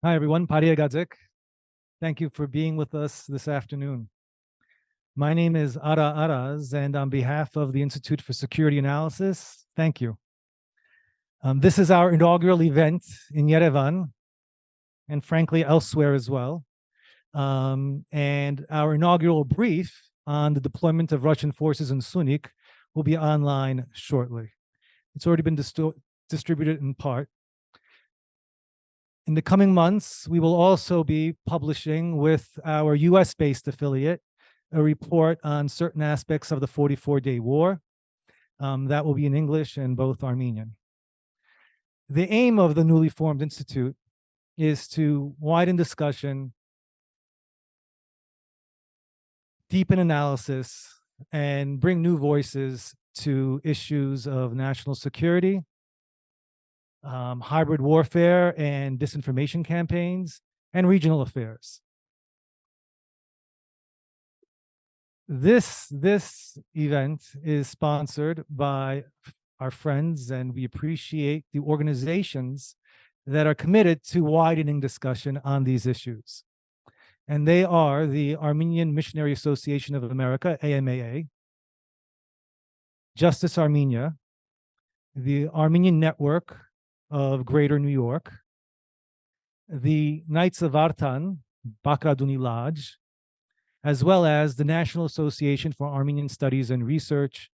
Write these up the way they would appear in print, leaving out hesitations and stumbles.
Hi, everyone. Paria Gadzik. Thank you for being with us this afternoon. My name is Ara Araz, and on behalf of the Institute for Security Analysis, thank you. This is our inaugural event in Yerevan, and frankly, elsewhere as well. And our inaugural brief on the deployment of Russian forces in Syunik will be online shortly. It's already been distributed in part. In the coming months, we will also be publishing with our US-based affiliate a report on certain aspects of the 44-day war. That will be in English and both Armenian. The aim of the newly formed institute is to widen discussion, deepen analysis, and bring new voices to issues of national security, hybrid warfare and disinformation campaigns, and regional affairs. This event is sponsored by our friends, and we appreciate the organizations that are committed to widening discussion on these issues. And they are the Armenian Missionary Association of America, AMAA, Justice Armenia, the Armenian Network of Greater New York, the Knights of Artan, Bakraduni Lodge, as well as the National Association for Armenian Studies and Research,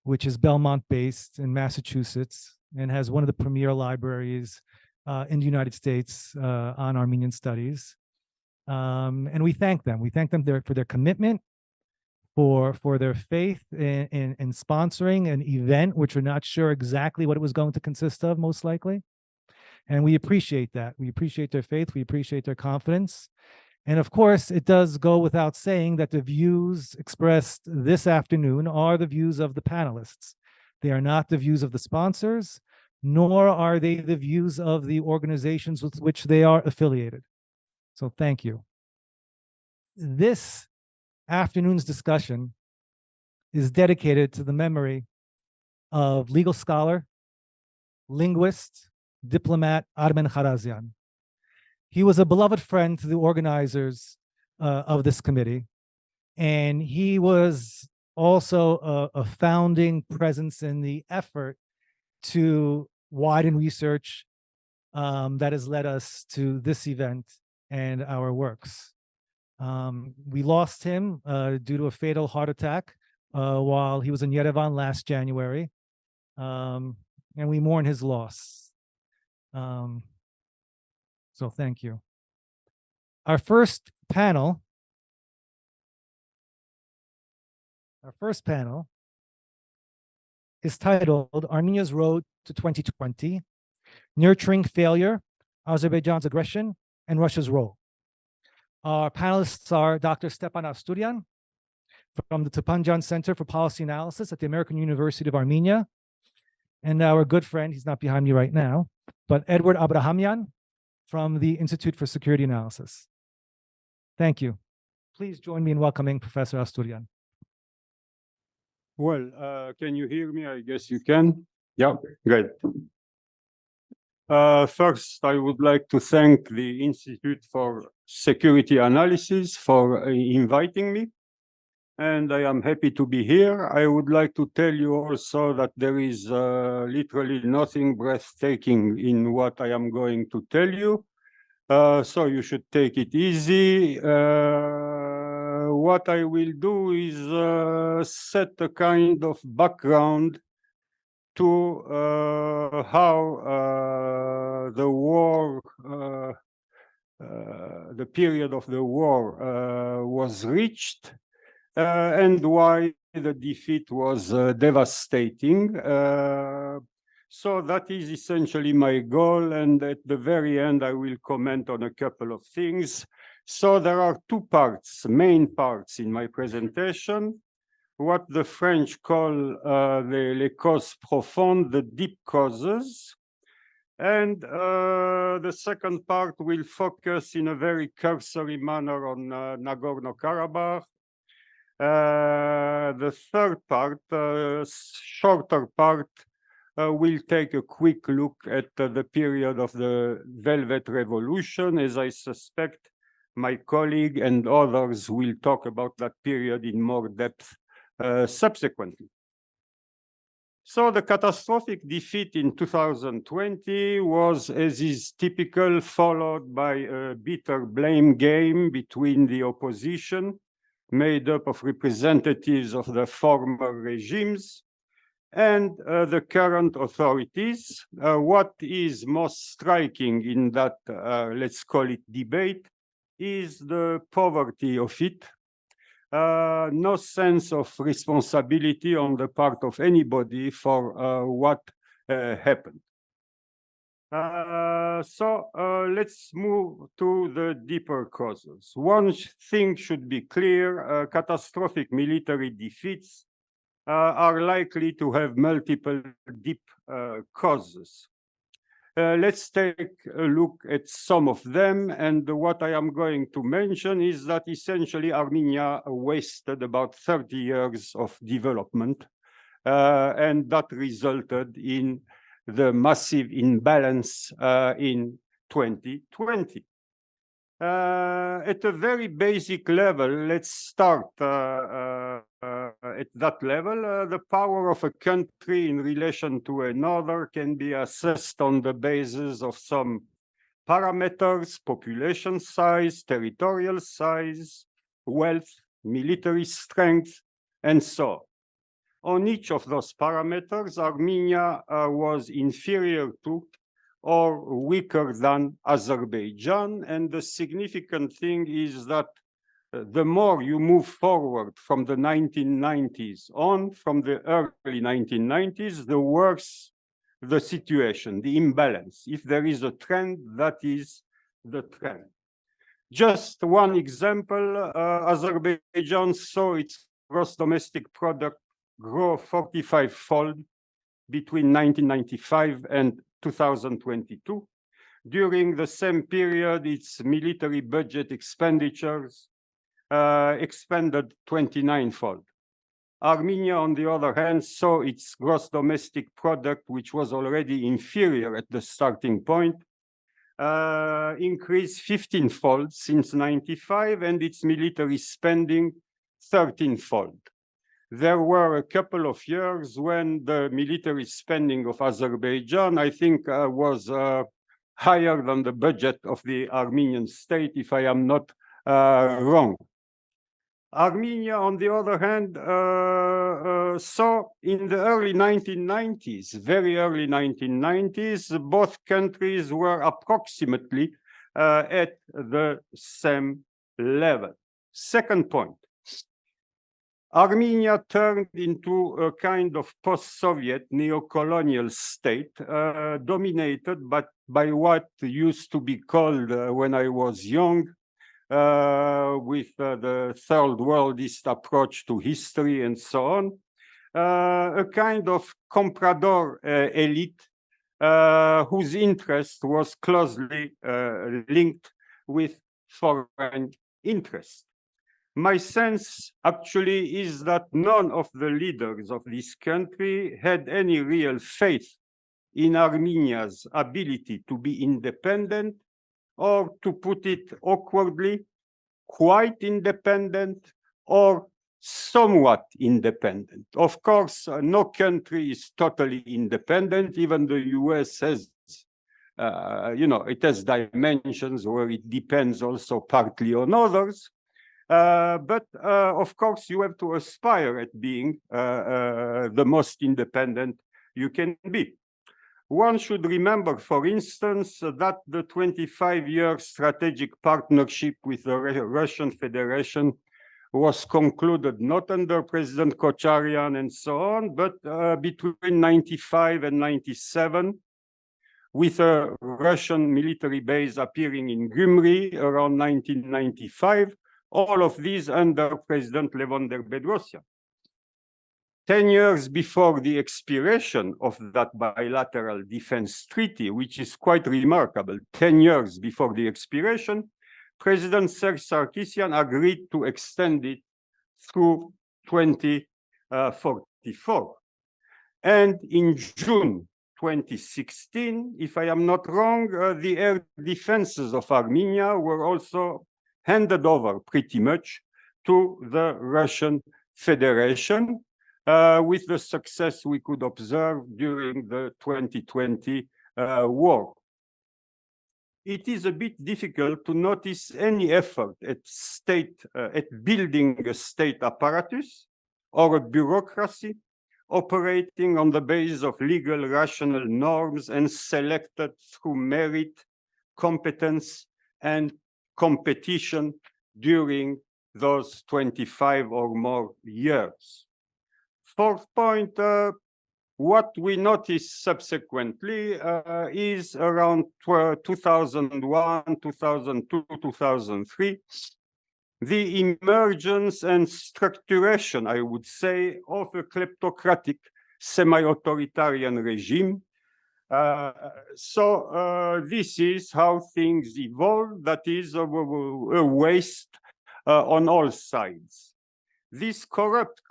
which is Belmont-based in Massachusetts and has one of the premier libraries in the United States on Armenian studies. And we thank them. We thank them for their commitment, for their faith in sponsoring an event, which we're not sure exactly what it was going to consist of, most likely. And we appreciate that. We appreciate their faith. We appreciate their confidence. And of course, it does go without saying that the views expressed this afternoon are the views of the panelists. They are not the views of the sponsors, nor are they the views of the organizations with which they are affiliated. So thank you. This afternoon's discussion is dedicated to the memory of legal scholar, linguist, diplomat Armen Kharazian. He was a beloved friend to the organizers of this committee, and he was also a founding presence in the effort to widen research that has led us to this event and our works. We lost him due to a fatal heart attack while he was in Yerevan last January, and we mourn his loss. So thank you. Our first panel is titled Armenia's Road to 2020, Nurturing Failure, Azerbaijan's Aggression, and Russia's Role. Our panelists are Dr. Stepan Asturian from the Tapanjan Center for Policy Analysis at the American University of Armenia, and our good friend, he's not behind me right now, but Edward Abrahamyan from the Institute for Security Analysis. Thank you. Please join me in welcoming Professor Asturian. Well, can you hear me? I guess you can. Yeah, great. First, I would like to thank the Institute for Security Analysis for inviting me, and I am happy to be here. I would like to tell you also that there is literally nothing breathtaking in what I am going to tell you, so you should take it easy. What I will do is set a kind of background to how the war, the period of the war was reached, and why the defeat was devastating. So that is essentially my goal, and at the very end I will comment on a couple of things. So there are two parts, main parts in my presentation. What the French call les causes profondes, the deep causes. And the second part will focus in a very cursory manner on Nagorno-Karabakh. The third part, shorter part, we'll take a quick look at the period of the Velvet Revolution, as I suspect my colleague and others will talk about that period in more depth subsequently. So the catastrophic defeat in 2020 was, as is typical, followed by a bitter blame game between the opposition, made up of representatives of the former regimes, and the current authorities. What is most striking in that, let's call it debate, is the poverty of it. No sense of responsibility on the part of anybody for what happened. Let's move to the deeper causes. One thing should be clear, catastrophic military defeats are likely to have multiple deep causes. Let's take a look at some of them, and what I am going to mention is that essentially Armenia wasted about 30 years of development, and that resulted in the massive imbalance in 2020. At a very basic level, let's start at that level. The power of a country in relation to another can be assessed on the basis of some parameters: population size, territorial size, wealth, military strength, and so on. On each of those parameters, Armenia was inferior to or weaker than Azerbaijan. And the significant thing is that the more you move forward from the 1990s on, from the early 1990s, the worse the situation, the imbalance. If there is a trend, that is the trend. Just one example, Azerbaijan saw its gross domestic product grow 45-fold between 1995 and 2022. During the same period, its military budget expenditures expanded 29-fold. Armenia, on the other hand, saw its gross domestic product, which was already inferior at the starting point, increase 15-fold since 95, and its military spending 13-fold. There were a couple of years when the military spending of Azerbaijan, I think, was higher than the budget of the Armenian state, if I am not wrong. Armenia, on the other hand, saw in the early 1990s, very early 1990s, both countries were approximately at the same level. Second point, Armenia turned into a kind of post-Soviet neo-colonial state dominated by what used to be called, when I was young, with the third worldist approach to history and so on, a kind of comprador elite whose interest was closely linked with foreign interest. My sense actually is that none of the leaders of this country had any real faith in Armenia's ability to be independent, or to put it awkwardly, quite independent or somewhat independent. Of course, no country is totally independent. Even the US has, it has dimensions where it depends also partly on others. But of course, you have to aspire at being the most independent you can be. One should remember, for instance, that the 25-year strategic partnership with the Russian Federation was concluded not under President Kocharyan and so on, but between 95 and 97, with a Russian military base appearing in Gyumri around 1995, all of these under President Levon Bedrosian. 10 years before the expiration of that bilateral defense treaty, which is quite remarkable, 10 years before the expiration, President Serge Sarkisyan agreed to extend it through 2044. And in June 2016, if I am not wrong, the air defenses of Armenia were also handed over pretty much to the Russian Federation, with the success we could observe during the 2020 war. It is a bit difficult to notice any effort at building a state apparatus or a bureaucracy operating on the basis of legal rational norms and selected through merit, competence, and competition during those 25 or more years. Fourth point, what we noticed subsequently is around 2001, 2002, 2003, the emergence and structuration, I would say, of a kleptocratic semi-authoritarian regime. So this is how things evolve, that is a waste on all sides. This corrupt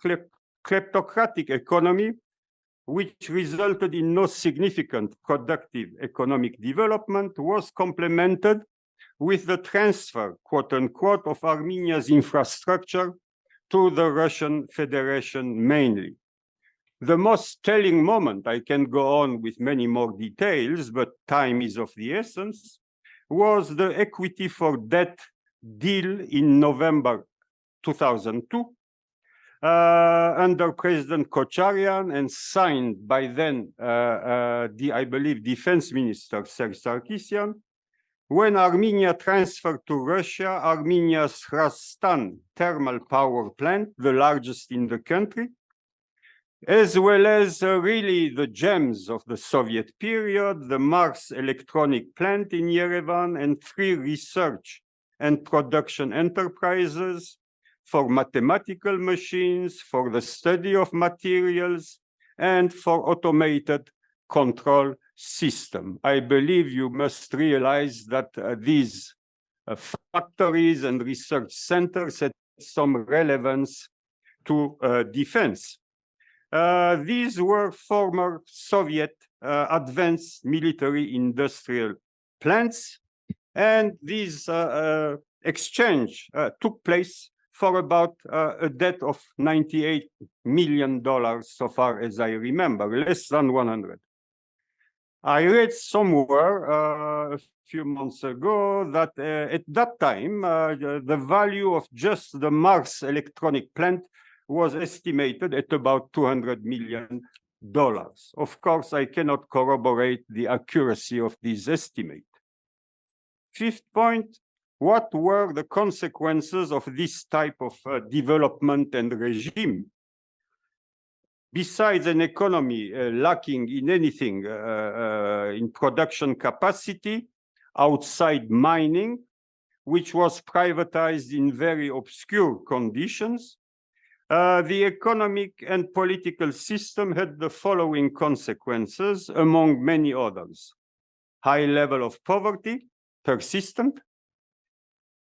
kleptocratic economy, which resulted in no significant productive economic development, was complemented with the transfer, quote unquote, of Armenia's infrastructure to the Russian Federation mainly. The most telling moment, I can go on with many more details, but time is of the essence, was the equity for debt deal in November 2002, under President Kocharyan and signed by then, I believe, Defense Minister Serge Sarkisyan, when Armenia transferred to Russia Armenia's Rastan thermal power plant, the largest in the country, as well as really the gems of the Soviet period, the Mars electronic plant in Yerevan, and 3 research and production enterprises for mathematical machines, for the study of materials, and for automated control system. I believe you must realize that these factories and research centers had some relevance to defense. These were former Soviet advanced military industrial plants, and these exchange took place for about a debt of $98 million, so far as I remember, less than 100. I read somewhere a few months ago that at that time, the value of just the Mars electronic plant was estimated at about $200 million. Of course, I cannot corroborate the accuracy of this estimate. Fifth point, what were the consequences of this type of development and regime? Besides an economy lacking in anything in production capacity outside mining, which was privatized in very obscure conditions, the economic and political system had the following consequences, among many others. High level of poverty, persistent,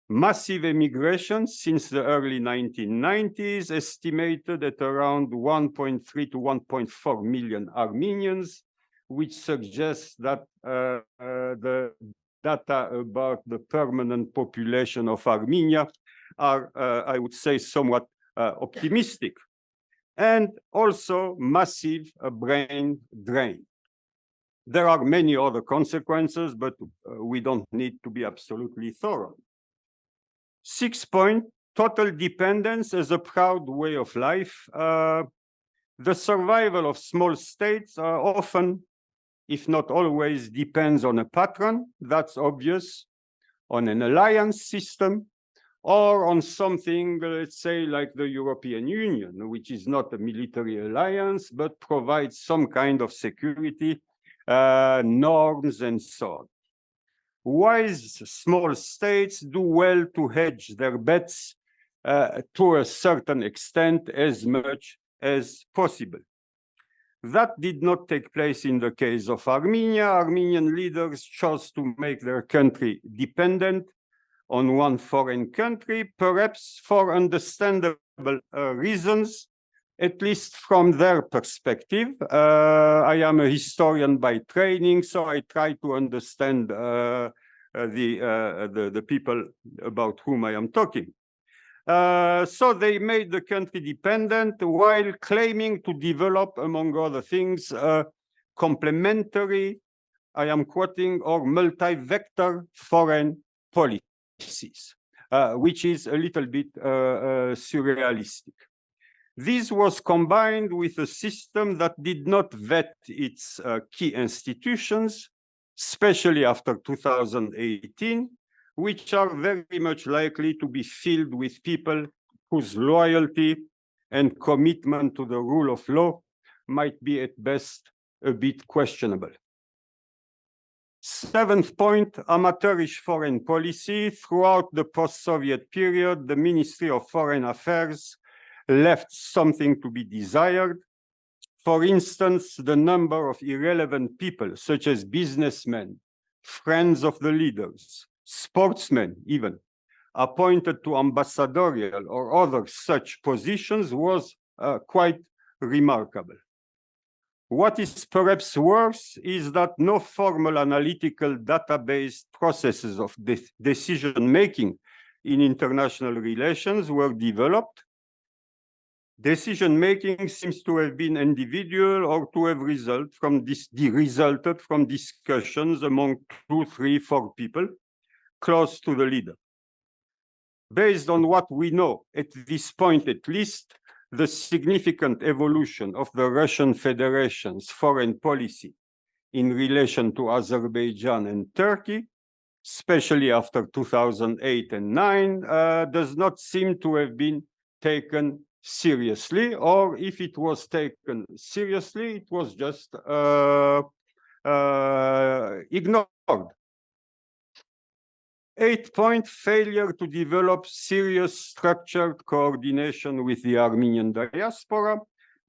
massive emigration since the early 1990s, estimated at around 1.3 to 1.4 million Armenians, which suggests that the data about the permanent population of Armenia are, I would say, somewhat optimistic. And also massive brain drain. There are many other consequences, but we don't need to be absolutely thorough. 6th point, total dependence as a proud way of life. The survival of small states often, if not always, depends on a patron, that's obvious, on an alliance system, or on something, let's say, like the European Union, which is not a military alliance, but provides some kind of security, norms, and so on. Wise small states do well to hedge their bets to a certain extent as much as possible. That did not take place in the case of Armenia. Armenian leaders chose to make their country dependent on one foreign country, perhaps for understandable reasons, at least from their perspective. I am a historian by training, so I try to understand the people about whom I am talking. So they made the country dependent while claiming to develop, among other things, complementary, I am quoting, or multi-vector foreign policies, which is a little bit surrealistic. This was combined with a system that did not vet its key institutions, especially after 2018, which are very much likely to be filled with people whose loyalty and commitment to the rule of law might be at best a bit questionable. Seventh point, amateurish foreign policy. Throughout the post-Soviet period, the Ministry of Foreign Affairs left something to be desired. For instance, the number of irrelevant people, such as businessmen, friends of the leaders, sportsmen even, appointed to ambassadorial or other such positions was quite remarkable. What is perhaps worse is that no formal analytical database processes of decision-making in international relations were developed. Decision-making seems to have been individual or to have resulted from discussions among 2, 3, 4 people close to the leader. Based on what we know, at this point at least, the significant evolution of the Russian Federation's foreign policy in relation to Azerbaijan and Turkey, especially after 2008 and 2009, does not seem to have been taken seriously, or if it was taken seriously, it was just ignored. 8-point failure to develop serious structured coordination with the Armenian diaspora.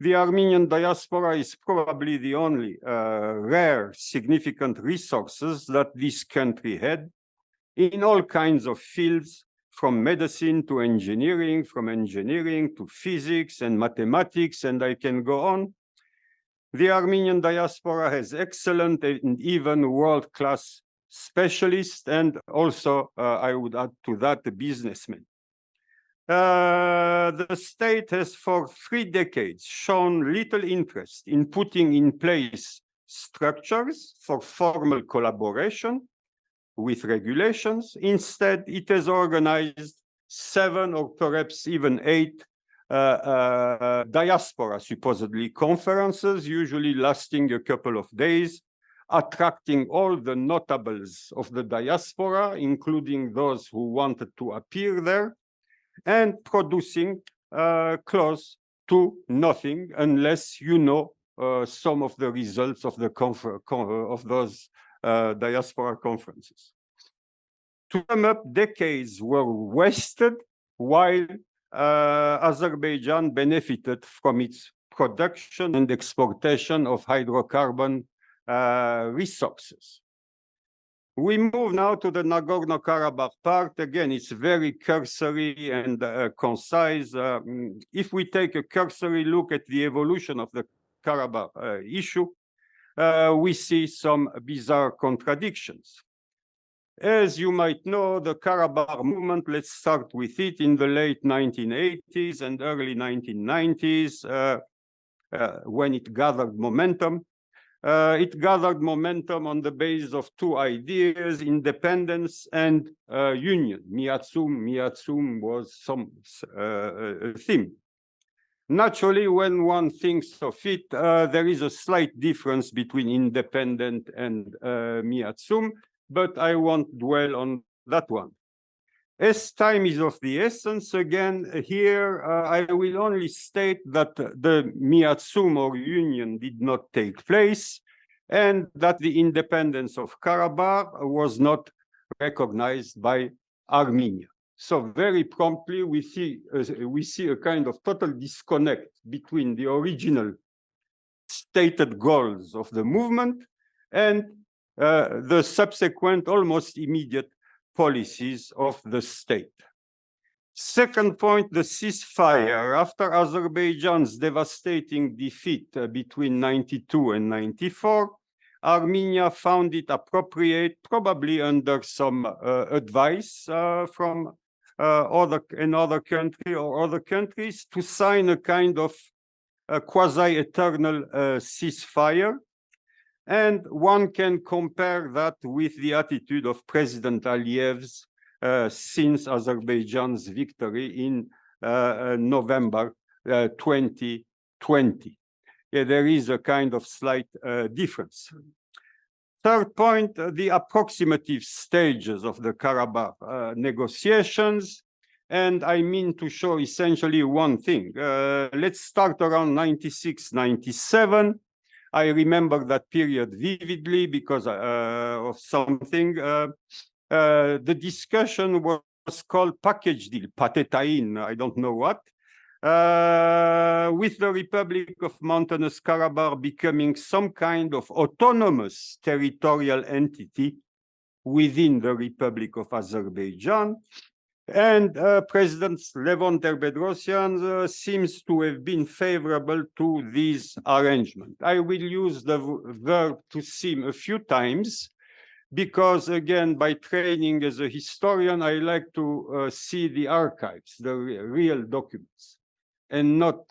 The Armenian diaspora is probably the only rare significant resources that this country had in all kinds of fields, from medicine to engineering, from engineering to physics and mathematics, and I can go on. The Armenian diaspora has excellent and even world-class specialists, and also, I would add to that, the businessmen. The state has for 3 decades shown little interest in putting in place structures for formal collaboration with regulations. Instead, it has organized 7 or perhaps even 8 diaspora, supposedly, conferences, usually lasting a couple of days, attracting all the notables of the diaspora, including those who wanted to appear there, and producing close to nothing unless you know some of the results of those diaspora conferences. To sum up, decades were wasted while Azerbaijan benefited from its production and exportation of hydrocarbon resources. We move now to the Nagorno-Karabakh part. Again, it's very cursory and concise. If we take a cursory look at the evolution of the Karabakh issue, we see some bizarre contradictions. As you might know, the Karabakh movement, let's start with it, in the late 1980s and early 1990s, when it gathered momentum. It gathered momentum on the basis of 2 ideas, independence and union. Miatsum was some theme. Naturally, when one thinks of it, there is a slight difference between independent and Miatsum, but I won't dwell on that one. As time is of the essence, again, here I will only state that the Miatsum or union did not take place and that the independence of Karabakh was not recognized by Armenia. So very promptly we see a kind of total disconnect between the original stated goals of the movement and the subsequent, almost immediate policies of the state. Second point, the ceasefire. After Azerbaijan's devastating defeat between 92 and 94, Armenia found it appropriate, probably under some advice from another country or other countries, to sign a kind of quasi-eternal ceasefire. And one can compare that with the attitude of President Aliyev's since Azerbaijan's victory in November 2020. Yeah, there is a kind of slight difference. Third point, the approximative stages of the Karabakh negotiations. And I mean to show essentially one thing. Let's start around 96, 97. I remember that period vividly because of something. The discussion was called package deal, patetain, I don't know what, with the Republic of Mountainous Karabakh becoming some kind of autonomous territorial entity within the Republic of Azerbaijan. And President Levon Ter-Bedrosian seems to have been favorable to these arrangements. I will use the verb to seem a few times because, again, by training as a historian, I like to see the archives, the real documents, and not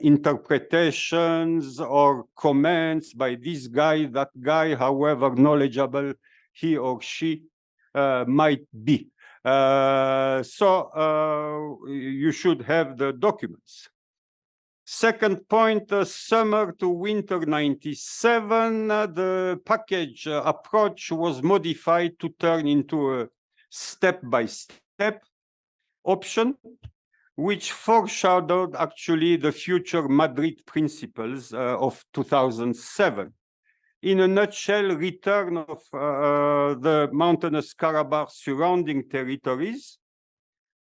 interpretations or comments by this guy, that guy, however knowledgeable he or she might be. So you should have the documents. Second point, summer to winter 97, the package approach was modified to turn into a step-by-step option, which foreshadowed actually the future Madrid principles of 2007. In a nutshell, return of the mountainous Karabakh surrounding territories,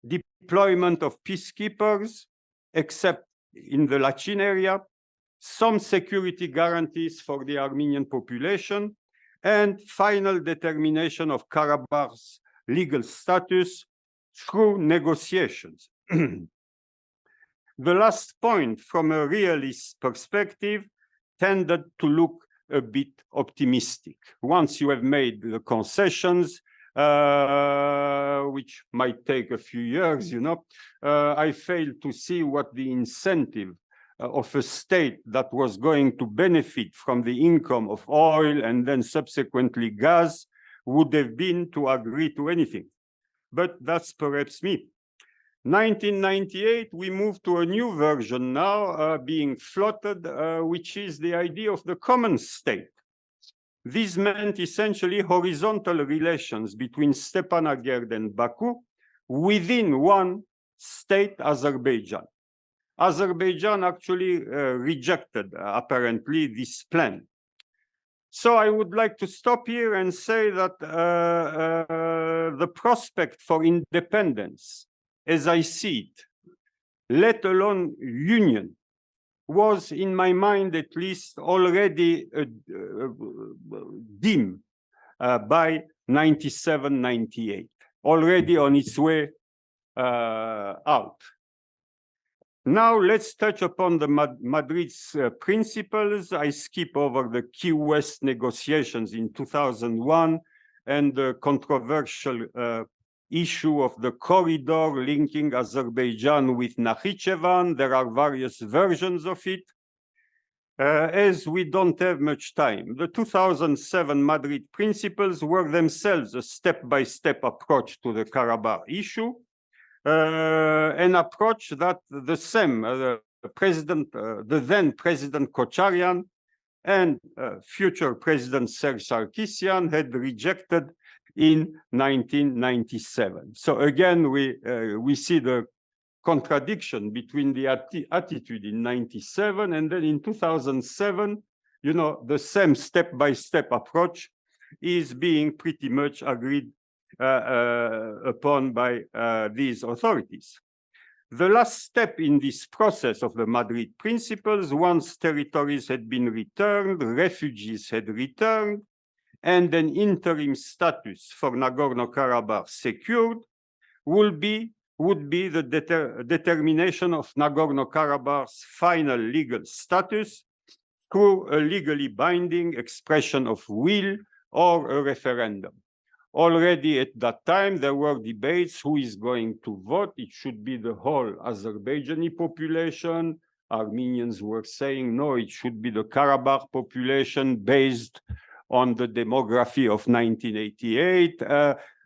deployment of peacekeepers, except in the Lachin area, some security guarantees for the Armenian population, and final determination of Karabakh's legal status through negotiations. The last point, from a realist perspective, tended to look a bit optimistic. Once you have made the concessions, which might take a few years, you know, I fail to see what the incentive of a state that was going to benefit from the income of oil and then subsequently gas would have been to agree to anything. But that's perhaps me. 1998, we moved to a new version now being floated, which is the idea of the common state. This meant essentially horizontal relations between Stepanakert and Baku within one state, Azerbaijan. Azerbaijan actually rejected, apparently, this plan. So I would like to stop here and say that the prospect for independence, as I see it, let alone union, was in my mind at least already dim by 97, 98, already on its way out. Now let's touch upon the Madrid's principles. I skip over the Key West negotiations in 2001 and the controversial issue of the corridor linking Azerbaijan with Nakhichevan. There are various versions of it. As we don't have much time, the 2007 Madrid principles were themselves a step-by-step approach to the Karabakh issue, an approach that the same the then President Kocharyan and future President Serge Sarkisian had rejected in 1997. So again, we see the contradiction between the attitude in 97 and then in 2007, you know, the same step-by-step approach is being pretty much agreed upon by these authorities. The last step in this process of the Madrid principles, once territories had been returned, refugees had returned, and an interim status for Nagorno-Karabakh secured, will be would be the determination of Nagorno-Karabakh's final legal status through a legally binding expression of will or a referendum. Already at that time, there were debates who is going to vote. It should be the whole Azerbaijani population. Armenians were saying, no, it should be the Karabakh population based on the demography of 1988,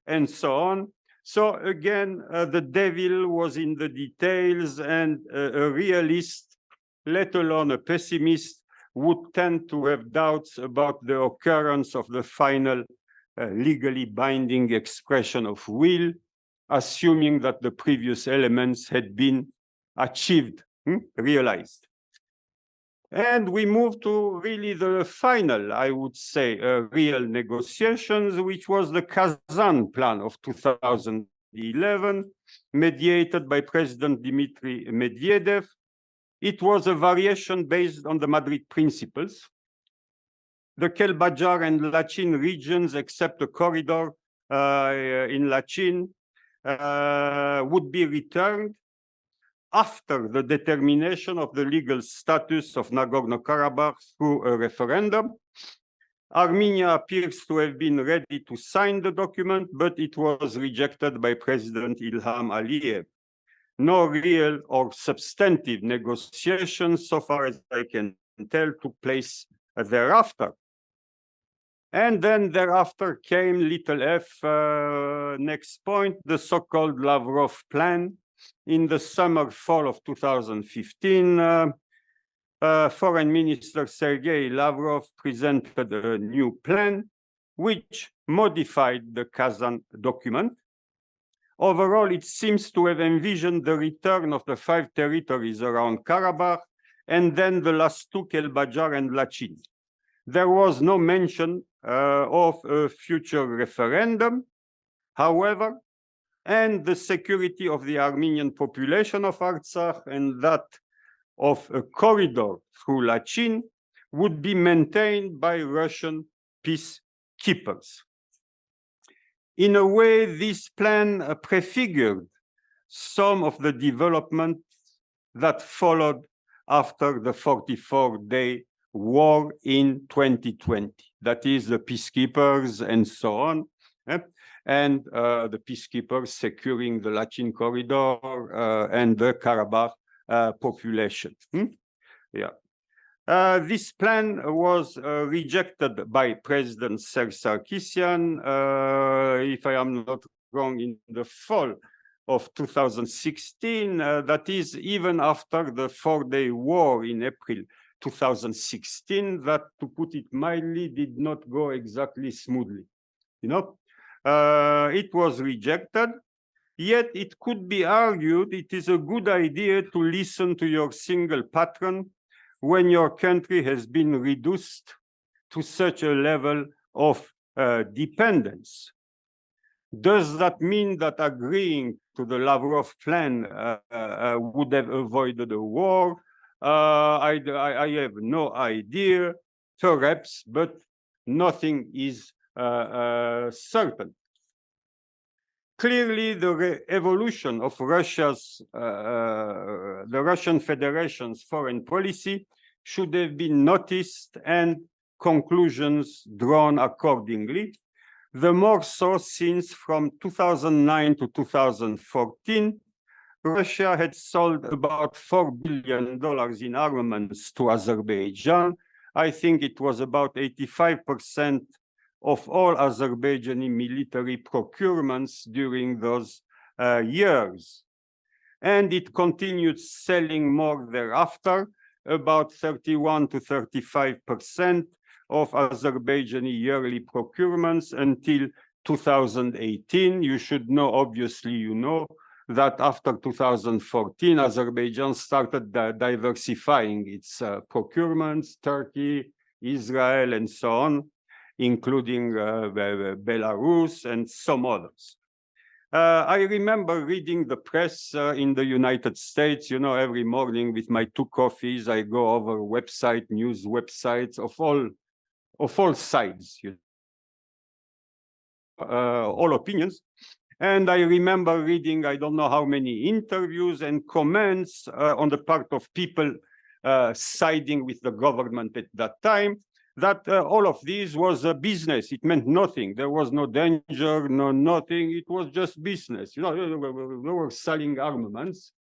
and so on. So again, the devil was in the details, and a realist, let alone a pessimist, would tend to have doubts about the occurrence of the final legally binding expression of will, assuming that the previous elements had been achieved, realized. And we move to really the final, I would say, real negotiations, which was the Kazan Plan of 2011, mediated by President Dmitry Medvedev. It was a variation based on the Madrid principles. The Kelbajar and Lachin regions, except a corridor in Lachin, would be returned after the determination of the legal status of Nagorno-Karabakh through a referendum. Armenia appears to have been ready to sign the document, but it was rejected by President Ilham Aliyev. No real or substantive negotiations, so far as I can tell, took place thereafter. And then thereafter came little f, next point, the so-called Lavrov Plan. In the summer-fall of 2015, Foreign Minister Sergei Lavrov presented a new plan which modified the Kazan document. Overall, it seems to have envisioned the return of the 5 territories around Karabakh and then the last 2, Kelbajar and Lachin. There was no mention of a future referendum, however, and the security of the Armenian population of Artsakh and that of a corridor through Lachin would be maintained by Russian peacekeepers. In a way, this plan prefigured some of the developments that followed after the 44-day war in 2020. That is, the peacekeepers and so on, and the peacekeepers securing the Lachin corridor and the Karabakh population. This plan was rejected by President Serge Sarkisian, if I am not wrong, in the fall of 2016, that is, even after the 4-day war in April 2016, that, to put it mildly, did not go exactly smoothly. It was rejected, yet it could be argued it is a good idea to listen to your single patron when your country has been reduced to such a level of dependence. Does that mean that agreeing to the Lavrov plan would have avoided a war? I have no idea, perhaps, but nothing is certain. Clearly, the evolution of Russia's, the Russian Federation's foreign policy should have been noticed and conclusions drawn accordingly. The more so since from 2009 to 2014, Russia had sold about $4 billion in armaments to Azerbaijan. I think it was about 85% of all Azerbaijani military procurements during those years. And it continued selling more thereafter, about 31 to 35% of Azerbaijani yearly procurements until 2018. You should know, obviously, you know, that after 2014, Azerbaijan started diversifying its procurements, Turkey, Israel, and so on, including Belarus and some others. I remember reading the press in the United States, every morning with my 2 coffees, I go over news websites of all sides, all opinions. And I remember reading, I don't know how many interviews and comments on the part of people siding with the government at that time, that all of this was a business. It meant nothing. There was no danger, no nothing. It was just business. You know, they were selling armaments.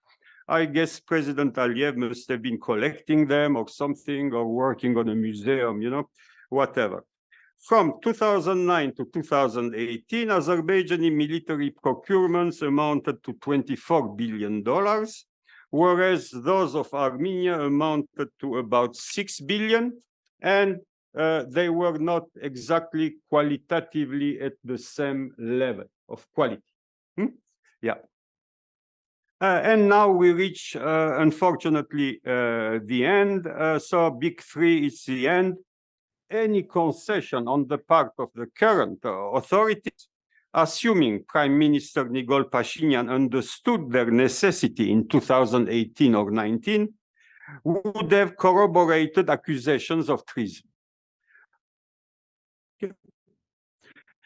I guess President Aliyev must have been collecting them or something, or working on a museum, you know, whatever. From 2009 to 2018, Azerbaijani military procurements amounted to $24 billion, whereas those of Armenia amounted to about $6 billion, and they were not exactly qualitatively at the same level of quality. Yeah. And now we reach, unfortunately, the end. So big three is the end. Any concession on the part of the current authorities, assuming Prime Minister Nikol Pashinyan understood their necessity in 2018 or 19, would have corroborated accusations of treason.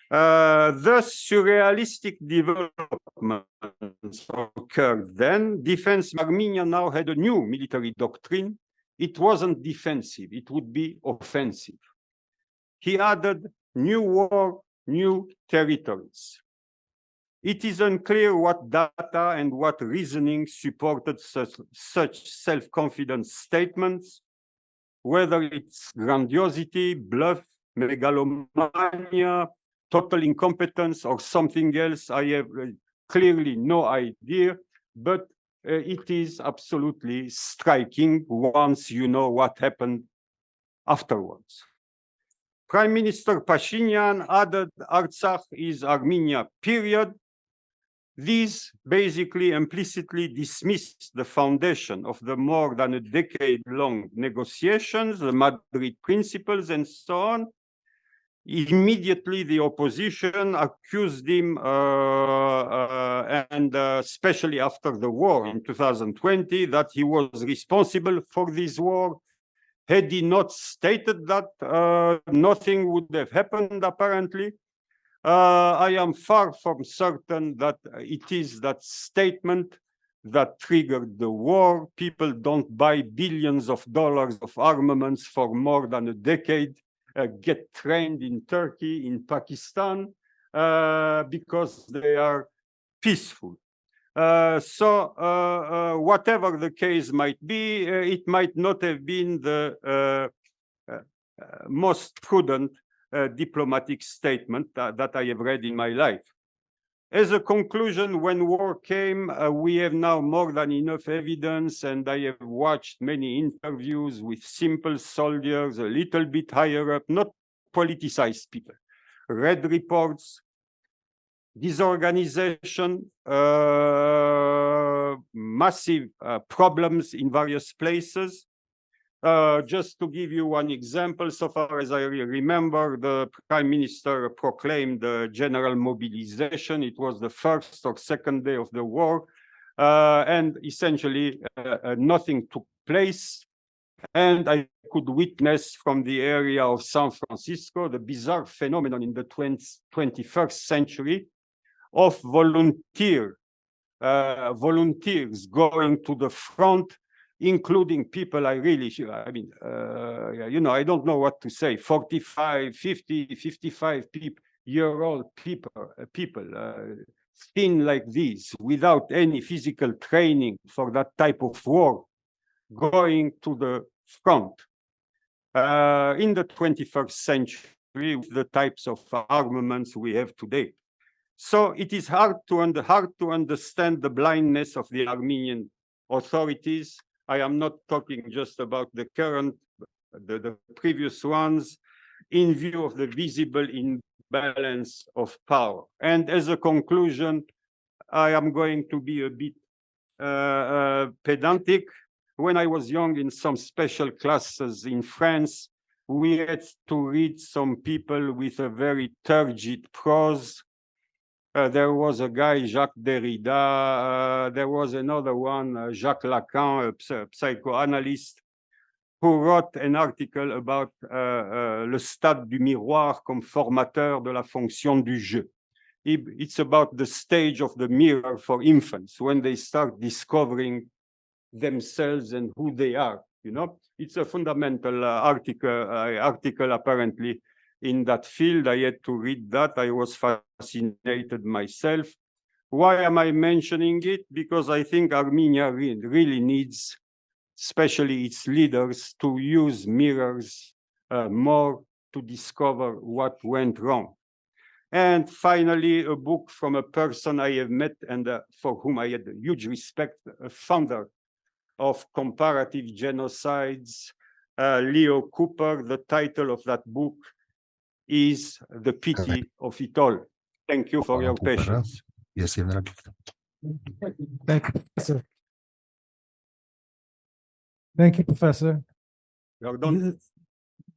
Thus, surrealistic developments occurred then. Defense Armenia now had a new military doctrine. It wasn't defensive, it would be offensive. He added new war, new territories. It is unclear what data and what reasoning supported such self-confident statements, whether it's grandiosity, bluff, megalomania, total incompetence, or something else. I have clearly no idea, but it is absolutely striking once you know what happened afterwards. Prime Minister Pashinyan added Artsakh is Armenia, period. These basically implicitly dismissed the foundation of the more than a decade-long negotiations, the Madrid principles, and so on. Immediately, the opposition accused him, and especially after the war in 2020, that he was responsible for this war. Had he not stated that, nothing would have happened, apparently. I am far from certain that it is that statement that triggered the war. People don't buy billions of dollars of armaments for more than a decade, get trained in Turkey, in Pakistan, because they are peaceful. So whatever the case might be, it might not have been the most prudent diplomatic statement that I have read in my life. As a conclusion, when war came, we have now more than enough evidence, and I have watched many interviews with simple soldiers, a little bit higher up, not politicized people, read reports, disorganization, massive problems in various places. Just to give you one example, so far as I remember, the Prime Minister proclaimed general mobilization. It was the first or second day of the war, and essentially nothing took place. And I could witness from the area of San Francisco the bizarre phenomenon in the 21st century of volunteers going to the front, including people I really, I mean, you know, I don't know what to say, 45, 50, 55-year-old people, thin like this, without any physical training for that type of war, going to the front. In the 21st century, with the types of armaments we have today. So it is hard to understand the blindness of the Armenian authorities. I am not talking just about the current, the previous ones, in view of the visible imbalance of power. And as a conclusion, I am going to be a bit pedantic. When I was young, in some special classes in France, we had to read some people with a very turgid prose. There was a guy, Jacques Derrida. There was another one, Jacques Lacan, a psychoanalyst, who wrote an article about le stade du miroir comme formateur de la fonction du jeu. It's about the stage of the mirror for infants when they start discovering themselves and who they are. It's a fundamental article apparently in that field. I had to read that. I was fascinated myself. Why am I mentioning it? Because I think Armenia really needs, especially its leaders, to use mirrors more to discover what went wrong. And finally, a book from a person I have met and for whom I had huge respect, a founder of comparative genocides, Leo Cooper. The title of that book is The Pity of It All. Thank you for your patience. Yes, Thank you, Professor. Thank you, Professor. You're done?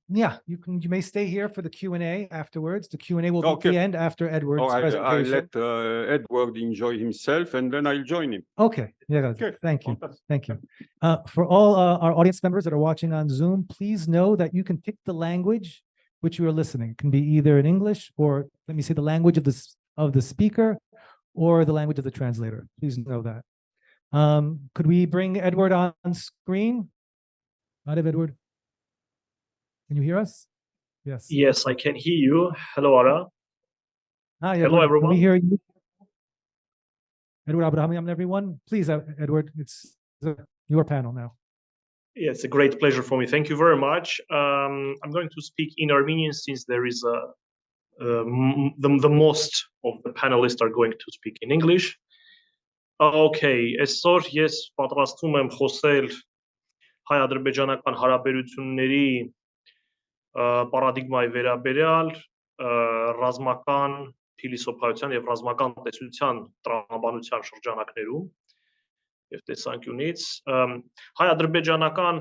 Yeah, you may stay here for the Q&A afterwards. The Q&A will be at Okay. the end after Edward's I'll presentation. let Edward enjoy himself, and then I'll join him. Okay. Yeah, Okay. thank you. Fantastic. Thank you. For all our audience members that are watching on Zoom, please know that you can pick the language which you are listening. It can be either in English or, let me say, the language of the speaker or the language of the translator. Please know that. Could we bring Edward on screen? Not Edward. Can you hear us? Yes. Yes, I can hear you. Hello, Ara. Hi, Hello, Edward. Can we everyone. hear you? Edward Abrahamian, everyone. Please, Edward, it's your panel now. Yeah, it's a great pleasure for me. Thank you very much. I'm going to speak in Armenian since there is the most of the panelists are going to speak in English. Okay, այսօր ես պատրաստվում եմ խոսել հայ-ադրբեջանական հարաբերությունների պարադիգմայի վերաբերյալ ռազմական փիլիսոփայության եւ ռազմական տեսության տրամաբանության շրջանակներում եւ տեսանկյունից հայ-ադրբեջանական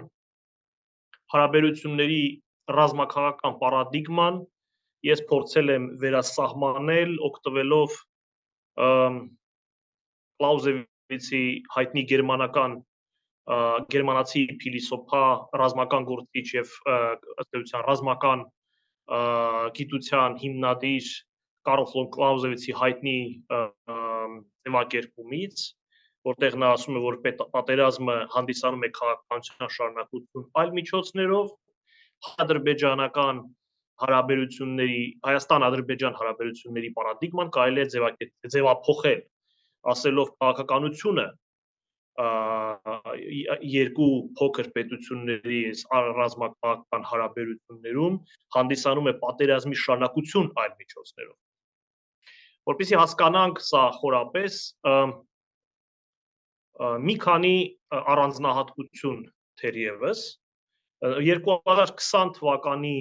հարաբերությունների ռազմաքաղաքական պարադիգման ես փորձել եմ վերասահմանել օգտվելով Կլաուզևիցի հայտնի գերմանացի փիլիսոփա, ռազմական գործիչ եւ ըստ էության ռազմական գիտության հիմնադիր Կարլ ֆոն Կլաուզևիցի հայտնի ձևակերպումից, որտեղ նա ասում է, որ պատերազմը հանդիսանում է քաղաքականության շարունակություն այլ միջոցներով, հայ-ադրբեջանական հարաբերությունների, Հայաստան-Ադրբեջան հարաբերությունների պարադիգման կարելի է ձևափոխել, ասելով քաղաքականությունը երկու փոքր պետությունների ռազմաքաղաքական հարաբերություններում հանդիսանում է պատերազմի շարունակություն այլ միջոցներով։ Որպեսզի հասկանանք սա խորապես, մի քանի առանձնահատկություն թերևս 2020 թվականի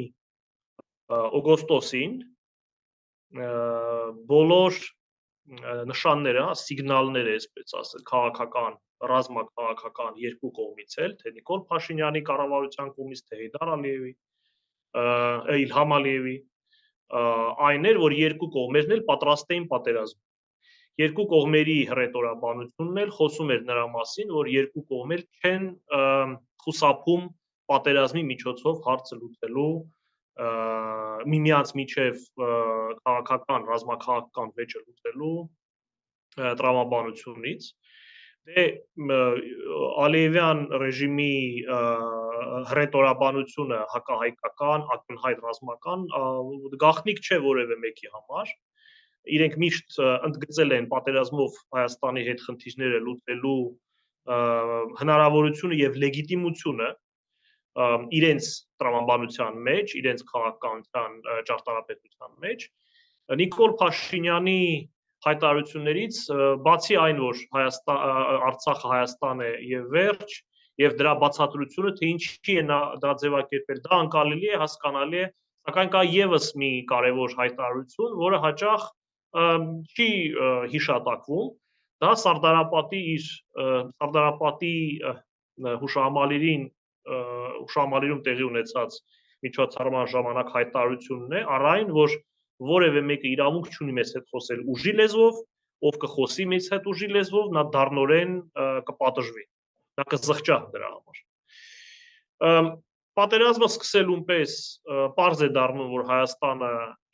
օգոստոսին բոլոր նշանները, սիգնալները, այսպես ասել, քաղաքական, ռազմաքաղաքական երկու կողմից էլ, թե Նիկոլ Փաշինյանի կառավարության կողմից, թե Հեյդար Ալիևի, Իլհամ Ալիևի, այն էր, որ երկու կողմերն էլ պատրաստ էին պատերազմ։ Երկու կողմերի հռետորաբանությունն էլ խոսում էր նրա մասին, որ երկու կողմեր չեն խուսափում պատերազմի միջոցով հարցը լուծելու միմյանց միջև քաղաքական, ռազմաքաղաքական վեճը լուծելու տրամաբանությունից, դե Ալիևյան ռեժիմի հռետորաբանությունը հակահայկական, ակնհայտ ռազմական գաղտնիք չէ որևէ մեկի համար, իրենք միշտ ընդգծել են պատերազմով Հայաստանի հետ խնդիրները լուծելու հնարավորությունը եւ լեգիտիմությունը իրենց տրամաբանության մեջ, իրենց քաղաքականության ճարտարապետության մեջ, Նիկոլ Փաշինյանի հայտարարություններից, բացի այն, որ Արցախը Հայաստան է եւ վերջ, եւ դրա բացատրությունը, թե ինչի է նա դա ձևակերպել, դա անկարելի է, հասկանալի է, սակայն կա եւս մի կարեւոր հայտարարություն, որը հաճախ չի հիշատակվում, դա Սարդարապատի հուշահամալիրում տեղի ունեցած միջոցառման ժամանակ հայտարարությունն է, առայն, որ որևէ մեկը իրավունք չունի մեզ հետ խոսել ուժի լեզվով, ով կխոսի մեզ հետ ուժի լեզվով, նա դառնորեն կպատժվի, նա կզղջա դրա համար։ Պատերազմը սկսելուն պես պարզ է դառնում, որ Հայաստանը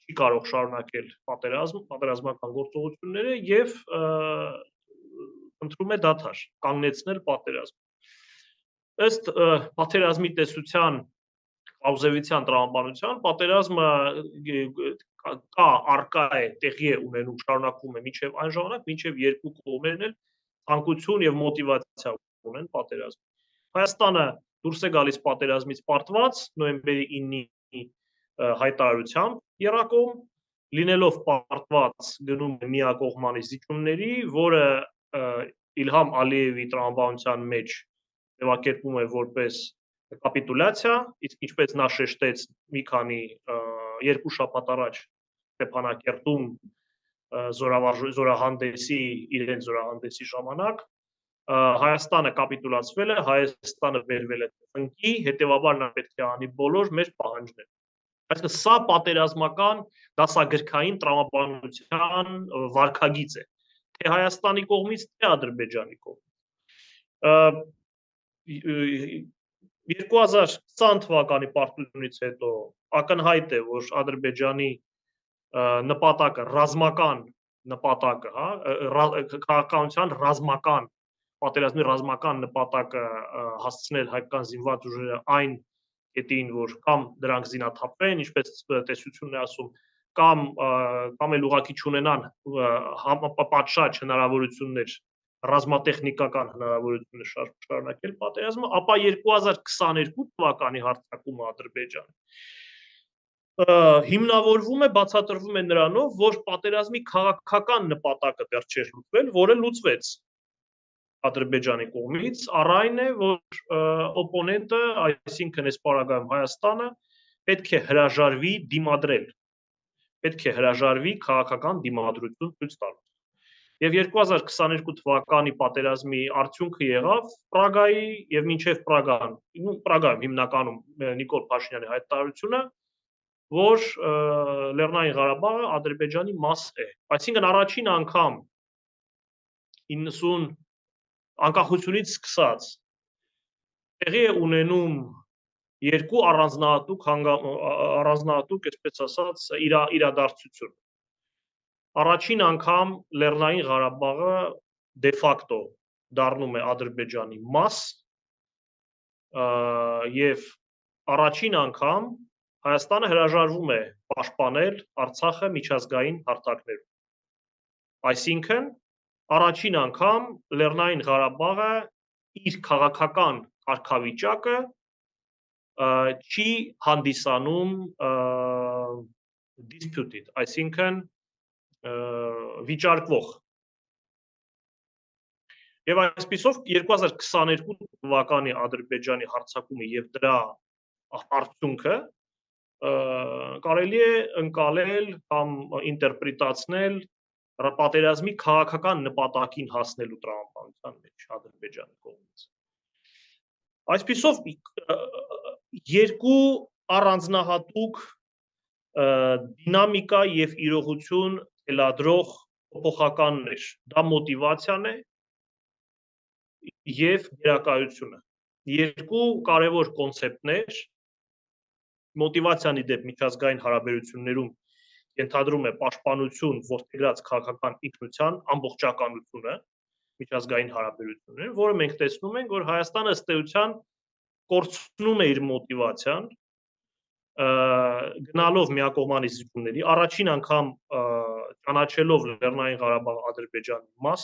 չի կարող շարունակել պատերազմական գործողությունները եւ ընտրում է դադար, կանգնեցնել պատերազմը։ Ըստ պատերազմի տեսության Կաուզևիցյան տրամաբանության պատերազմը արկա է, տեղի է ունենում, շարունակվում է մինչև այն ժամանակ, մինչև երկու կողմերն էլ ցանկություն եւ մոտիվացիա ունեն պատերազմ։ Հայաստանը դուրս է գալիս պատերազմից պարտված նոյեմբերի 9-ի հայտարարությամբ երակողմ, լինելով պարտված գնում է միակողմանի զիջումների, որը Իլհամ Ալիևի տրամաբանության մեջ ձևակերպում է որպես կապիտուլյացիա, իսկ ինչպես նա շեշտեց մի քանի երկու շաբաթ առաջ Ստեփանակերտում զորահանդեսի իրենց զորահանդեսի ժամանակ Հայաստանը կապիտուլացվել է, Հայաստանը վերվել է ծնկի, հետևաբար նա պետք է անի բոլոր մեր պահանջները։ Այսինքն սա պատերազմական դասագրքային տրամաբանության վարքագիծ է, թե Հայաստանի կողմից, թե Ադրբեջանի կողմից։ 2020 թվականի պարտությունից հետո ակնհայտ է, որ Ադրբեջանի նպատակը ռազմական նպատակը, քաղաքականության ռազմական պատերազմի ռազմական նպատակը հասցնել հայկական զինված ուժերը այն կետին, որ կամ դրանք զինաթափվեն, ինչպես տեսությունն է ասում, կամ էլ ուղղակի չունենան պատշաճ հնարավորություններ, ռազմատեխնիկական հնարավորություններ շարունակել պատերազմը, ապա 2022 թվականի հարձակումը Ադրբեջանի հիմնավորվում է, բացատրվում է նրանով, որ պատերազմի քաղաքական նպատակը դեռ չէր լուծվել, որը լուծվեց Ադրբեջանի կողմից, առ այն է, որ օպոնենտը, այսինքն այս պարագայում Հայաստանը, պետք է հրաժարվի դիմադրել, պետք է հրաժարվի քաղաքական դիմադրություն ցույց տալու։ Եվ 2022 թվականի պատերազմի արդյունքը եղավ Պրագայի եւ մինչեւ Պրագայում հիմնականում Նիկոլ Փաշինյանի հայտարարությունը, որ Լեռնային Ղարաբաղը Ադրբեջանի մաս է։ Այսինքն առաջին անգամ 90 անկախությունից սկսած տեղի է ունենում երկու առանձնահատուկ, այսպես ասած, իրադարձություն։ Առաջին անգամ Լեռնային Ղարաբաղը դե ֆակտո դառնում է Ադրբեջանի մաս եւ առաջին անգամ Հայաստանը հրաժարվում է պաշտպանել Արցախը միջազգային հարթակներում։ Այսինքն առաջին անգամ Լեռնային Ղարաբաղը իր քաղաքական կարգավիճակը չի հանդիսանում disputed, այսինքն վիճարկվող։ Եվ այսպիսով 2022 թվականի Ադրբեջանի հարձակումը եւ դրա արդյունքը կարելի է ընկալել կամ ինտերպրետացնել պատերազմի քաղաքական նպատակին հասնելու տրամաբանության մեջ Ադրբեջանի կողմից։ Այսպիսով երկու առանձնահատուկ դինամիկա եւ իրողություն ելադրող փոխականներ, դա մոտիվացիան է եւ գերակայությունը։ Երկու կարևոր կոնցեպտներ, մոտիվացիանի դեպ միջազգային հարաբերություններում ենթադրում է պաշտպանություն, որդեգրած քաղաքական ինքնության ամբողջականությունը միջազգային հարաբերություններ, որը մենք տեսնում ենք, որ Հայաստանը ըստ էության կորցնում է իր մոտիվացիան, գնալով միակողմանի զիջումների, առաջին անգամ ճանաչելով Լեռնային Ղարաբաղ Ադրբեջանի մաս,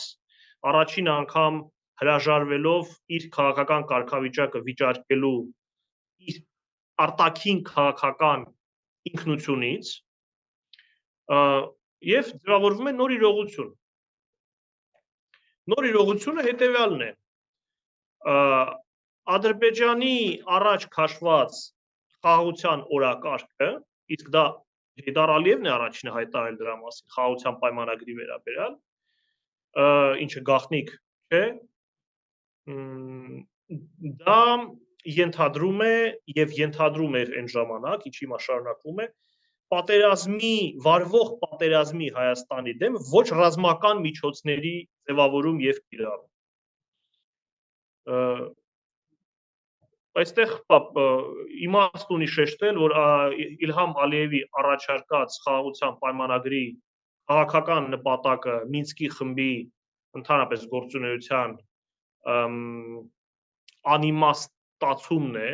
առաջին անգամ հրաժարվելով իր քաղաքական կարգավիճակը վիճարկելու իր արտաքին քաղաքական ինքնությունից եւ ձևավորվում է նոր իրողություն։ Նոր իրողությունը հետեւյալն է. Ադրբեջանի առաջ քաշված խաղաղության օրակարգը, իսկ դա Հեյդար Ալիևն է առաջինը հայտարարել դրա մասին, խաղաղության պայմանագրի վերաբերյալ, ինչը գաղտնիք չէ, դա ենթադրում է եւ ենթադրում էր այն ժամանակ, ինչի հիմա շարունակվում է, վարվող պատերազմի Հայաստանի դեմ ոչ ռազմական միջոցների ձևավորում եւ կիրառում։ այստեղ իմաստ ունի շեշտել, որ Իլհամ Ալիևի առաջարկած խաղաղության պայմանագրի քաղաքական նպատակը Մինսկի խմբի ընդհանրապես գործունեության անիմաստացումն է,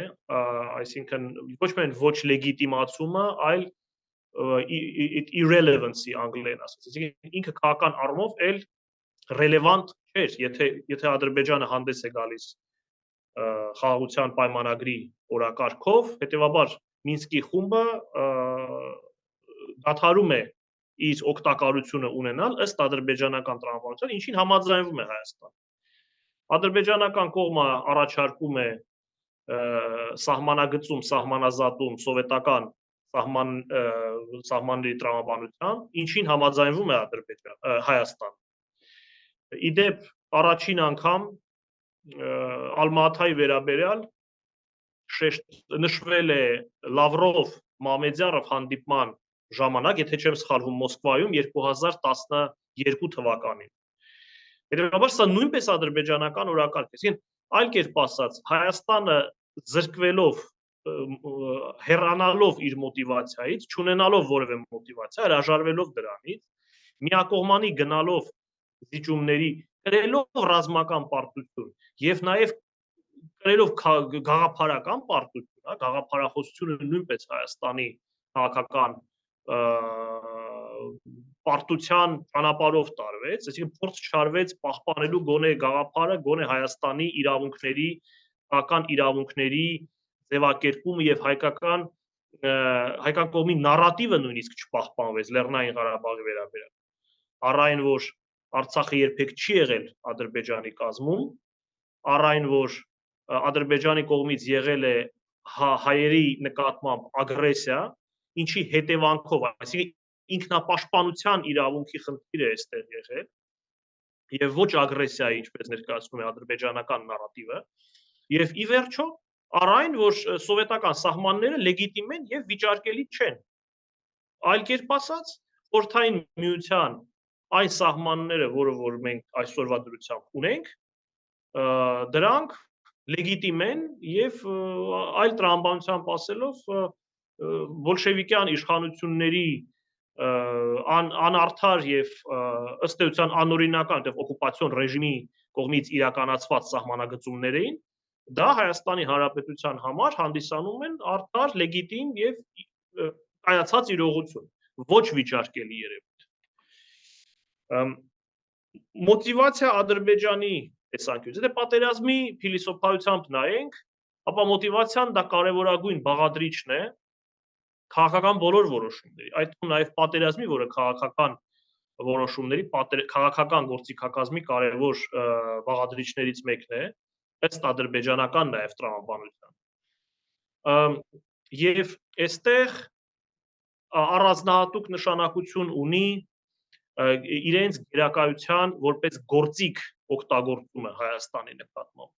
այսինքն ոչ միայն ոչ լեգիտիմացումը, այլ irrelevancy անգլերեն ասած, այսինքն ինքը քաղաքական առումով էլ ռելևանտ չէր, եթե Ադրբեջանը հանդես է գալիս խաղաղության պայմանագրի օրակարգով, հետևաբար Մինսկի խումբը դադարում է իր օգտակարությունը ունենալ ըստ ադրբեջանական տրամաբանության, ինչին համաձայնվում է Հայաստանը։ Ադրբեջանական կողմը առաջարկում է սահմանագծում, սահմանազատում սովետական սահմանների տրամաբանության, ինչին համաձայնվում է Հայաստանը։ Իդեպ առաջին անգամ Ալմատայի վերաբերյալ նշվել է Լավրով-Մամեդյարով հանդիպման ժամանակ, եթե չեմ սխալվում, Մոսկվայում 2012 թվականին։ Հետևաբար սա նույնպես ադրբեջանական օրակարգ է, այսինքն այլ կերպ ասած, Հայաստանը զրկվելով, հեռանալով իր մոտիվացիայից, չունենալով որևէ մոտիվացիա, հրաժարվելով դրանից, միակողմանի գնալով զիջումների, կրելով ռազմական պարտություն եւ նաեւ կրելով գաղափարական պարտություն, գաղափարախոսությունը նույնպես Հայաստանի քաղաքական պարտության ճանապարհով տարվեց, այսինքն փորձ չարվեց պահպանելու գոնե գաղափարը, գոնե Հայաստանի իրավունքների, քաղաքական իրավունքների ձևակերպումը եւ հայկական կողմի նարատիվը նույնիսկ չպահպանվեց Լեռնային Ղարաբաղի վերաբերյալ։ Առ այն, որ Արցախը երբեք չի եղել Ադրբեջանի կազմում, առ այն, որ Ադրբեջանի կողմից եղել է հայերի նկատմամբ ագրեսիա, ինչի հետևանքով, այսինքն ինքնապաշտպանության իրավունքի խնդիր է այստեղ եղել, եւ ոչ ագրեսիայի, ինչպես ներկայացնում է ադրբեջանական նարատիվը, եւ ի վերջո առ այն, որ սովետական սահմանները լեգիտիմ են եւ վիճարկելի չեն։ Այլ կերպ ասած, խորհրդային միության այն սահմանները, որ մենք այսօրվա դրությամբ ունենք, դրանք լեգիտիմ են եւ այլ տրամաբանությամբ ասելով բոլշևիկյան իշխանությունների անարդար եւ ըստ էության անօրինական եւ օկուպացիոն ռեժիմի կողմից իրականացված սահմանագծումներին, դա Հայաստանի Հանրապետության համար հանդիսանում են արդար, լեգիտիմ եւ կայացած իրողություն, ոչ վիճարկելի երևույթ։ Մոտիվացիա Ադրբեջանի տեսանկյունից, եթե պատերազմի փիլիսոփայությամբ նայենք, ապա մոտիվացիան դա կարևորագույն բաղադրիչն է քաղաքական բոլոր որոշումների, այդ թվում նաև պատերազմի, որը քաղաքական որոշումների, քաղաքական գործիքակազմի կարևոր բաղադրիչներից մեկն է, ըստ ադրբեջանական նաև տրամաբանության։ Եվ այստեղ առանձնահատուկ նշանակություն ունի իրենց գերակայության որպես գործիք օգտագործումը Հայաստանի նկատմամբ։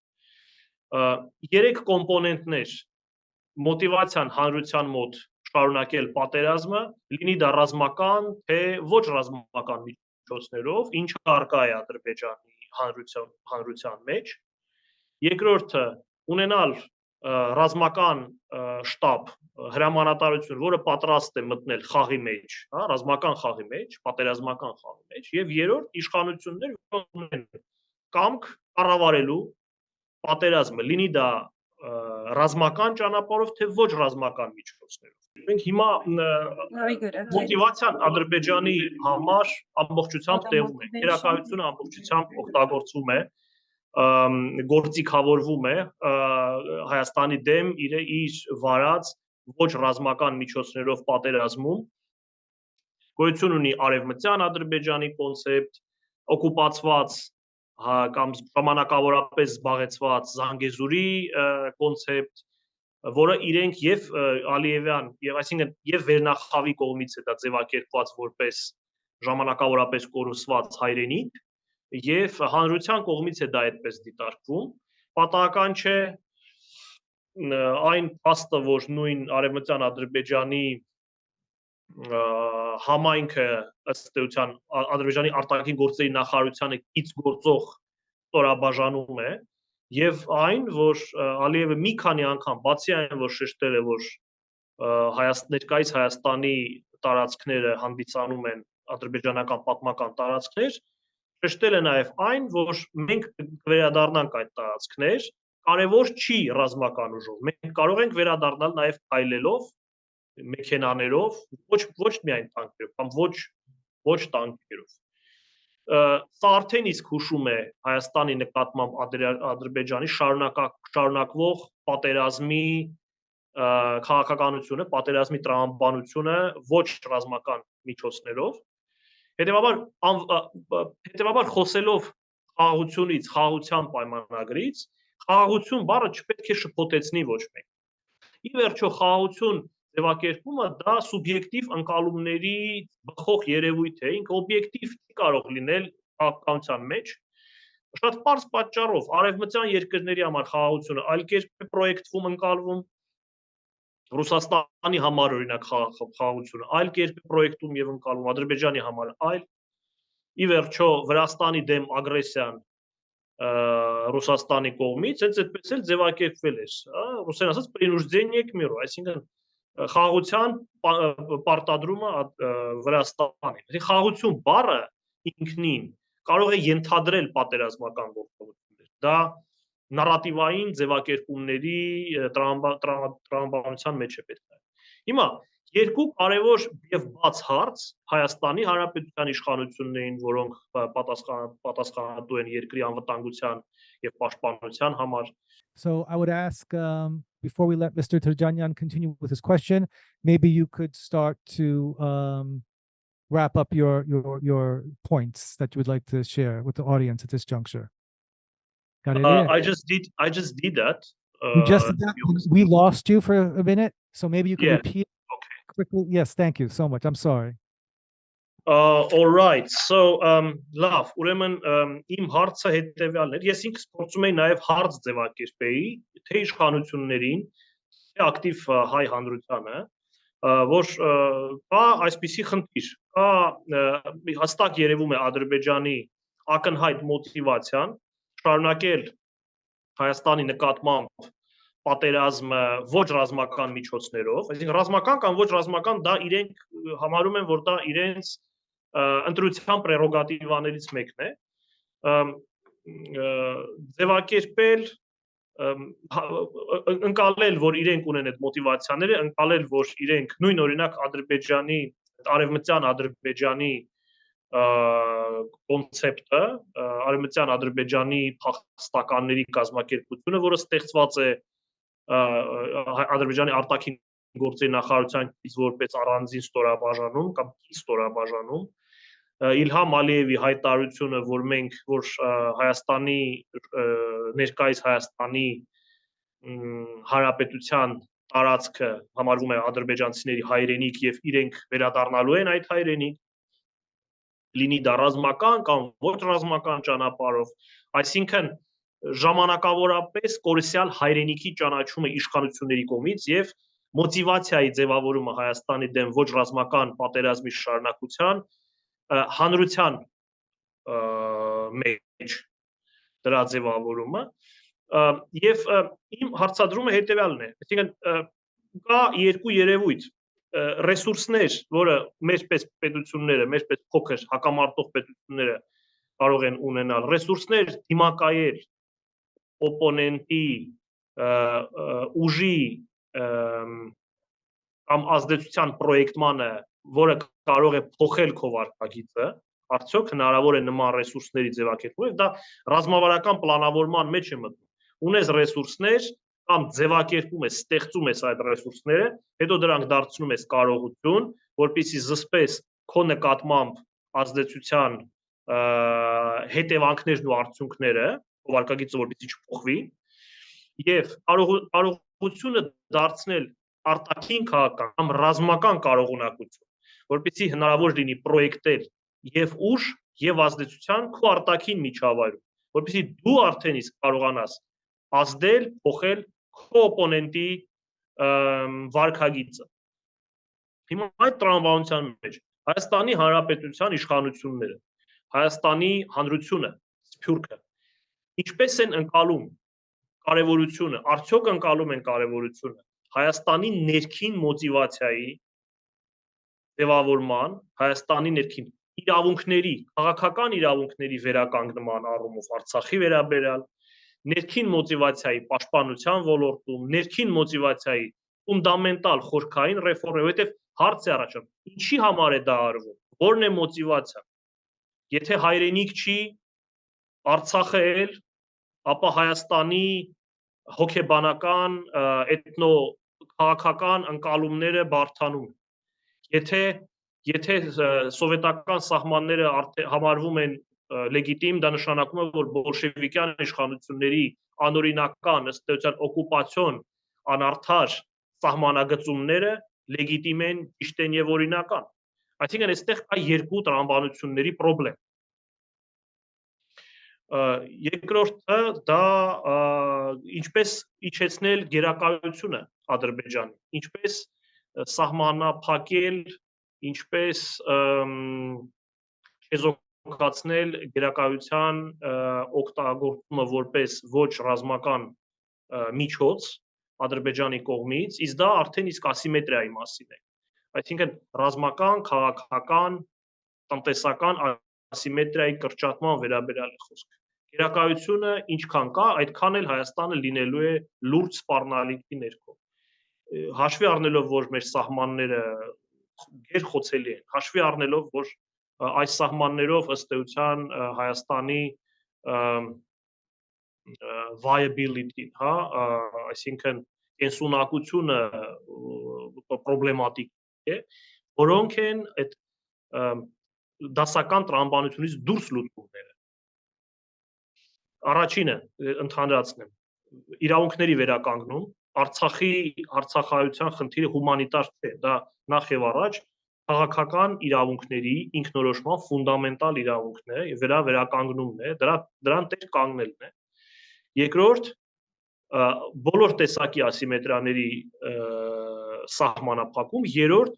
Երեք կոմպոնենտներ մոտիվացիան հանրության մոտ շարունակել պատերազմը, լինի դա ռազմական, թե ոչ ռազմական միջոցներով, ինչը առկա է Ադրբեջանի հանրության մեջ։ Երկրորդը ունենալ ռազմական շտաբ, հրամանատարություն, որը պատրաստ է մտնել խաղի մեջ, ռազմական խաղի մեջ, պատերազմական խաղի մեջ, եւ երրորդ իշխանություններ, որոնք ունեն կամք կառավարելու պատերազմը, լինի դա ռազմական ճանապարհով, թե ոչ ռազմական միջոցներով։ Մենք հիմա մոտիվացիան Ադրբեջանի համար ամբողջությամբ տեղում է, գերակայությունը ամբողջությամբ օգտագործվում է, գործիքավորվում է Հայաստանի դեմ իր վարած ոչ ռազմական միջոցներով պատերազմում, գոյություն ունի արևմտյան Ադրբեջանի կոնցեպտ, օկուպացված կամ ժամանակավորապես զբաղեցված Զանգեզուրի կոնցեպտ, որը իրենք եւ Ալիևյան եւ այսինքն եւ Վերնախավի կողմից է դա ձևակերպված որպես ժամանակավորապես կորուսված հայրենիք եւ հանրության կողմից է դա այդպես դիտարկվում։ Պատահական չէ այն փաստը, որ նույն արևմտյան Ադրբեջանի համայնքը ըստ էության Ադրբեջանի արտաքին գործերի նախարարությանը կից գործող ստորաբաժանում է եւ այն, որ Ալիևը մի քանի անգամ բացի այն, որ շեշտել է, որ ներկայիս Հայաստանի տարածքները հանդիսանում են ադրբեջանական պատմական տարածքներ, շեշտել է նաև այն, որ մենք վերադառնանք այդ տարածքներ, կարևոր չի ռազմական ուժով։ Մենք կարող ենք վերադառնալ նաև քայլելով, մեքենաներով, ոչ միայն տանկերով, կամ ոչ տանկերով։ Սա արդեն իսկ հուշում է Հայաստանի նկատմամբ Ադրբեջանի շարունակվող պատերազմի քաղաքականությունը, պատերազմի տրամաբանությունը ոչ ռազմական միջոցներով։ Հետևաբար խոսելով խաղաղությունից, խաղաղության պայմանագրից, խաղաղություն բառը չպետք է շփոթեցնի ոչ մեկ։ Ի վերջո խաղաղություն ձևակերպումը դա սուբյեկտիվ ընկալումների բխող երևույթ է, ինքը օբյեկտիվ չի կարող լինել քաղաքականության մեջ։ Շատ պարզ պատճառով արևմտյան երկրների համար խաղաղությունը այլ կերպ է պրոյեկտվում, ընկալվում, Ռուսաստանի համար օրինակ խաղաղությունը այլ կերպ է պրոյեկտում եւ ընկալվում, Ադրբեջանի համար այլ։ Ի վերջո Վրաստանի դեմ ագրեսիան Ռուսաստանի կողմից հենց այդպես էլ ձևակերպվել էր, ռուսերեն ասած принуждение к миру, այսինքն խաղաղության պարտադրումը Վրաստանին։ Խաղաղություն բառը ինքնին կարող է ենթադրել պատերազմական գործողություններ։ Դա նարատիվային ձևակերպումների տրամաբանության մեջ է պետք։ Հիմա երկու կարևոր եւ բաց հարց Հայաստանի Հանրապետության իշխանություններին, որոնք պատասխանատու են երկրի անվտանգության եւ պաշտպանության համար. So I would ask, before we let Mr. Terjanyan continue with his question, maybe you could start to wrap up your points that you would like to share with the audience at this juncture. Got it? I just did that. You just did that? We lost you for a minute, so maybe you could repeat quickly. Yes, thank you so much. I'm sorry. All right. So լավ, ուրեմն իմ հարցը հետեւյալն էր։ Ես ինքս փորձում եի նաև հարց ձևակերպեի թե իշխանություններին, թե ակտիվ հայ հանրությանը, որ կա այսպիսի խնդիր, կա հստակ երևում է Ադրբեջանի ակնհայտ մոտիվացիան շարունակել Հայաստանի նկատմամբ պատերազմը ոչ ռազմական միջոցներով, այսինքն ռազմական կամ ոչ ռազմական դա իրենք համարում են, որ դա իրենց ընտրության պրերոգատիվաներից մեկն է, ձևակերպել, ընկալել, որ իրենք ունեն այդ մոտիվացիաները, ընկալել, որ իրենք նույն օրինակ Ադրբեջանի, արևմտյան Ադրբեջանի կոնցեպտը, արևմտյան Ադրբեջանի փախստականների կազմակերպությունը, որը ստեղծված է Ադրբեջանի արտաքին գործերի նախարարությանից որպես առանձին ստորաբաժանում կամ ստորաբաժանում, Իլհամ Ալիևի հայտարարությունը, որ մենք որ Հայաստանի ներկայիս Հայաստանի Հանրապետության տարածքը համարվում է ադրբեջանցիների հայրենիք եւ իրենք վերադառնալու են այդ հայրենիք, լինի դա ռազմական կամ ոչ ռազմական ճանապարհով, այսինքն ժամանակավորապես կորսյալ հայրենիքի ճանաչումը իշխանությունների կողմից եւ մոտիվացիայի ձևավորումը Հայաստանի դեմ ոչ ռազմական պատերազմի շարունակության հանրության մեջ դրա ձևավորումը եւ իմ հարցադրումը հետեւյալն է, այսինքն կա երկու երևույթ ռեսուրսներ, որը մեջպես պետությունները, մեջպես փոքր հակամարտող պետությունները կարող են ունենալ, ռեսուրսներ դիմակայել օպոնենտի ուժի կամ ազդեցության պրոյեկտմանը, որը կարող է փոխել քո վարքագիծը, արդյոք հնարավոր է նման ռեսուրսների ձևակերպումը, դա ռազմավարական պլանավորման մեջ է մտնում։ Ունես ռեսուրսներ կամ ձևակերպում ես, ստեղծում ես այդ ռեսուրսները, հետո դրանք դարձնում ես կարողություն, որպեսզի զսպես քո նկատմամբ ազդեցության հետևանքներն ու արդյունքները, քո վարքագիծը որպեսզի չփոխվի, եւ կարողությունը դարձնել արտաքին քաղաքական կամ ռազմական կարողունակություն, որպեսզի հնարավոր լինի պրոյեկտել եւ ուժ եւ ազդեցության քո արտաքին միջավայրում, որպեսզի դու արդեն իսկ կարողանաս ազդել, փոխել քո օպոնենտի վարքագիծը։ Հիմա այդ տրամաբանության մեջ Հայաստանի Հանրապետության իշխանությունները, Հայաստանի հանրությունը, Սփյուռքը ինչպես են ընկալում կարևորությունը, արդյոք ընկալում են կարևորությունը Հայաստանի ներքին մոտիվացիայի ձևավորման, Հայաստանի ներքին իրավունքների, քաղաքական իրավունքների վերականգնման առումով Արցախի վերաբերյալ, ներքին մոտիվացիայի պաշտպանության ոլորտում, ներքին մոտիվացիայի ֆունդամենտալ խորքային ռեֆորմ, որովհետև հարց է առաջանում, ինչի համար է դա արվում, որն է մոտիվացիան, եթե հայրենիք չի, Արցախը էլ, ապա Հայաստանի հոգեբանական, էթնո-քաղաքական ընկալումները բարդանում են։ Եթե սովետական սահմանները համարվում են լեգիտիմ, դա նշանակում է, որ բոլշևիկյան իշխանությունների անօրինական ըստ էության օկուպացիոն անարդար սահմանագծումները լեգիտիմ են, ճիշտ են եւ օրինական։ Այսինքն այստեղ կա երկու տրամաբանությունների խնդրեմ։ Երկրորդը դա ինչպես իջեցնել գերակայությունը Ադրբեջանի, ինչպես սահմանափակել, ինչպես չեզոքացնել գերակայության օգտագործումը որպես ոչ ռազմական միջոց Ադրբեջանի կողմից, իսկ դա արդեն իսկ ասիմետրիայի մասին է։ Այսինքն ռազմական, քաղաքական, տնտեսական ասիմետրիայի կրճատման վերաբերյալ է խոսքը։ Գերակայությունը ինչքան կա, այդքան էլ Հայաստանը լինելու է լուրջ սպառնալիքի ներքո։ Հաշվի առնելով, որ մեր սահմանները գերխոցելի են, հաշվի առնելով, որ այս սահմաններով ըստ էության Հայաստանի viability, հա, այսինքն կենսունակությունը պրոբլեմատիկ է, որոնք են այդ դասական տրամաբանությունից դուրս լուծումները։ Առաջինը ընդհանրացնեմ, իրավունքների վերականգնում, Արցախայության խնդիրը հումանիտար չէ, դա նախ եւ առաջ քաղաքական իրավունքների ինքնորոշման ֆունդամենտալ իրավունքն է, վերականգնումն է, դրան տեր կանգնելն է։ Երկրորդ, բոլոր տեսակի ասիմետրիաների սահմանափակում, երրորդ,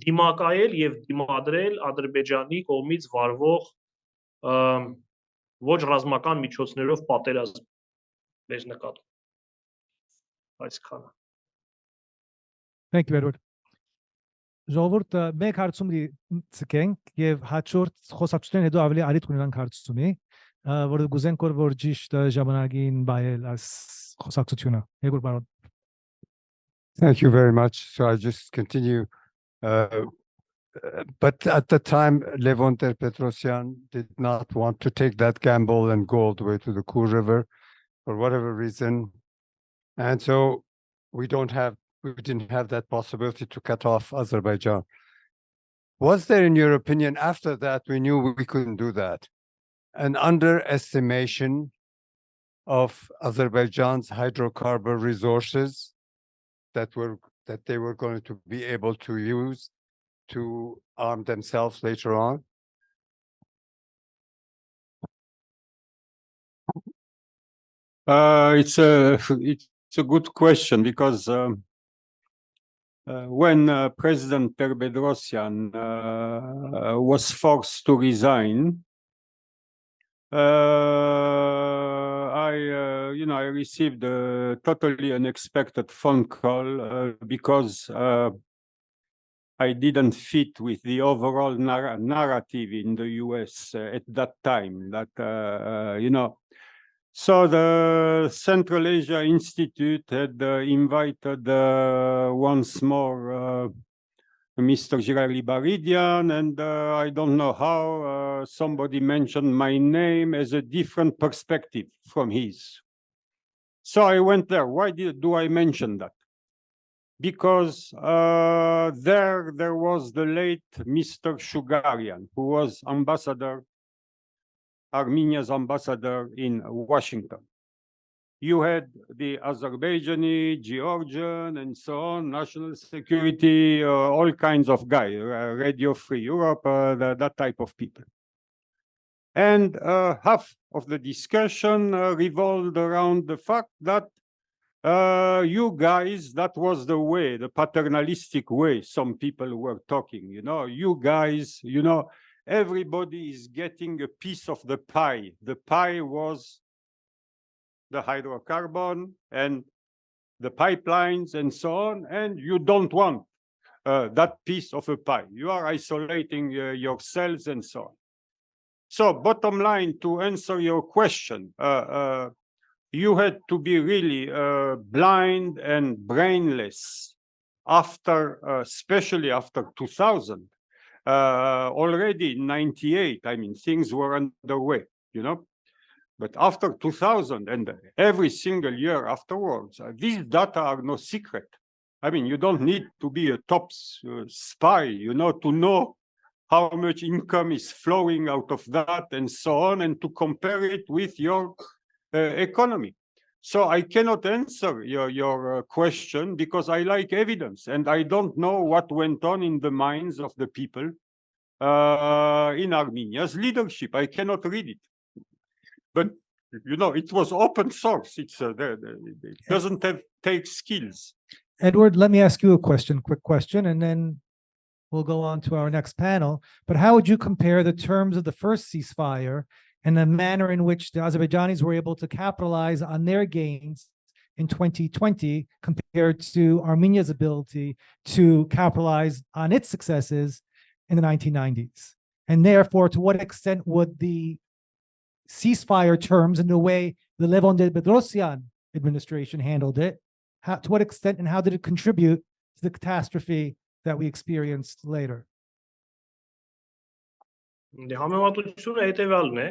դիմակայել եւ դիմադրել Ադրբեջանի կողմից վարվող ոչ ռազմական միջոցներով պատերազմ մեր նկատմամբ։ Այսքանը։ Thank you, Edward. Ժողովուրդ մեկ հարցում ցկենք եւ հաջորդ խոսակցությունն հետո ավելի արիտ կունենանք հարցումի, որ գուզենք որ ճիշտ ժամանակին բայել այս խոսակցությունը։ Եգոր բարոն։ Thank you very much. So I just continue. But at the time, Levon Ter-Petrosyan did not want to take that gamble and go all the way to the Kur River for whatever reason. And so we didn't have that possibility to cut off Azerbaijan. Was there, in your opinion, after that, we knew we couldn't do that, an underestimation of Azerbaijan's hydrocarbon resources that they were going to be able to use to arm themselves later on? It's a good question because when President Ter-Petrosyan was forced to resign, I received a totally unexpected phone call because I didn't fit with the overall narrative in the US at that time. So the Central Asia Institute had invited once more Mr. Jirali Baridian, and I don't know how somebody mentioned my name as a different perspective from his. So I went there. Why do I mention that? Because there was the late Mr. Shugarian, who was Armenia's ambassador in Washington. You had the Azerbaijani, Georgian, and so on, national security, all kinds of guys, Radio Free Europe, that type of people. And half of the discussion revolved around the fact that you guys, that was the way, the paternalistic way some people were talking, you guys, everybody is getting a piece of the pie. The pie was the hydrocarbon and the pipelines and so on, and you don't want that piece of a pie. You are isolating yourselves and so on. So bottom line, to answer your question, you had to be really blind and brainless after, especially after 2000. Already in 98, I mean, things were underway, you know. But after 2000 and every single year afterwards, these data are no secret. I mean, you don't need to be a top spy, you know, to know how much income is flowing out of that and so on, and to compare it with your economy. So I cannot answer your question because I like evidence, and I don't know what went on in the minds of the people in Armenia's leadership. I cannot read it. But, you know, it was open source. It doesn't take skills. Edward, let me ask you a quick question, and then we'll go on to our next panel. But how would you compare the terms of the first ceasefire and the manner in which the Azerbaijanis were able to capitalize on their gains in 2020 compared to Armenia's ability to capitalize on its successes in the 1990s? And therefore, to what extent would the ceasefire terms and the way the Levon Bedrosian administration handled it, to what extent and how did it contribute to the catastrophe that we experienced later? Համեմատությունը հետևյալն է,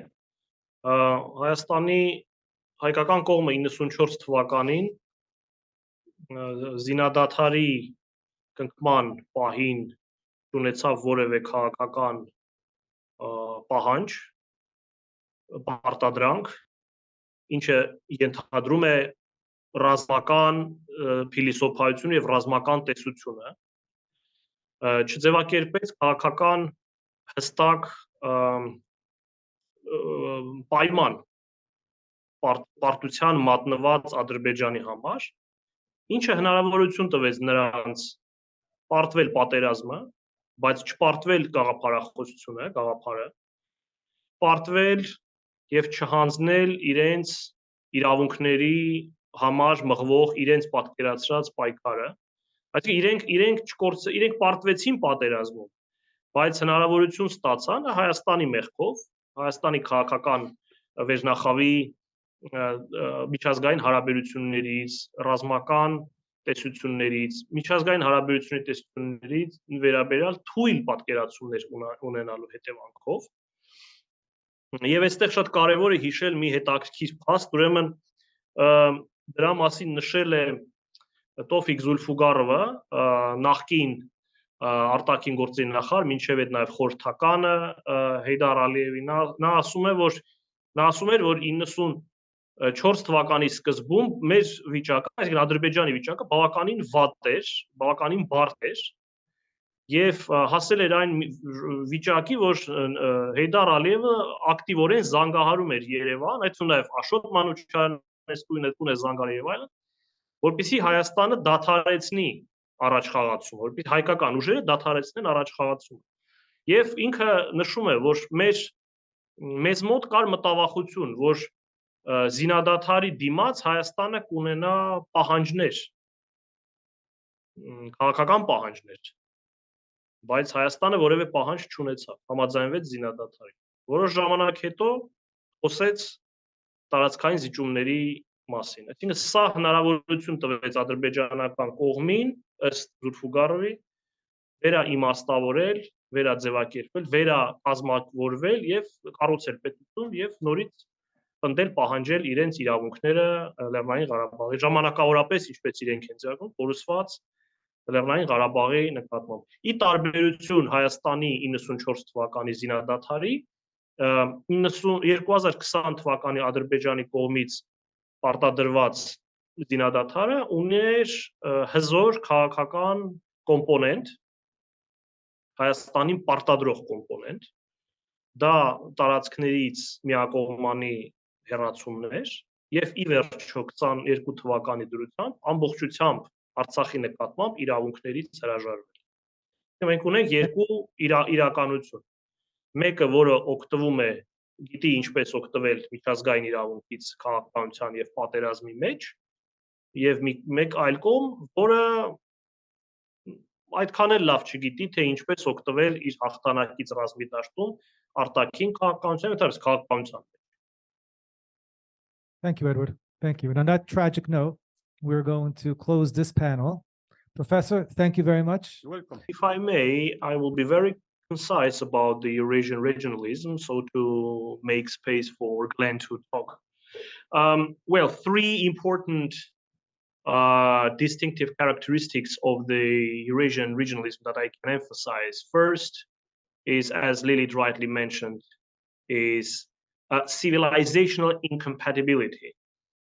Հայաստանի հայկական կողմը 94 թվականին զինադադարի կնքման պահին ունեցավ որևէ քաղաքական պահանջ, պարտադրանք, ինչը ենթադրում է ռազմական փիլիսոփայություն եւ ռազմական տեսությունը, չձևակերպեց քաղաքական հստակ պայման պարտության մատնված Ադրբեջանի համար, ինչը հնարավորություն տվեց նրանց պարտվել պատերազմը, բայց չպարտվել գաղափարախոսությունը, գաղափարը, պարտվել եւ չհանձնել իրենց իրավունքների համար մղվող իրենց պատկերացրած պայքարը, այսինքն իրենք պարտվեցին պատերազմում, բայց հնարավորություն ստացան Հայաստանի մեղքով, Հայաստանի քաղաքական վերնախավի միջազգային հարաբերություններից, ռազմական տեսություններից, միջազգային հարաբերությունների տեսություններից վերաբերյալ թույլ պատկերացումներ ունենալու հետևանքով։ Եվ այստեղ շատ կարևոր է հիշել մի հետաքրքիր փաստ, ուրեմն դրա մասին նշել է Տոֆիկ Զուլֆուգարովը, նախկին արտաքին գործերի նախարար, մինչև այդ նաև խորհրդականը Հեյդար Ալիևի, նա ասում էր, որ 94 թվականի սկզբում մեր վիճակը, այսինքն Ադրբեջանի վիճակը բավականին վատ էր, բավականին բարդ էր, եւ հասել էր այն վիճակի, որ Հեյդար Ալիևը ակտիվորեն զանգահարում էր Երևան, այդպես նաև Աշոտ Մանուչյանն է զանգահարել եւ այլն, որպեսզի Հայաստանը դադարեցնի առաջխաղացումը, որպեսզի հայկական ուժերը դադարեցնեն առաջխաղացումը։ Եվ ինքը նշում է, որ մեզ մոտ կար մտավախություն, որ զինադադարի դիմաց Հայաստանը կունենա պահանջներ, քաղաքական պահանջներ, բայց Հայաստանը որևէ պահանջ չունեցավ, համաձայնվեց զինադադարին։ Որոշ ժամանակ հետո խոսեց տարածքային զիջումների մասին։ Այսինքն սա հնարավորություն տվեց ադրբեջանական կողմին, ըստ Զուլֆուգարովի, վերաիմաստավորել, վերաձևակերպել, վերակազմակերպվել եւ կառուցել պետություն եւ նորից պնդել, պահանջել իրենց իրավունքները Լեռնային Ղարաբաղի ժամանակավորապես, ինչպես իրենք են ձեռքում, կորուսված Լեռնային Ղարաբաղի նկատմամբ։ Ի տարբերություն Հայաստանի 94 թվականի զինադադարի, 2020 թվականի Ադրբեջանի կողմից պարտադրված զինադադարը ուներ հզոր քաղաքական կոմպոնենտ, Հայաստանին պարտադրող կոմպոնենտ, դա տարածքներից միակողմանի հեռացումներ եւ ի վերջո 22 թվականի դրությամբ ամբողջությամբ Արցախի նկատմամբ իրավունքներից հրաժարվել։ Մենք ունենք երկու իրականություն։ Մեկը, որը օգտվում է գիտի ինչպես օգտվել միջազգային իրավունքից քաղաքականության եւ պատերազմի մեջ, եւ մեկ այլ կողմ, որը այդքան էլ լավ չգիտի, թե ինչպես օգտվել իր հաղթանակից ռազմի դաշտում արտաքին քաղաքականության, ընդհանրապես քաղաքականության մեջ։ Thank you, Edward. Thank you. And on that tragic note, we're going to close this panel. Professor, thank you very much. You're welcome. If I may, I will be very concise about the Eurasian regionalism, so to make space for Glenn to talk. Well, three important distinctive characteristics of the Eurasian regionalism that I can emphasize. First is, as Lilith rightly mentioned, is civilizational incompatibility.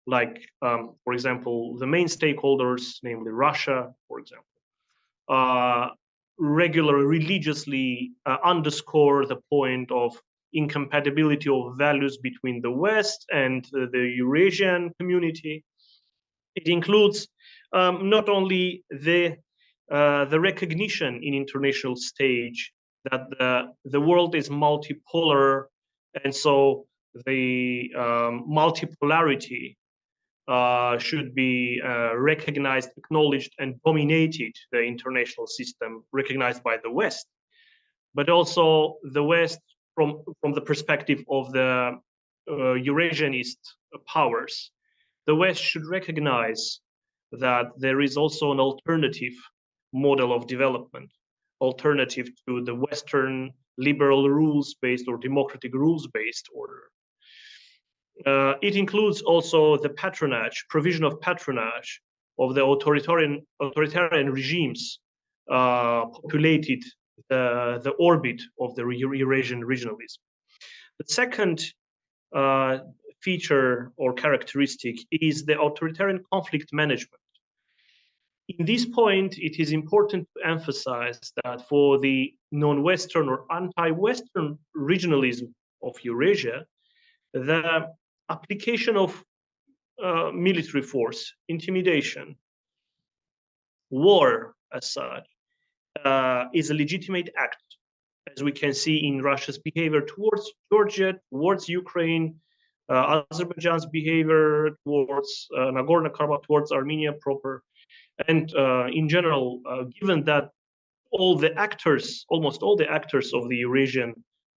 Like, for example, the main stakeholders, namely Russia, for example, regularly, religiously underscore the point of incompatibility of values between the West and the Eurasian community. It includes not only the recognition in international stage that the world is multipolar, and so the multipolarity should be recognized, acknowledged, and dominated the international system recognized by the West, but also the West from the perspective of the Eurasianist powers. The West should recognize that there is also an alternative model of development, alternative to the Western liberal rules-based or democratic rules-based order. It includes also the patronage, provision of patronage of the authoritarian regimes populated the orbit of the Eurasian regionalism. The second feature or characteristic is the authoritarian conflict management. In this point, it is important to emphasize that for the non-Western or anti-Western regionalism of Eurasia, the application of military force, intimidation, war as such, is a legitimate act, as we can see in Russia's behavior towards Georgia, towards Ukraine, Azerbaijan's behavior towards Nagorno-Karabakh, towards Armenia proper. And in general, given that almost all the actors of the Eurasian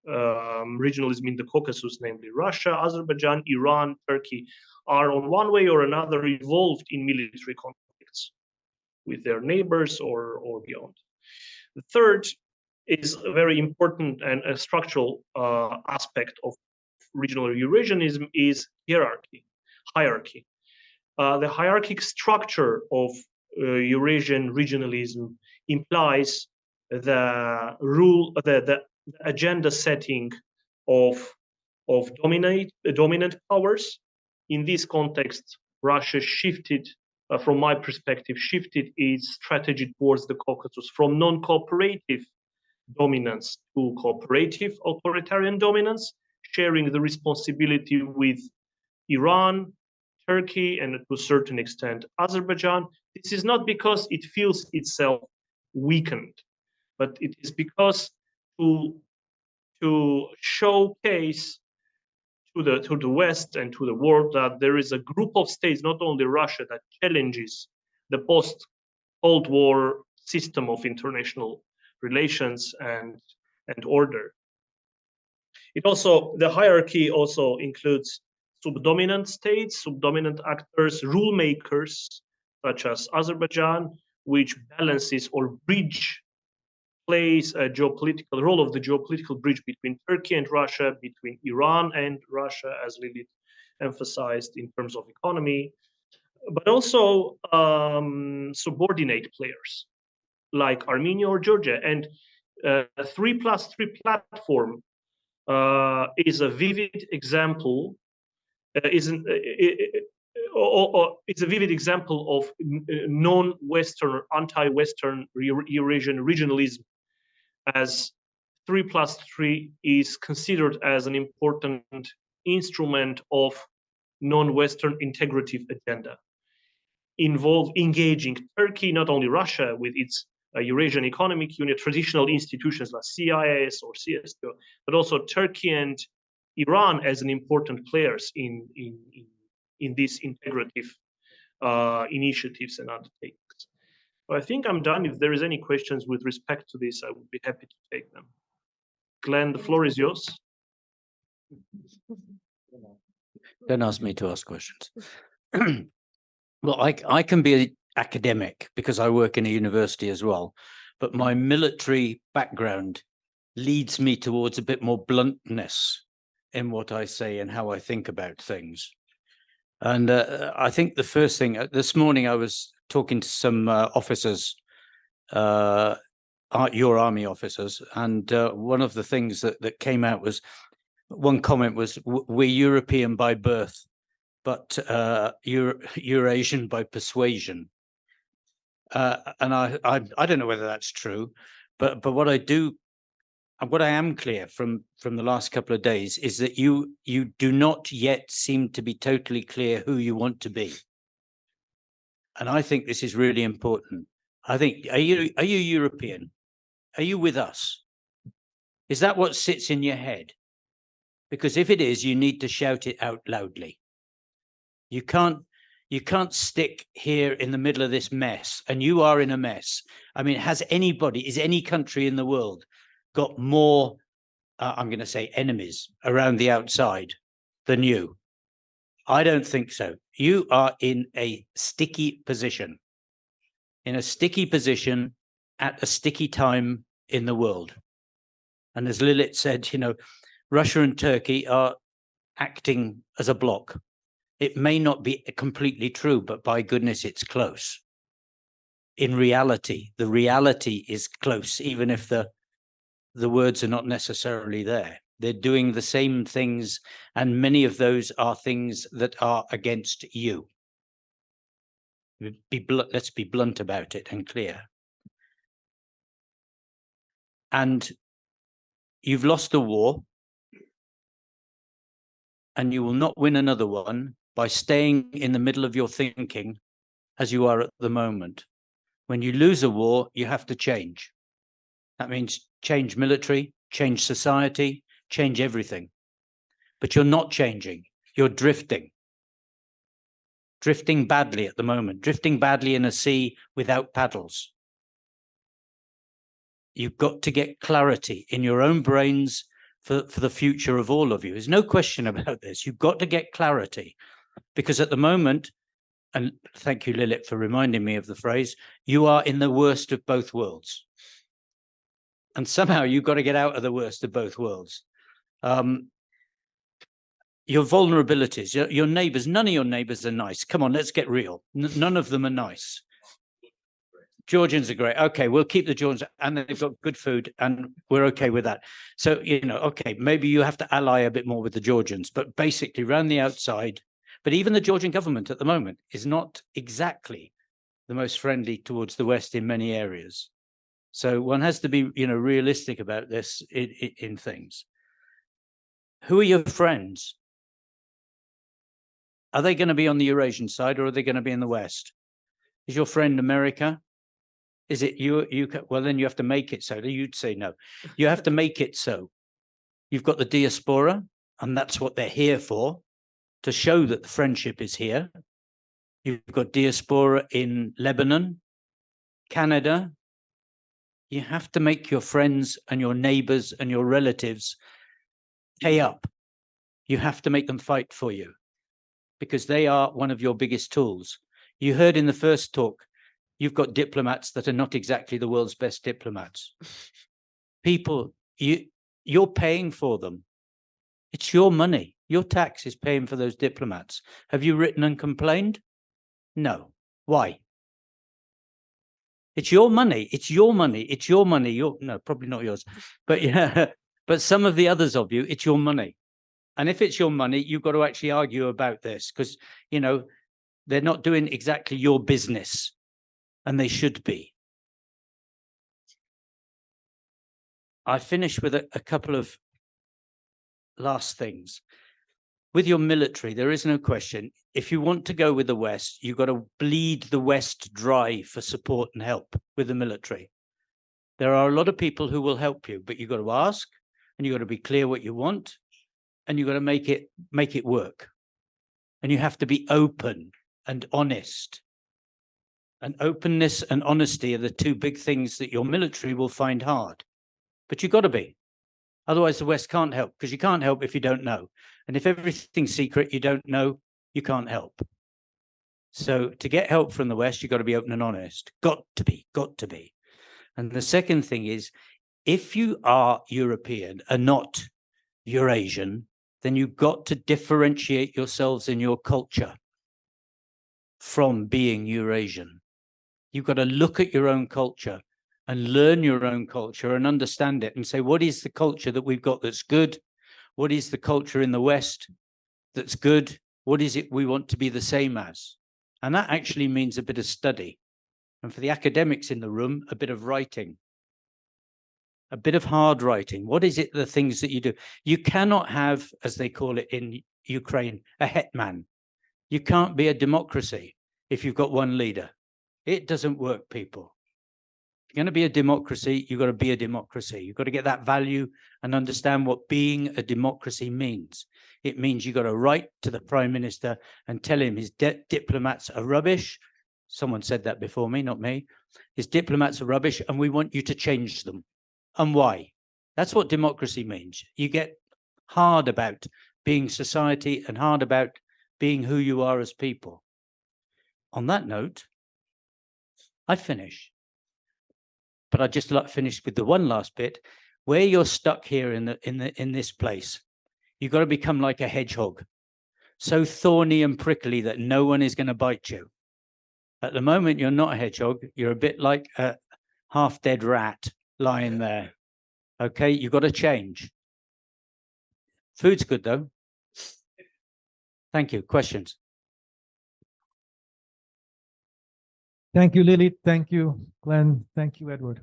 regionalism in the Caucasus, namely Russia, Azerbaijan, Iran, Turkey, are on one way or another involved in military conflicts with their neighbors or beyond. The third is a very important and a structural aspect of regional Eurasianism is hierarchy. The hierarchic structure of Eurasian regionalism implies the agenda setting of dominant powers. In this context, Russia shifted, from my perspective, its strategy towards the Caucasus from non-cooperative dominance to cooperative authoritarian dominance, sharing the responsibility with Iran, Turkey, and to a certain extent Azerbaijan. This is not because it feels itself weakened, but it is because to showcase to the West and to the world that there is a group of states, not only Russia, that challenges the post-Cold War system of international relations and order. The hierarchy also includes subdominant states, subdominant actors, rule makers, such as Azerbaijan, which balances or plays a geopolitical role of the geopolitical bridge between Turkey and Russia, between Iran and Russia, as Lilith emphasized in terms of economy, but also subordinate players like Armenia or Georgia. And 3+3 platform is a vivid example. Is a vivid example of non-Western or anti-Western Eurasian regionalism, as 3+3 is considered as an important instrument of non-Western integrative agenda, engaging Turkey, not only Russia, with its Eurasian Economic Union, traditional institutions like CIS or CSTO, but also Turkey and Iran as an important players in these integrative initiatives and undertakings. So I think I'm done. If there is any questions with respect to this, I would be happy to take them. Glenn, the floor is yours. Don't ask me to ask questions. Well, I can be an academic because I work in a university as well, but my military background leads me towards a bit more bluntness in what I say and how I think about things. And I think the first thing, this morning I was talking to some officers, your army officers, and one of the things that came out was, one comment was, we're European by birth, but Eurasian by persuasion. And I don't know whether that's true, but what I am clear from the last couple of days is that you do not yet seem to be totally clear who you want to be. And I think this is really important. I think, are you European? Are you with us? Is that what sits in your head? Because if it is, you need to shout it out loudly. You can't stick here in the middle of this mess, and you are in a mess. I mean, is any country in the world got more, I'm going to say, enemies around the outside than you? I don't think so. You are in a sticky position, at a sticky time in the world. And as Lilith said, Russia and Turkey are acting as a bloc. It may not be completely true, but by goodness, it's close. In reality, the reality is close, even if the words are not necessarily there. They're doing the same things, and many of those are things that are against you. Let's be blunt about it and clear. And you've lost a war, and you will not win another one by staying in the middle of your thinking as you are at the moment. When you lose a war, you have to change. That means change military, change society, change everything. But you're not changing. You're drifting. Drifting badly at the moment. Drifting badly in a sea without paddles. You've got to get clarity in your own brains for the future of all of you. There's no question about this. You've got to get clarity. Because at the moment, and thank you, Lilith, for reminding me of the phrase, you are in the worst of both worlds. And somehow you've got to get out of the worst of both worlds. Your vulnerabilities, your neighbors, none of your neighbors are nice. Come on, let's get real. None of them are nice. Georgians are great. Okay, we'll keep the Georgians, and they've got good food, and we're okay with that. So, okay, maybe you have to ally a bit more with the Georgians, but basically around the outside. But even the Georgian government at the moment is not exactly the most friendly towards the West in many areas. So one has to be, realistic about this in things. Who are your friends? Are they going to be on the Eurasian side, or are they going to be in the West? Is your friend America? Is it you? Well, then you have to make it so. You'd say no. You have to make it so. You've got the diaspora, and that's what they're here for, to show that the friendship is here. You've got diaspora in Lebanon, Canada. You have to make your friends and your neighbors and your relatives pay up. You have to make them fight for you, because they are one of your biggest tools. You heard in the first talk, you've got diplomats that are not exactly the world's best diplomats. People, you're paying for them. It's your money. Your tax is paying for those diplomats. Have you written and complained? No. Why? It's your money. It's your money. It's your money. No, probably not yours. But yeah, but some of the others of you, it's your money. And if it's your money, you've got to actually argue about this, because, they're not doing exactly your business, and they should be. I finish with a couple of last things. With your military, there is no question. If you want to go with the West, you've got to bleed the West dry for support and help with the military. There are a lot of people who will help you, but you've got to ask, and you've got to be clear what you want. and you've got to make it work. And you have to be open and honest. And openness and honesty are the two big things that your military will find hard. But you've got to be. Otherwise, the West can't help, because you can't help if you don't know. And if everything's secret, you don't know, you can't help. So to get help from the West, you've got to be open and honest. Got to be. And the second thing is, if you are European and not Eurasian, then you've got to differentiate yourselves in your culture from being Eurasian. You've got to look at your own culture and learn your own culture and understand it and say, what is the culture that we've got that's good? What is the culture in the West that's good? What is it we want to be the same as? And that actually means a bit of study. And for the academics in the room, a bit of writing. A bit of hard writing. What is it, the things that you do? You cannot have, as they call it in Ukraine, a hetman. You can't be a democracy if you've got one leader. It doesn't work, people. If you're going to be a democracy, you've got to be a democracy. You've got to get that value and understand what being a democracy means. It means you've got to write to the Prime Minister and tell him his diplomats are rubbish. Someone said that before me, not me. His diplomats are rubbish and we want you to change them. And why? That's what democracy means. You get hard about being society and hard about being who you are as people. On that note, I finish. But I'd just like to finish with the one last bit. Where you're stuck here in this place, you've got to become like a hedgehog, so thorny and prickly that no one is going to bite you. At the moment, you're not a hedgehog. You're a bit like a half-dead rat lying there. Okay, you've got to change. Food's good, though. Thank you. Questions? Thank you, Lily. Thank you, Glenn. Thank you, Edward.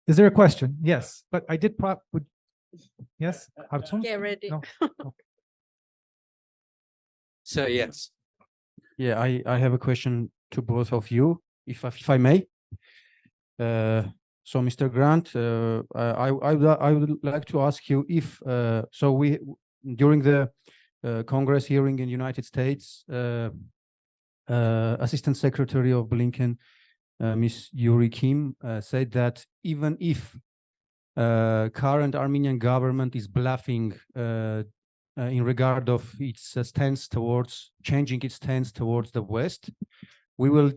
Is there a question? Yes, but I did yes, Artsakh? Get ready. No? So, yes. Yeah, I have a question to both of you, if I may. So, Mr. Grant, I would like to ask you if during the Congress hearing in the United States, Assistant Secretary of Blinken, Ms. Yuri Kim, said that even if current Armenian government is bluffing in regard of its stance towards changing its stance towards the West, we will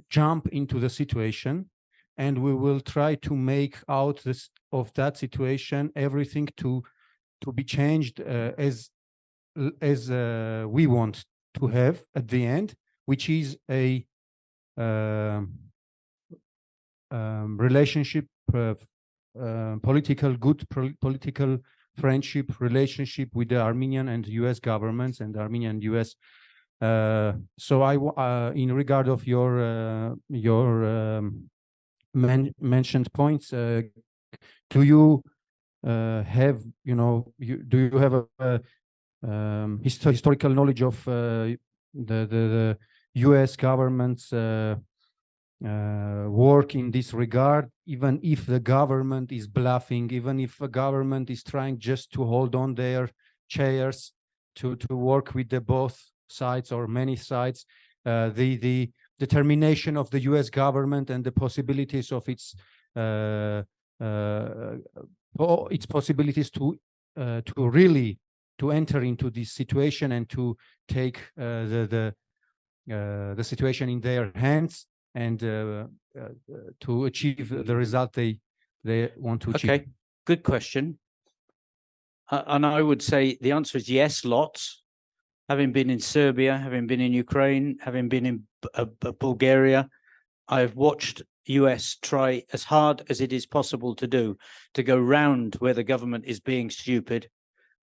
jump into the situation and we will try to make out of that situation everything to be changed as we want to have at the end, which is a relationship, political friendship relationship with the Armenian and US governments and Armenian and US. So in regard of your mentioned points, do you have, do you have a historical knowledge of the US government's work in this regard, even if the government is bluffing, even if the government is trying just to hold on their chairs to work with the both sides or many sides, the determination of the US government and the possibilities of its possibilities to really to enter into this situation and to take the situation in their hands and to achieve the result they want to achieve. Okay, good question. And I would say the answer is yes, lots. Having been in Serbia, having been in Ukraine, having been in Bulgaria, I've watched US try as hard as it is possible to do to go round where the government is being stupid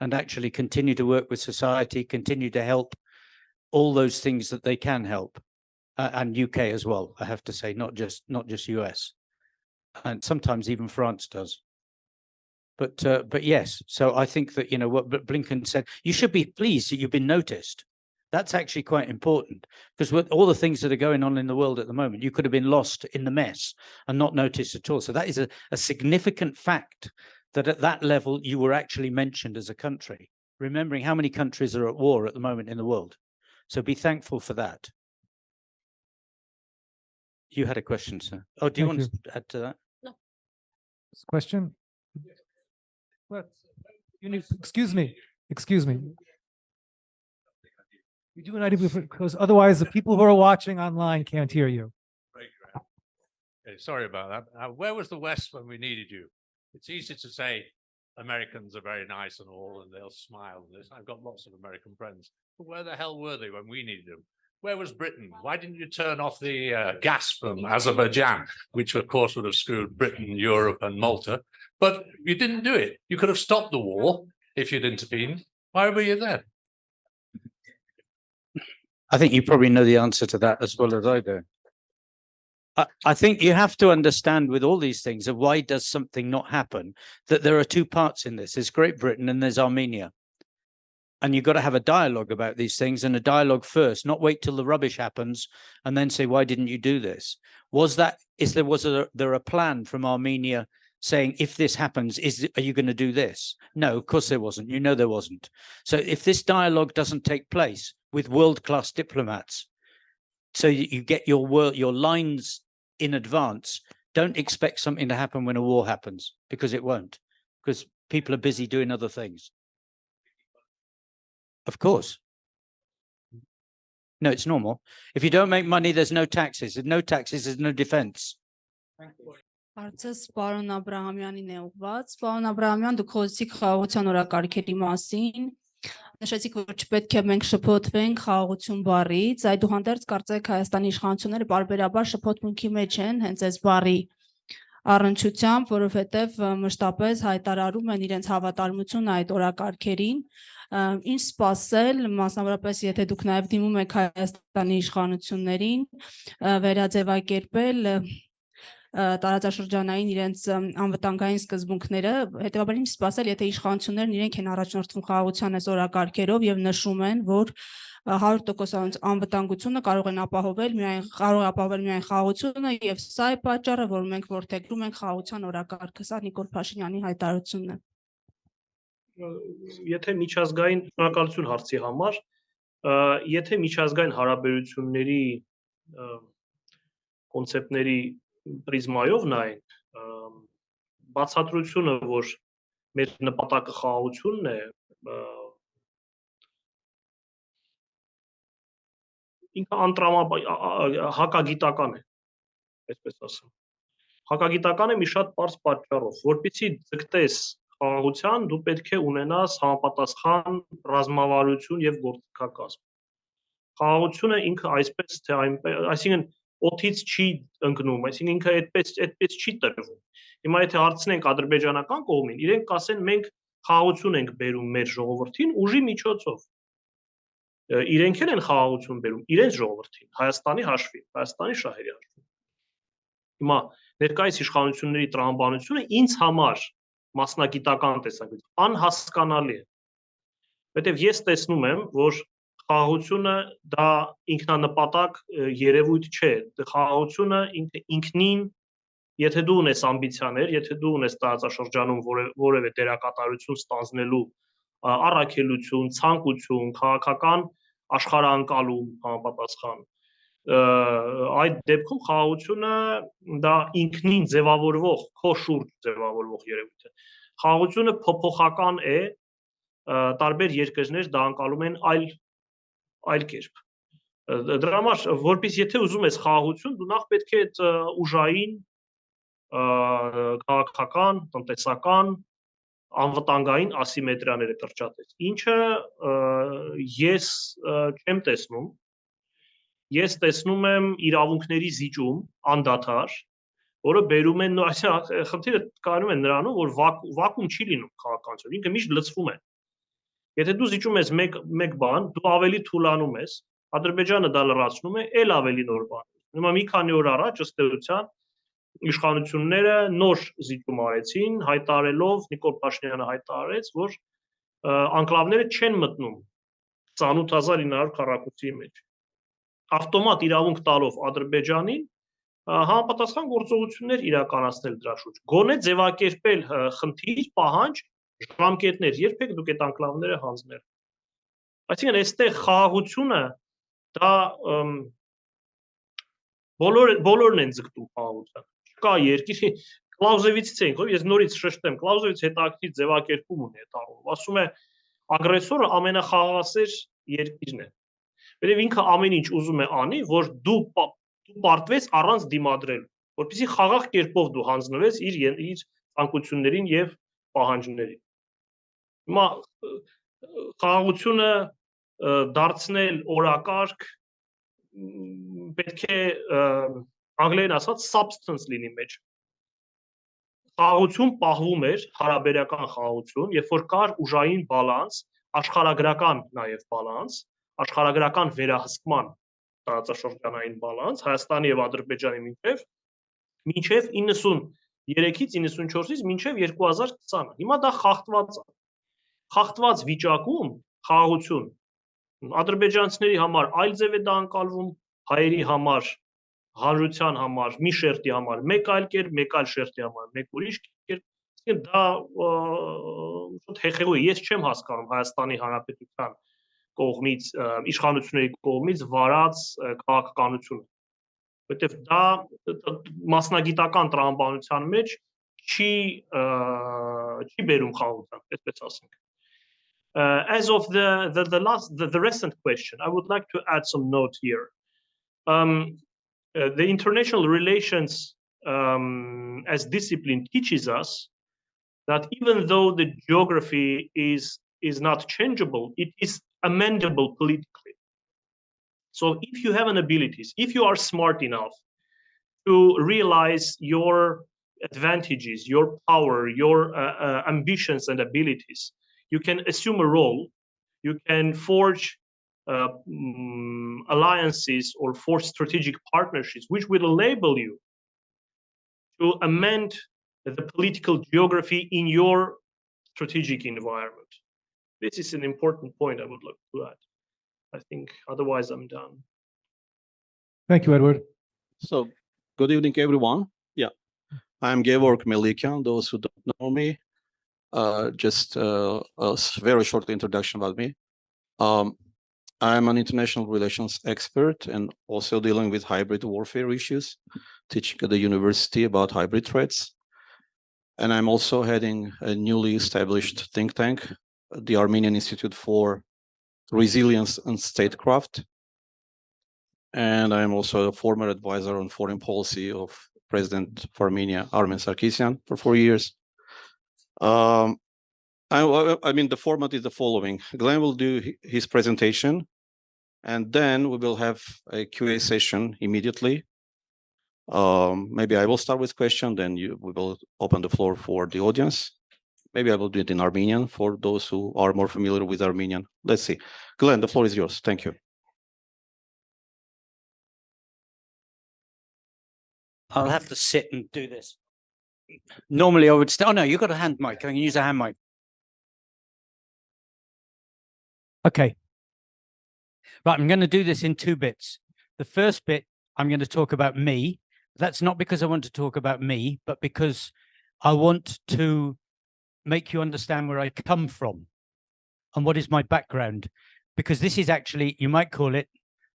and actually continue to work with society, continue to help all those things that they can help. And UK as well, I have to say, not just US, and sometimes even France does. But yes, so I think that what Blinken said, you should be pleased that you've been noticed. That's actually quite important, because with all the things that are going on in the world at the moment, you could have been lost in the mess and not noticed at all. So that is a significant fact that at that level you were actually mentioned as a country, remembering how many countries are at war at the moment in the world. So be thankful for that. You had a question, sir. Oh, do you Thank want to add to that? Question? What? You need, excuse me. You do an idea because otherwise the people who are watching online can't hear you. Okay, sorry about that. Where was the West when we needed you? It's easy to say Americans are very nice and all, and they'll smile. I've got lots of American friends. But where the hell were they when we needed them? Where was Britain? Why didn't you turn off the gas from Azerbaijan, which of course would have screwed Britain, Europe, and Malta? But you didn't do it. You could have stopped the war if you'd intervened. Why were you there? I think you probably know the answer to that as well as I do. I think you have to understand with all these things of why does something not happen, that there are two parts in this. There's Great Britain and there's Armenia. And you've got to have a dialogue about these things, and a dialogue first, not wait till the rubbish happens and then say, why didn't you do this? Was there a plan from Armenia saying, if this happens, are you going to do this? No, of course there wasn't. You know there wasn't. So if this dialogue doesn't take place with world-class diplomats, so you get your lines in advance, don't expect something to happen when a war happens, because it won't, because people are busy doing other things. Of course. No, it's normal. If you don't make money, there's no taxes. If no taxes, there's no defense. Հարցս պարոն Աբրահամյանին է ուղղված։ Պարոն Աբրահամյան, դուք խոսեցիք խաղաղության օրակարգերի մասին, նշեցիք, որ չպետք է մենք շփոթվենք խաղաղություն բառից, այդուհանդերձ կարծեք Հայաստանի իշխանությունները պարբերաբար շփոթմունքի մեջ են հենց այս բառի առնչությամբ, որովհետև մշտապես հայտարարում են իրենց հավատարմությունը այդ օրակարգերին։ Ինչ սպասել, մասնավորապես եթե դուք նաև դիմում եք Հայաստանի իշխանություններին, վերաձևակերպել տարածաշրջանային իրենց անվտանգային սկզբունքները, հետևաբար ինչ սպասել, եթե իշխանություններն իրենք են առաջնորդվում խաղաղության այս օրակարգերով եւ նշում են, որ 100% անվտանգությունը կարող է ապահովել միայն խաղաղությունը, եւ սա է պատճառը, որ մենք որդեգրում ենք խաղաղության օրակարգը։ Սա Նիկոլ Փաշինյանի հայտարարությունն է։ Եթե միջազգային շնորհակալություն հարցի համար, եթե միջազգային հարաբերությունների կոնցեպտների պրիզմայով նայենք, բացատրությունը, որ մեր նպատակը խաղաղությունն է, ինքը հակագիտական է, այսպես ասեմ։ Հակագիտական է մի շատ պարզ պատճառով, որպեսզի ձգտես խաղաղության, դու պետք է ունենաս համապատասխան ռազմավարություն եւ գործիքակազմ։ Խաղաղությունը ինքը այսպես թե այնպես, այսինքն օթից չի ընկնում, այսինքն ինքը այդպես չի տրվում։ Հիմա եթե հարցնենք ադրբեջանական կողմին, իրենք կասեն մենք խաղաղություն ենք բերում մեր ժողովրդին ուժի միջոցով։ Իրենք են խաղաղություն բերում իրենց ժողովրդին, Հայաստանի հաշվին, Հայաստանի շահերի հաշվին։ Հիմա ներկայիս իշխանությունների տրամաբանությունը ինձ համար մասնագիտական տեսանկյունից անհասկանալի է։ Որտեւ ես տեսնում եմ, որ խաղաղությունը դա ինքնանպատակ երևույթ չէ, խաղաղությունը ինքնին, եթե դու ունես ամբիցիաներ, եթե դու ունես տարածաշրջանում որևէ դերակատարություն ստանձնելու առաքելություն, ցանկություն, քաղաքական աշխարհանկալում համապատասխան, այդ դեպքում խաղաղությունը դա ինքնին ձևավորվող, քո շուրջ ձևավորվող երևույթ է։ Խաղաղությունը փոփոխական է, տարբեր երկրներ դա անցալում են այլ կերպ։ Դրա համար, որպես եթե ուզում ես խաղաղություն, դու նախ պետք է այդ ուժային, քաղաքական, տնտեսական, անվտանգային ասիմետրիաները կրճատես։ Ինչը ես չեմ տեսնում։ Ես տեսնում եմ իրավունքների զիջում անդադար, որը բերում են, այսինքն խնդիրը կայանում է նրանում, որ վակուում չի լինում քաղաքականություն, ինքը միշտ լցվում է։ Եթե դու զիջում ես մեկ բան, դու ավելի թուլանում ես, Ադրբեջանը դա լրացնում է, էլ ավելի նոր բան։ Հիմա մի քանի օր առաջ ըստ էության իշխանությունները նոր զիջում արեցին, հայտարարելով, Նիկոլ Փաշինյանը հայտարարեց, որ անկլավները չեն մտնում 28900 քառակուսի մեջ։ Ավտոմատ իրավունք տալով Ադրբեջանին համապատասխան գործողություններ իրականացնել դրա շուրջ։ Գոնե ձևակերպել խնդիր, պահանջ, ժամկետներ, երբեք դուք այդ անկլավները հանձնել։ Այսինքն այստեղ խաղաղությունը դա բոլորն են ձգտում խաղաղության։ Չկա երկիր Կլաուզևիցից էինք, ես նորից շեշտեմ, Կլաուզևից հետաքրքիր ձևակերպում ունի այդ առումով։ Ասում է ագրեսորը ամենախաղաղասեր երկիրն է։ Վերև ինքը ամեն ինչ ուզում է անի, որ դու պարտվես առանց դիմադրելու, որպեսզի խաղաղ կերպով դու հանձնվես իր ցանկություններին եւ պահանջներին։ Հիմա խաղաղությունը դարձնել օրակարգ պետք է անգլերեն ասած substance լինի մեջ։ Խաղաղություն պահվում էր, հարաբերական խաղաղություն, երբ որ կար ուժային բալանս, աշխարհագրական նաև բալանս, աշխարհագրական վերահսկման տարածաշրջանային բալանս Հայաստանի եւ Ադրբեջանի մինչեւ 93-ից 94-ից մինչեւ 2020-ը։ Հիմա դա խախտված է։ Խախտված վիճակում խաղաղություն ադրբեջանցիների համար այլ ձև է դա անցալվում, հայերի համար հանրության համար, մի շերտի համար մեկ այլ կերպ, մեկ այլ շերտի համար մեկ ուրիշ կերպ, դա շուտ հեխեղու է, ես չեմ հասկանում Հայաստանի Հանրապետության կողմից, իշխանությունների կողմից վարած քաղաքականությունը, որովհետև դա մասնագիտական տրամաբանության մեջ չի բերում խաղաղության, այսպես ասենք. As of the recent question, I would like to add some note here. The international relations as discipline teaches us that even though the geography is not changeable, it is amendable politically. So if you have an abilities, if you are smart enough to realize your advantages, your power, your ambitions and abilities, you can assume a role, you can forge alliances or forge strategic partnerships, which will enable you to amend the political geography in your strategic environment. This is an important point I would like to add. I think otherwise I'm done. Thank you, Edward. So, good evening, everyone. Yeah, I'm Georg Melikian. Those who don't know me, just a very short introduction about me. I'm an international relations expert and also dealing with hybrid warfare issues, teaching at the university about hybrid threats. And I'm also heading a newly established think tank, the Armenian Institute for Resilience and Statecraft. And I'm also a former advisor on foreign policy of President of Armenia, Armen Sarkisyan, for 4 years. I mean, the format is the following. Glenn will do his presentation, and then we will have a QA session immediately. Maybe I will start with question, then we will open the floor for the audience. Maybe I will do it in Armenian for those who are more familiar with Armenian. Let's see. Glenn, the floor is yours. Thank you. I'll have to sit and do this. Normally I would oh no, you've got a hand mic. I can use a hand mic. Okay. Right, I'm going to do this in 2 bits. The first bit, I'm going to talk about me. That's not because I want to talk about me, but because I want to make you understand where I come from and what is my background. Because this is actually, you might call it,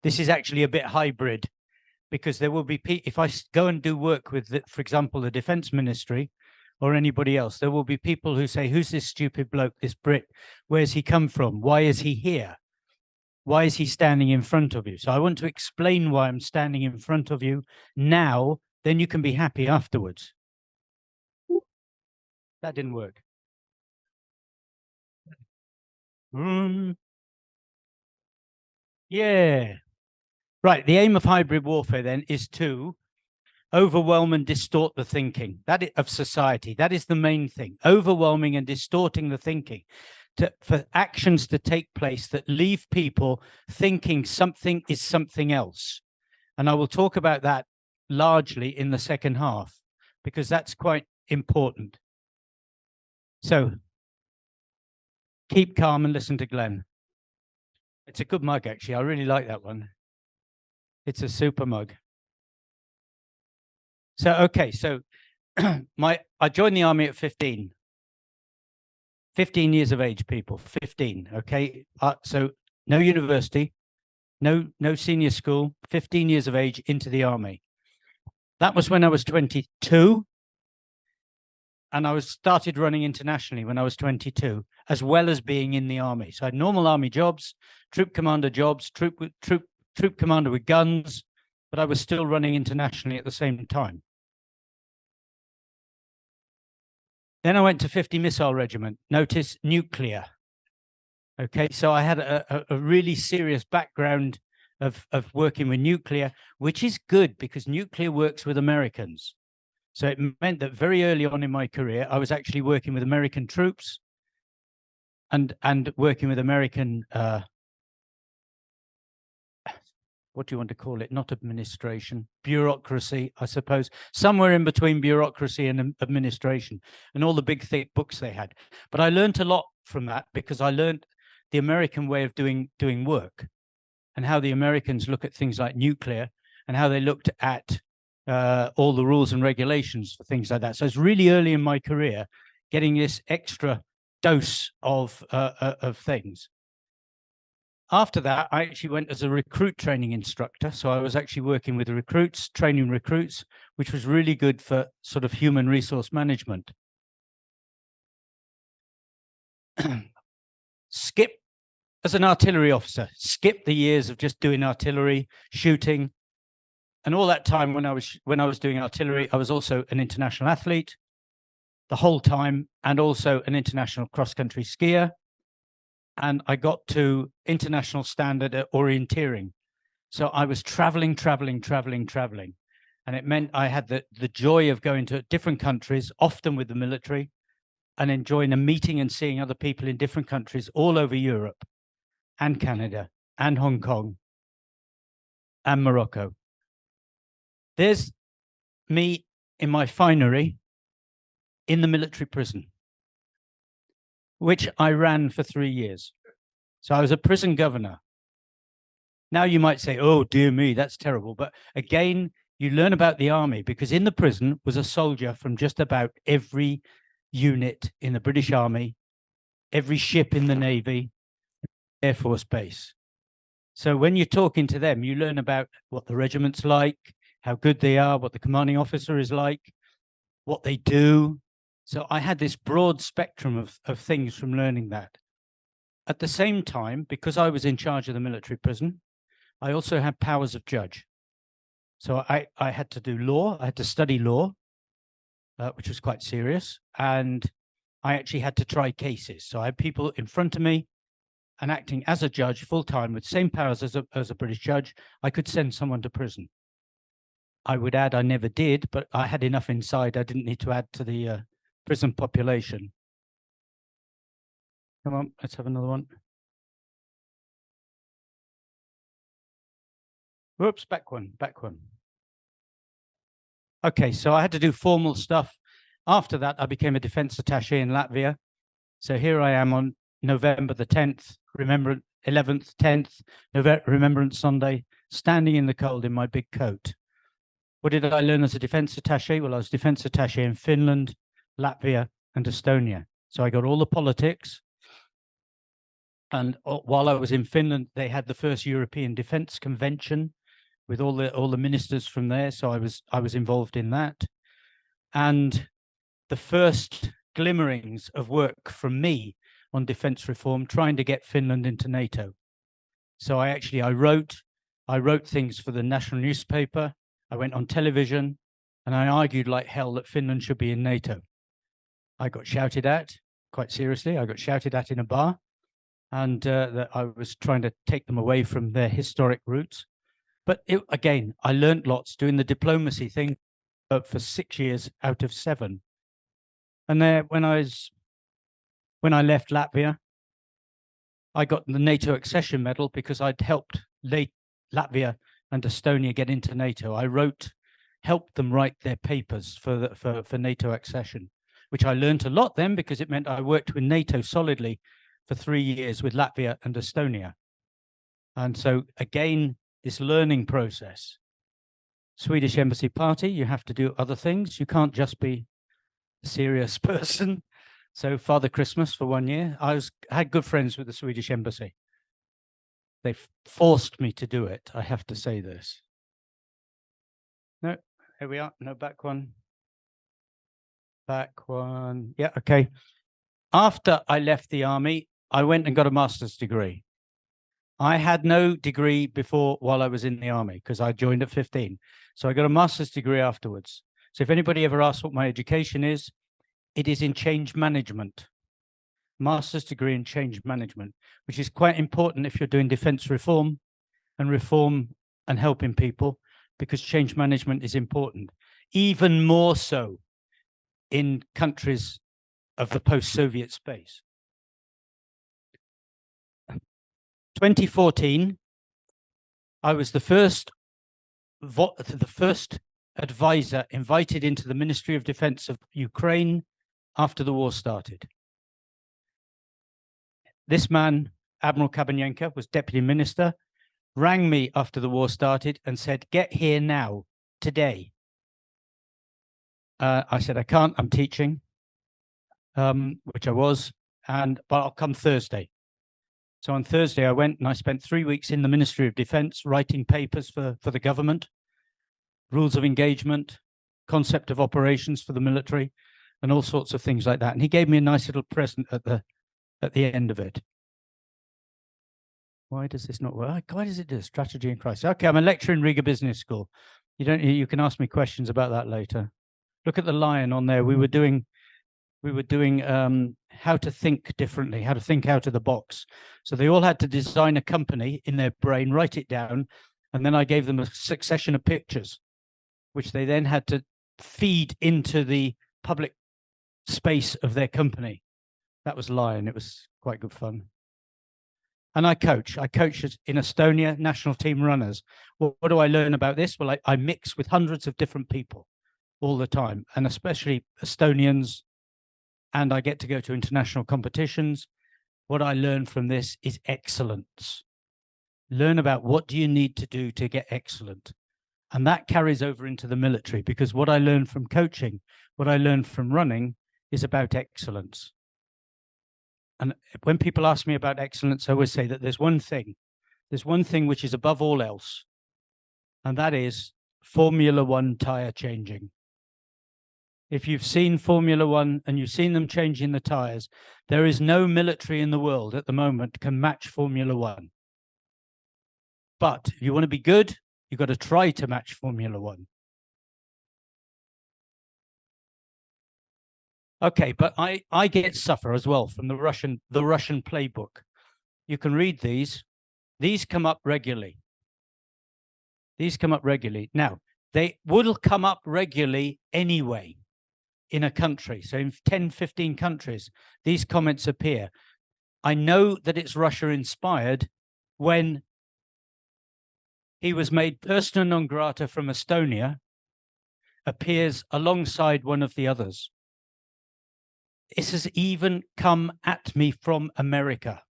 this is actually a bit hybrid. Because there will be, if I go and do work with, for example, the Defense Ministry or anybody else, there will be people who say, who's this stupid bloke, this Brit? Where's he come from? Why is he here? Why is he standing in front of you? So I want to explain why I'm standing in front of you now, then you can be happy afterwards. That didn't work. Yeah. Right, the aim of hybrid warfare then is to overwhelm and distort the thinking of society. That is the main thing, overwhelming and distorting the thinking for actions to take place that leave people thinking something is something else. And I will talk about that largely in the second half, because that's quite important. So keep calm and listen to Glenn. It's a good mug, actually. I really like that one. It's a super mug. So, okay, so I joined the army at 15. 15 years of age, people, 15, okay? So no university, no senior school, 15 years of age into the army. That was when I was 22. And I started running internationally when I was 22, as well as being in the army. So I had normal army jobs, troop commander jobs, troop commander with guns, but I was still running internationally at the same time. Then I went to 50 Missile Regiment. Notice nuclear. Okay, so I had a really serious background of working with nuclear, which is good because nuclear works with Americans. So it meant that very early on in my career, I was actually working with American troops and working with American, what do you want to call it? Not administration, bureaucracy, I suppose, somewhere in between bureaucracy and administration, and all the big thick books they had. But I learned a lot from that because I learned the American way of doing work and how the Americans look at things like nuclear and how they looked at all the rules and regulations for things like that. So it's really early in my career getting this extra dose of things. After that, I actually went as a recruit training instructor. So I was actually working with recruits, training recruits, which was really good for sort of human resource management. Skip as an artillery officer, skip the years of just doing artillery, shooting. And all that time when I was doing artillery, I was also an international athlete the whole time and also an international cross-country skier. And I got to international standard at orienteering. So I was traveling. And it meant I had the joy of going to different countries, often with the military, and enjoying a meeting and seeing other people in different countries all over Europe and Canada and Hong Kong and Morocco. There's me in my finery in the military prison, which I ran for 3 years. So I was a prison governor. Now you might say, oh, dear me, that's terrible. But again, you learn about the army because in the prison was a soldier from just about every unit in the British Army, every ship in the Navy, Air Force Base. So when you're talking to them, you learn about what the regiment's like, how good they are, what the commanding officer is like, what they do. So I had this broad spectrum of things from learning that. At the same time, because I was in charge of the military prison, I also had powers of judge. So I had to do law, I had to study law, which was quite serious. And I actually had to try cases. So I had people in front of me and acting as a judge full-time with same powers as a British judge, I could send someone to prison. I would add, I never did, but I had enough inside. I didn't need to add to the prison population. Come on, let's have another one. Whoops, back one. Okay, so I had to do formal stuff. After that, I became a defense attaché in Latvia. So here I am on November the 10th, 11th, 10th, Remembrance Sunday, standing in the cold in my big coat. What did I learn as a defense attaché? Well, I was defense attaché in Finland, Latvia, and Estonia. So I got all the politics. And while I was in Finland, they had the first European Defence Convention with all the ministers from there. So I was involved in that. And the first glimmerings of work from me on defence reform, trying to get Finland into NATO. So I wrote things for the national newspaper. I went on television and I argued like hell that Finland should be in NATO. I got shouted at, quite seriously. I got shouted at in a bar, and that I was trying to take them away from their historic roots. But again, I learned lots doing the diplomacy thing for 6 years out of 7. And there, when I left Latvia, I got the NATO accession medal because I'd helped Latvia and Estonia get into NATO. I helped them write their papers for NATO accession, which I learned a lot then because it meant I worked with NATO solidly for 3 years with Latvia and Estonia. And so again, this learning process. Swedish Embassy Party, you have to do other things. You can't just be a serious person. So Father Christmas for 1 year. I had good friends with the Swedish Embassy. They forced me to do it. I have to say this. No, here we are. No, back one. Back one. Yeah, okay. After I left the army, I went and got a master's degree. I had no degree before while I was in the army because I joined at 15. So I got a master's degree afterwards. So if anybody ever asks what my education is, it is in change management. Master's degree in change management, which is quite important if you're doing defense reform and helping people, because change management is important, even more so in countries of the post-Soviet space. 2014, I was the first advisor invited into the Ministry of Defense of Ukraine after the war started. This man, Admiral Kabanenko, was deputy minister, rang me after the war started and said, "Get here now, today." I said, "I can't, I'm teaching," which I was, but I'll come Thursday. So on Thursday, I went and I spent 3 weeks in the Ministry of Defense writing papers for the government, rules of engagement, concept of operations for the military, and all sorts of things like that. And he gave me a nice little present at the end of it. Why does this not work? Why does it do strategy and crisis? Okay, I'm a lecturer in Riga Business School. You can ask me questions about that later. Look at the lion on there. We were doing how to think differently, how to think out of the box. So they all had to design a company in their brain, write it down, and then I gave them a succession of pictures, which they then had to feed into the public space of their company. That was Lion. It was quite good fun. And I coach in Estonia, national team runners. What do I learn about this? Well, I mix with hundreds of different people all the time, and especially Estonians, and I get to go to international competitions. What I learn from this is excellence. Learn about what do you need to do to get excellent. And that carries over into the military, because what I learned from coaching, what I learned from running is about excellence. And when people ask me about excellence, I always say that there's one thing which is above all else, and that is Formula One tire changing. If you've seen Formula One and you've seen them changing the tires, there is no military in the world at the moment can match Formula One. But if you want to be good, you've got to try to match Formula One. Okay, but I get suffer as well from the Russian playbook. You can read these. These come up regularly. These come up regularly. Now, they will come up regularly anyway in a country. So in 10, 15 countries, these comments appear. I know that it's Russia inspired when he was made persona non grata from Estonia, appears alongside one of the others. This has even come at me from America.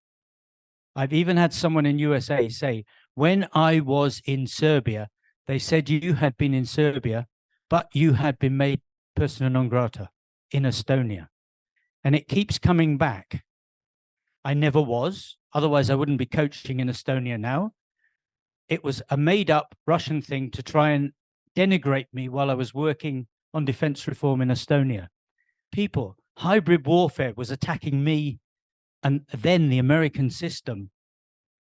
I've even had someone in USA say, when I was in Serbia, they said you had been in Serbia, but you had been made persona non grata in Estonia. And it keeps coming back. I never was, otherwise I wouldn't be coaching in Estonia now. It was a made-up Russian thing to try and denigrate me while I was working on defense reform in Estonia. People, hybrid warfare was attacking me and then the American system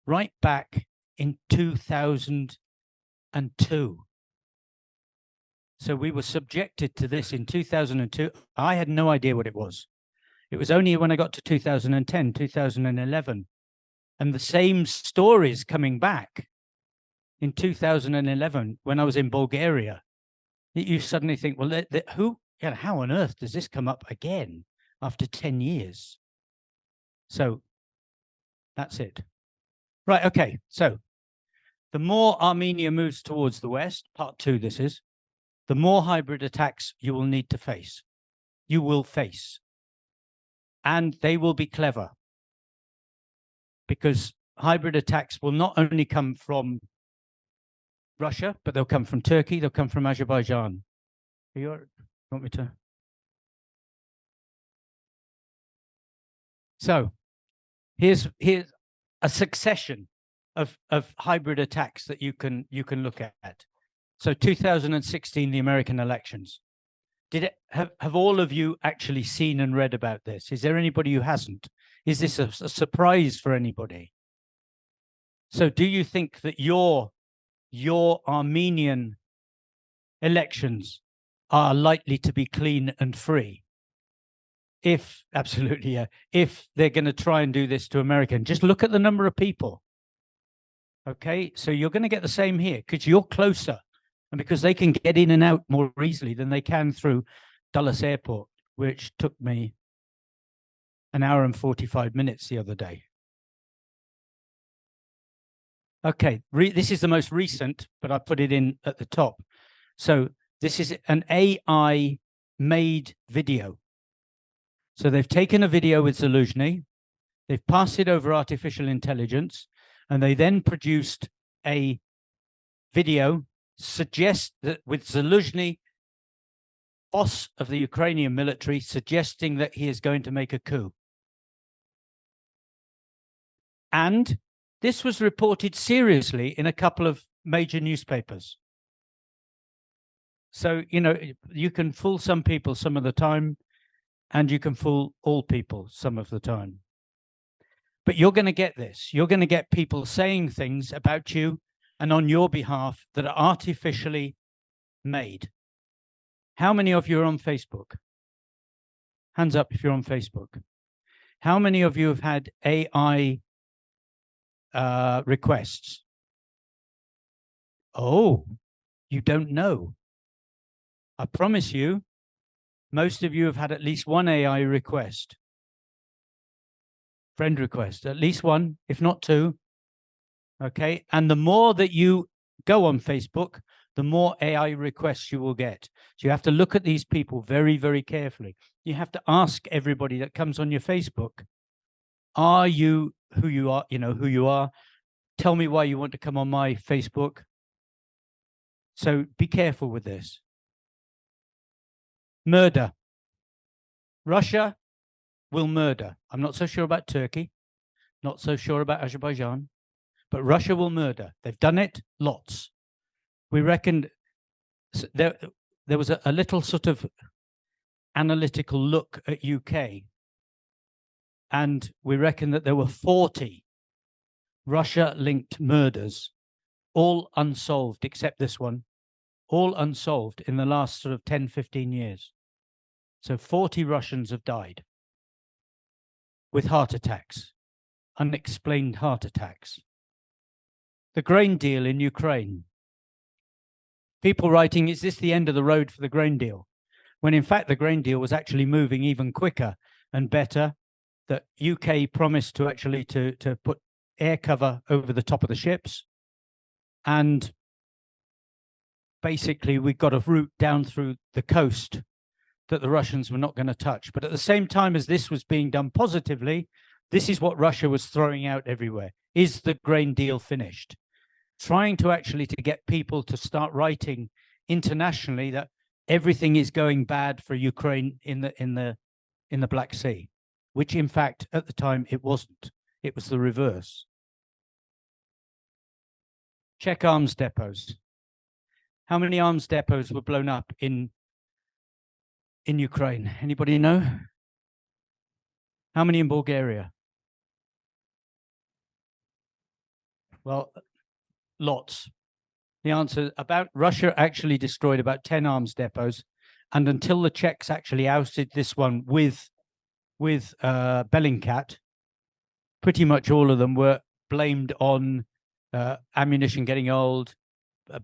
right back in 2002. So we were subjected to this in 2002. I had no idea what it was. It was only when I got to 2010, 2011, and the same stories coming back in 2011 when I was in Bulgaria. You suddenly think, well, how on earth does this come up again after 10 years? So that's it. Right, okay. So the more Armenia moves towards the West, part 2 this is, the more hybrid attacks you will need to face. You will face. And they will be clever, because hybrid attacks will not only come from Russia, but they'll come from Turkey, they'll come from Azerbaijan. Want me to? So here's a succession of hybrid attacks that you can look at. So 2016, the American elections. Have all of you actually seen and read about this? Is there anybody who hasn't? Is this a surprise for anybody? So do you think that your Armenian elections are likely to be clean and free? Absolutely, yeah. If they're going to try and do this to America, just look at the number of people. Okay, so you're going to get the same here because you're closer and because they can get in and out more easily than they can through Dulles Airport, which took me an hour and 45 minutes the other day. Okay, this is the most recent, but I put it in at the top. So this is an AI made video. So they've taken a video with Zaluzhny, they've passed it over artificial intelligence, and they then produced a video suggest that with Zaluzhny, boss of the Ukrainian military, suggesting that he is going to make a coup. And this was reported seriously in a couple of major newspapers. So, you know, you can fool some people some of the time, and you can fool all people some of the time. But you're going to get this. You're going to get people saying things about you and on your behalf that are artificially made. How many of you are on Facebook? Hands up if you're on Facebook. How many of you have had AI requests? Oh, you don't know. I promise you, most of you have had at least one AI request. Friend request, at least one, if not two. Okay, and the more that you go on Facebook, the more AI requests you will get. So you have to look at these people very, very carefully. You have to ask everybody that comes on your Facebook, are you who you are? You know who you are. Tell me why you want to come on my Facebook. So be careful with this. Murder. Russia will murder. I'm not so sure about Turkey, not so sure about Azerbaijan, but Russia will murder. They've done it lots. We reckoned there was a little sort of analytical look at UK, and we reckon that there were 40 Russia-linked murders, all unsolved except this one, all unsolved in the last sort of 10, 15 years. So 40 Russians have died with heart attacks, unexplained heart attacks. The grain deal in Ukraine. People writing, is this the end of the road for the grain deal? When in fact the grain deal was actually moving even quicker and better. That UK promised to actually to put air cover over the top of the ships. And basically we got a route down through the coast that the Russians were not going to touch. But at the same time as this was being done positively, this is what Russia was throwing out everywhere. Is the grain deal finished? Trying to actually to get people to start writing internationally that everything is going bad for Ukraine in the Black Sea, which in fact at the time it wasn't. It was the reverse. Check arms depots. How many arms depots were blown up in Ukraine? Anybody know? How many in Bulgaria? Well, lots. The answer about Russia actually destroyed about 10 arms depots, and until the Czechs actually ousted this one with Bellingcat, pretty much all of them were blamed on ammunition getting old,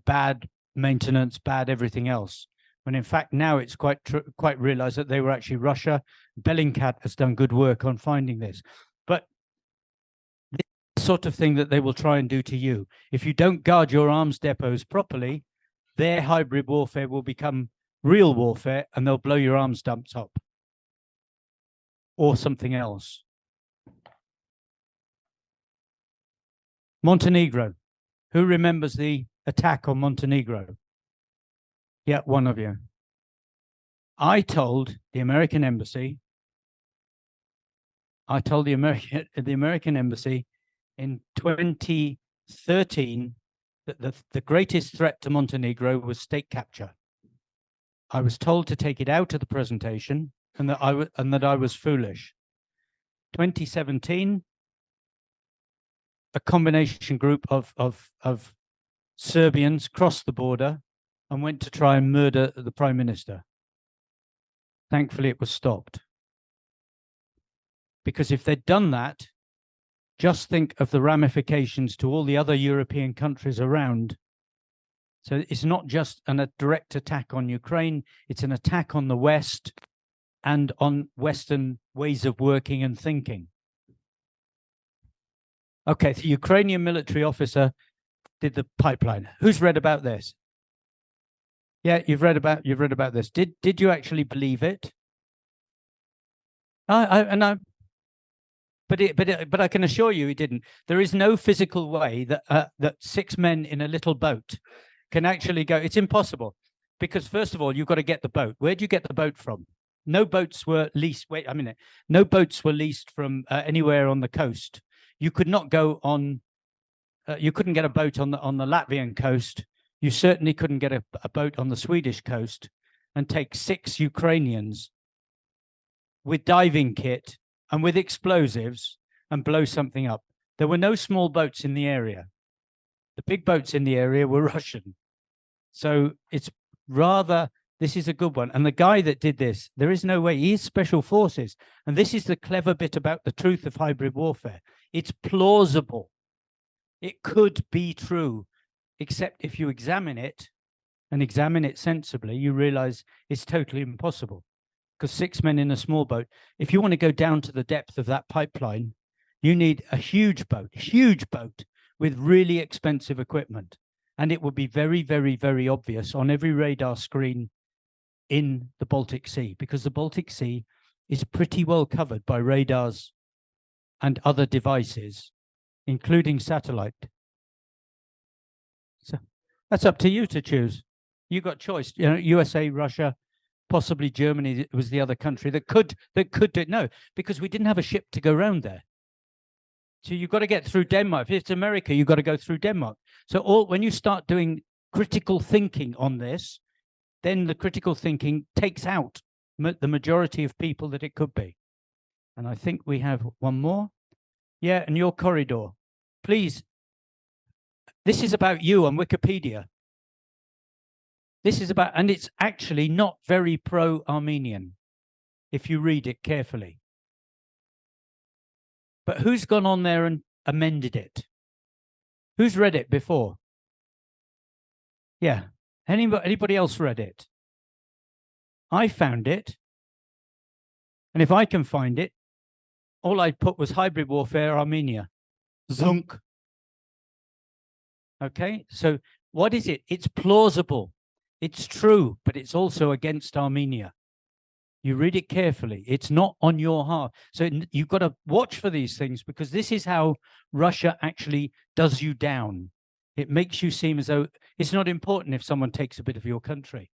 bad maintenance, bad everything else. When in fact now it's quite realized that they were actually Russia. Bellingcat has done good work on finding this, but this sort of thing that they will try and do to you if you don't guard your arms depots properly, their hybrid warfare will become real warfare, and they'll blow your arms dumps up or something else. Montenegro. Who remembers the attack on Montenegro? Yeah, one of you. I told the American embassy in 2013 that the greatest threat to Montenegro was state capture. I was told to take it out of the presentation and that I was foolish. 2017, a combination group of Serbians crossed the border and went to try and murder the Prime Minister. Thankfully, it was stopped. Because if they'd done that, just think of the ramifications to all the other European countries around. So it's not just a direct attack on Ukraine, it's an attack on the West and on Western ways of working and thinking. Okay, the Ukrainian military officer did the pipeline. Who's read about this? Yeah, you've read about this. Did you actually believe it? But I can assure you he didn't. There is no physical way that that 6 men in a little boat can actually go. It's impossible, because first of all, you've got to get the boat. Where do you get the boat from? No boats were leased. Wait a minute. No boats were leased from anywhere on the coast. You could not go on. You couldn't get a boat on the Latvian coast. You certainly couldn't get a boat on the Swedish coast and take 6 Ukrainians with diving kit and with explosives and blow something up. There were no small boats in the area. The big boats in the area were Russian. So it's rather, this is a good one. And the guy that did this, there is no way, he is special forces. And this is the clever bit about the truth of hybrid warfare. It's plausible. It could be true, except if you examine it and examine it sensibly, you realize it's totally impossible. Because 6 men in a small boat, if you want to go down to the depth of that pipeline, you need a huge boat with really expensive equipment. And it will be very, very, very obvious on every radar screen in the Baltic Sea, because the Baltic Sea is pretty well covered by radars and other devices, including satellite. So that's up to you to choose. You got choice. You know, USA, Russia, possibly Germany was the other country that could do it. No, because we didn't have a ship to go around there. So you've got to get through Denmark. If it's America, you've got to go through Denmark. So when you start doing critical thinking on this, then the critical thinking takes out the majority of people that it could be. And I think we have one more. Yeah, and your corridor. Please, this is about you on Wikipedia. This is about, and it's actually not very pro-Armenian, if you read it carefully. But who's gone on there and amended it? Who's read it before? Yeah. Anybody else read it? I found it. And if I can find it, all I put was hybrid warfare, Armenia. Zunk. Okay, so what is it? It's plausible. It's true, but it's also against Armenia. You read it carefully. It's not on your heart. So you've got to watch for these things, because this is how Russia actually does you down. It makes you seem as though it's not important if someone takes a bit of your country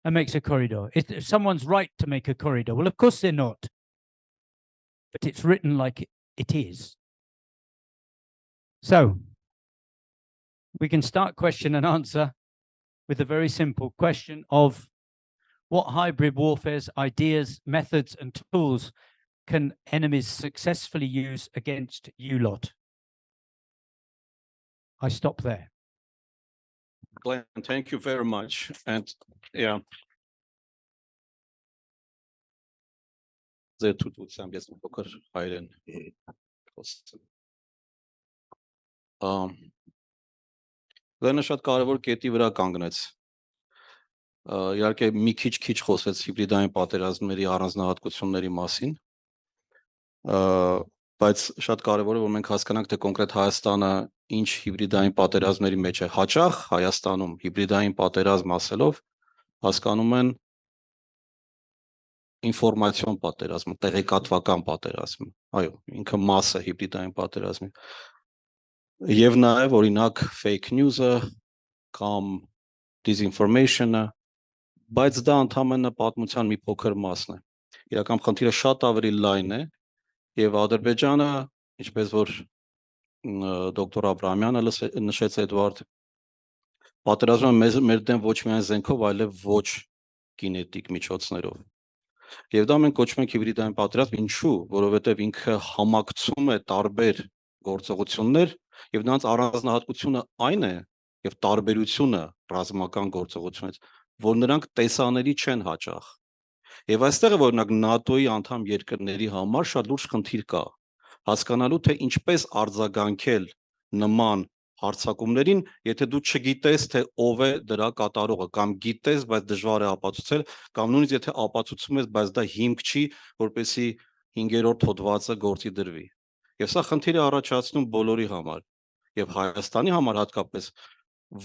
and makes a corridor. If someone's right to make a corridor, well, of course they're not. But it's written like it is. So we can start question and answer with a very simple question of what hybrid warfare's ideas, methods, and tools can enemies successfully use against you lot? I stop there. Glenn, thank you very much. And yeah. Գլենը շատ կարևոր կետի վրա կանգնեց։ Իհարկե մի քիչ խոսեց հիբրիդային պատերազմների առանձնահատկությունների մասին, բայց շատ կարևոր է, որ մենք հասկանանք, թե կոնկրետ Հայաստանը ինչ հիբրիդային պատերազմների մեջ է։ Հաճախ Հայաստանում հիբրիդային պատերազմ ասելով հասկանում են ինֆորմացիոն պատերազմ, տեղեկատվական պատերազմ։ Այո, ինքը մաս է հիբրիդային պատերազմի։ Եվ նաև օրինակ fake news-ը, կամ disinformation-ը, բայց դա ընդհանրապես պատմության մի փոքր մասն է։ Իրական խնդիրը շատ ավելի լայն է, եւ Ադրբեջանը, ինչպես որ դոկտոր Աբրահամյանը նշեց, Էդվարդ, պատերազմը մեր դեմ ոչ միայն զենքով, այլև ոչ կինետիկ միջոցներով։ Եվ դա մենք կոչում ենք հիբրիդային պատերազմ, ինչու, որովհետև ինքը համակցում է տարբեր գործողություններ եւ նրանց առանձնահատկությունը այն է եւ տարբերությունը ռազմական գործողությունից, որ նրանք տեսանելի չեն հաճախ։ Եվ այստեղ է օրինակ ՆԱՏՕ-ի անդամ երկրների համար շատ լուրջ խնդիր կա, հասկանալու թե ինչպես արձագանքել նման հարձակումներին, եթե դու չգիտես, թե ով է դրա կատարողը, կամ գիտես, բայց դժվար է ապացուցել, կամ նույնիսկ եթե ապացուցում ես, բայց դա հիմք չի, որպեսզի 5-րդ հոդվածը գործի դրվի։ Եվ սա խնդիր է առաջացնում բոլորի համար, եւ Հայաստանի համար հատկապես,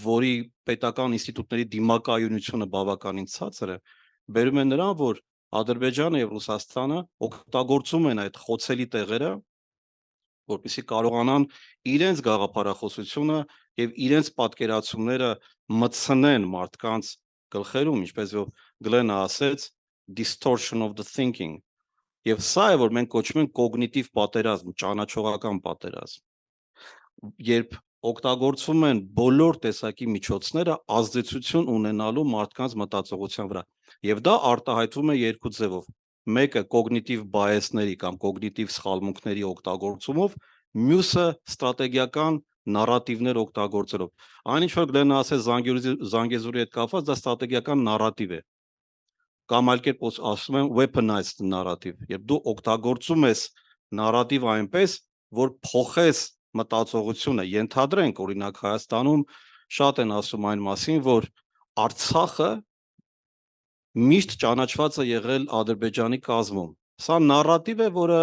որի պետական ինստիտուտների դիմակայունությունը բավականին ցածր է, բերում է նրան, որ Ադրբեջանը եւ Ռուսաստանը օգտագործում են այդ խոցելի տեղերը, որպեսզի կարողանան իրենց գաղափարախոսությունը եւ իրենց պատկերացումները մտցնեն մարդկանց գլխերում, ինչպես որ Գլենը ասեց, distortion of the thinking։ Եվ սա է, որ մենք կոչում ենք կոգնիտիվ պատերազմ, ճանաչողական պատերազմ։ Երբ օգտագործվում են բոլոր տեսակի միջոցները ազդեցություն ունենալու մարդկանց մտածողության վրա։ Եվ դա արտահայտվում է երկու ձևով։ Մեկը կոգնիտիվ բայեսների կամ կոգնիտիվ սխալմունքների օգտագործումով, մյուսը ստրատեգիական նարատիվներ օգտագործելով։ Այն ինչ որ Գլենը ասեց Զանգեզուրի հետ կապված, դա ստրատեգիական նարատիվ է։ Կամ այլ կերպ ասում են weaponized narrative, երբ դու օգտագործում ես նարատիվ այնպես, որ փոխես մտածողությունը։ Ենթադրենք, օրինակ Հայաստանում շատ են ասում այն մասին, որ Արցախը միշտ ճանաչված է եղել Ադրբեջանի կազմում։ Սա նարատիվ է, որը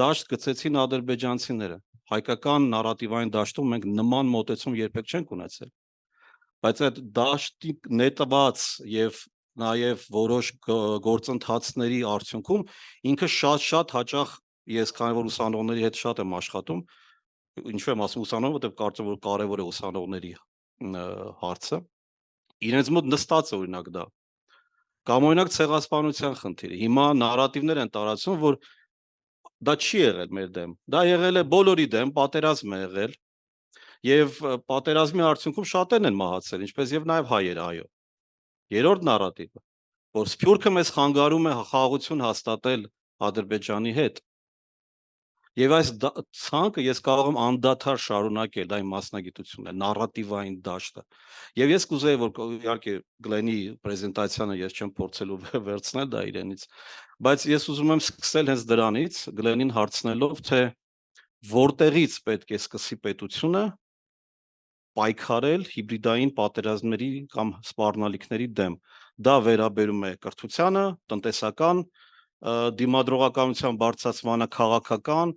դաշտ գցեցին ադրբեջանցիները։ Հայկական նարատիվային դաշտում մենք նման մոտեցում երբեք չենք ունեցել։ Բայց այդ դաշտի նետված եւ նաև որոշ գործընթացների արդյունքում ինքը շատ հաճախ, ես քանի որ ուսանողների հետ շատ եմ աշխատում, ինչու եմ ասում ուսանող, որտեղ կարծում որ կարևոր է ուսանողների հարցը, իրենց մոտ նստած է օրինակ դա։ Կամ օրինակ ցեղասպանության խնդիրը։ Հիմա նարատիվներ են տարածում, որ դա չի եղել մեր դեմ։ Դա եղել է բոլորի դեմ, պատերազմ է եղել, եւ պատերազմի արդյունքում շատերն են մահացել, ինչպես եւ նաեւ հայերը, այո։ Երրորդ նարատիվը, որ Սփյուռքը մեզ խանգարում է խաղաղություն հաստատել Ադրբեջանի հետ։ Եվ այս ցանկը ես կարող եմ անդադար շարունակել, դա իմ մասնագիտությունն է, նարատիվային դաշտը։ Եվ ես կուզեի, որ իհարկե Գլենի պրեզենտացիանը ես չեմ փորձելու վերցնել դա իրենից, բայց ես ուզում եմ սկսել հենց դրանից, Գլենին հարցնելով, թե որտեղից պետք է սկսի պետությունը պայքարել հիբրիդային պատերազմների կամ սպառնալիքների դեմ։ Դա վերաբերում է կրթությանը, տնտեսական դիմադրողականության բարձրացմանը, քաղաքական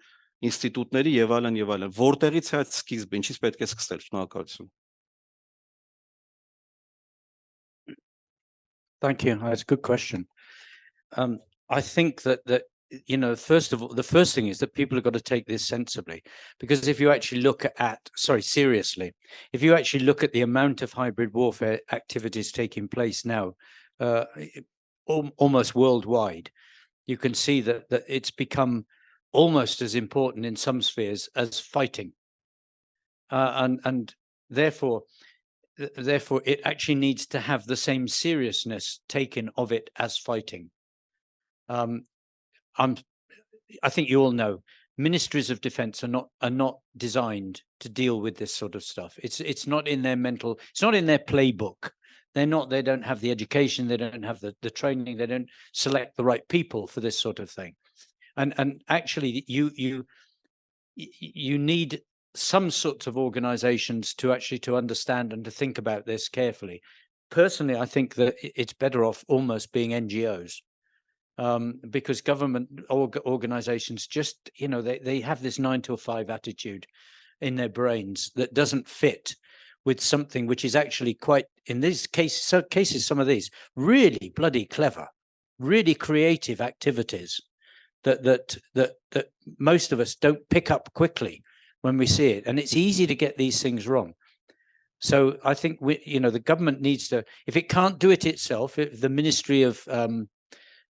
ինստիտուտների եւ այլն եւ այլն։ Որտեղից է այդ սկիզբը, ինչից պետք է սկսել։ Շնորհակալություն։ Thank you. That's a good question. I think that you know, first of all, the first thing is that people have got to take this sensibly, because if you actually look at, seriously, if you actually look at the amount of hybrid warfare activities taking place now, almost worldwide, you can see that it's become almost as important in some spheres as fighting, and therefore it actually needs to have the same seriousness taken of it as fighting. I think you all know ministries of defense are not designed to deal with this sort of stuff. It's not in their it's not in their playbook. They don't have the education, they don't have the training, they don't select the right people for this sort of thing. And actually you need some sorts of organizations to understand and to think about this carefully. Personally, I think that it's better off almost being NGOs. Because government organizations just, you know, they have this 9 to 5 attitude in their brains that doesn't fit with something which is actually quite, in these cases, some of these really bloody clever, really creative activities that most of us don't pick up quickly when we see it. And it's easy to get these things wrong. So I think the government needs to, if it can't do it itself, if the Ministry of the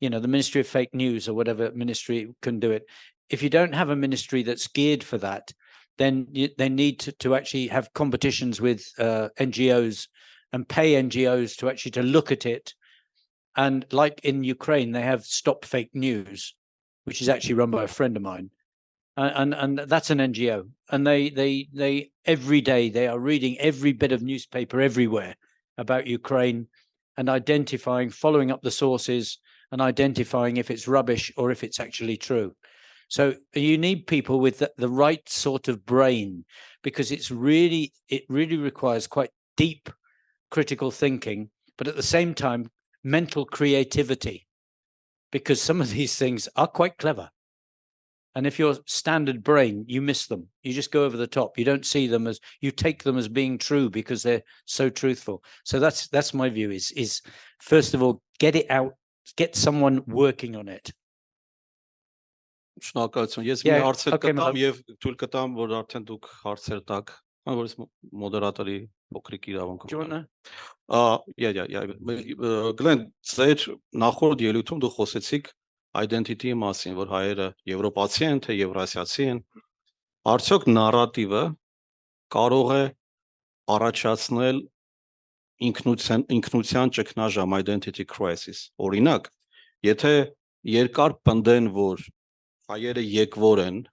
Ministry of Fake News or whatever ministry can do it, if you don't have a ministry that's geared for that, then they need to actually have competitions with NGOs and pay NGOs to actually to look at it. And like in Ukraine, they have Stop Fake News, which is actually run by a friend of mine. And that's an NGO, and they every day they are reading every bit of newspaper everywhere about Ukraine and identifying, following up the sources and identifying if it's rubbish or if it's actually true. So you need people with the right sort of brain, because it really requires quite deep critical thinking, but at the same time mental creativity, because some of these things are quite clever. And if you're standard brain, you miss them. You just go over the top. You don't see them as, you take them as being true because they're so truthful. So that's my view is first of all, get it out, get someone working on it. Շնորհակալություն։ Ես մի Yeah, հարցեր okay, կտամ Madam. եւ թույլ կտամ, որ արդեն դուք հարցեր տաք, որս մոդերատորի փոքրիկ իրավունք Do you want ունեմ։ Yeah. Գլեն, ձեր նախորդ ելույթում դուք խոսեցիք identity-ի մասին, որ հայերը եվրոպացի են, թե եվրասիացի են։ Արդյոք նարատիվը կարող է առաջացնել ինքնության ճգնաժամ, identity crisis։ Օրինակ, եթե երկար պնդեն, որ հայերը եկվոր են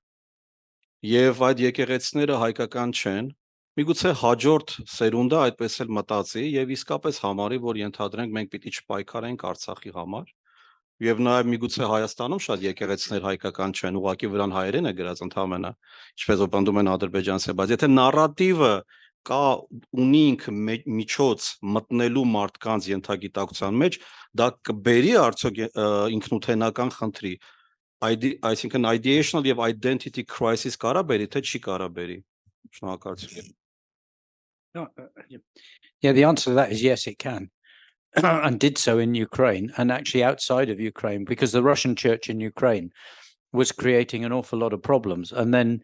եւ այդ եկեղեցիները հայկական չեն, միգուցե հաջորդ սերունդը այդպես էլ մտածի եւ իսկապես համարի, որ ենթադրենք մենք պիտի չպայքարենք Արցախի համար, եւ նաեւ միգուցե Հայաստանում շատ եկեղեցիներ հայկական չեն, ուղղակի վրան հայերեն է գրած ընդհանրապես, ինչպես որ պնդում են ադրբեջանցի, բայց եթե նարատիվը կա ունի ինքը միջոց մտնելու մարդկանց ենթագիտակցության մեջ, դա կբերի արդյոք ինքնութենական խնդրի, այսինքն ideational եւ identity crisis կարա բերի, թե չի կարա բերի։ Շնորհակալություն։ Yeah, the answer to that is yes, it can. And did so in Ukraine and actually outside of Ukraine, because the Russian church in Ukraine was creating an awful lot of problems, and then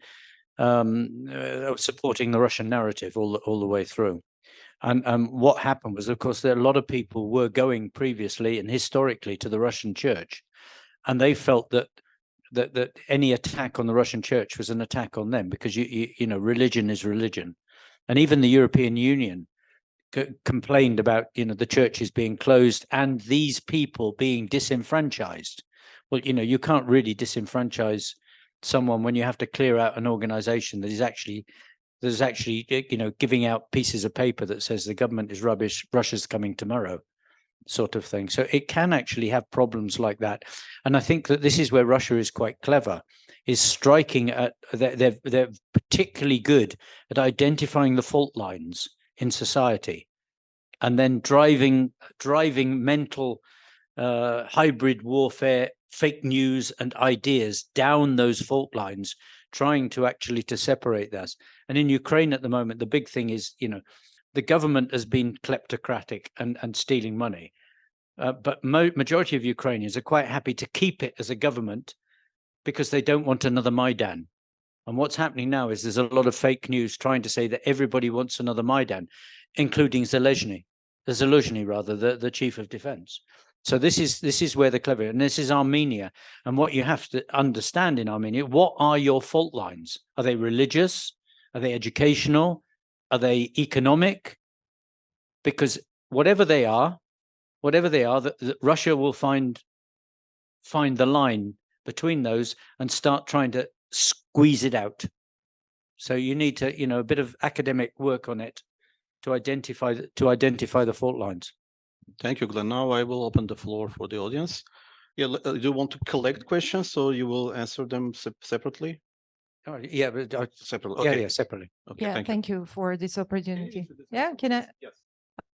supporting the Russian narrative all the way through. And what happened was, of course, there a lot of people were going previously and historically to the Russian church, and they felt that any attack on the Russian church was an attack on them, because you know religion is religion, and even the European Union complained about the churches being closed and these people being disenfranchised. Well, you can't really disenfranchise someone when you have to clear out an organization that is actually giving out pieces of paper that says the government is rubbish, Russia's coming tomorrow, sort of thing. So it can actually have problems like that. And I think that this is where Russia is quite clever, is striking at, they're particularly good at identifying the fault lines in society and then driving mental hybrid warfare, fake news and ideas down those fault lines, trying to actually to separate this. And in Ukraine at the moment, the big thing is, the government has been kleptocratic and stealing money. But majority of Ukrainians are quite happy to keep it as a government because they don't want another Maidan. And what's happening now is there's a lot of fake news trying to say that everybody wants another Maidan, including Zelensky, the chief of defense. So this is where the clever, and this is Armenia. And what you have to understand in Armenia, what are your fault lines? Are they religious? Are they educational? Are they economic? Because whatever they are, that Russia will find the line between those and start trying to squeeze it out. So you need to, a bit of academic work on it to identify the fault lines. Thank you, Glenn. Now I will open the floor for the audience. Yeah, do you want to collect questions so you will answer them separately? Oh, yeah, but Separately. Okay. yeah, separately. Okay, Yeah, thank you for this opportunity. Yeah, can I? Yes.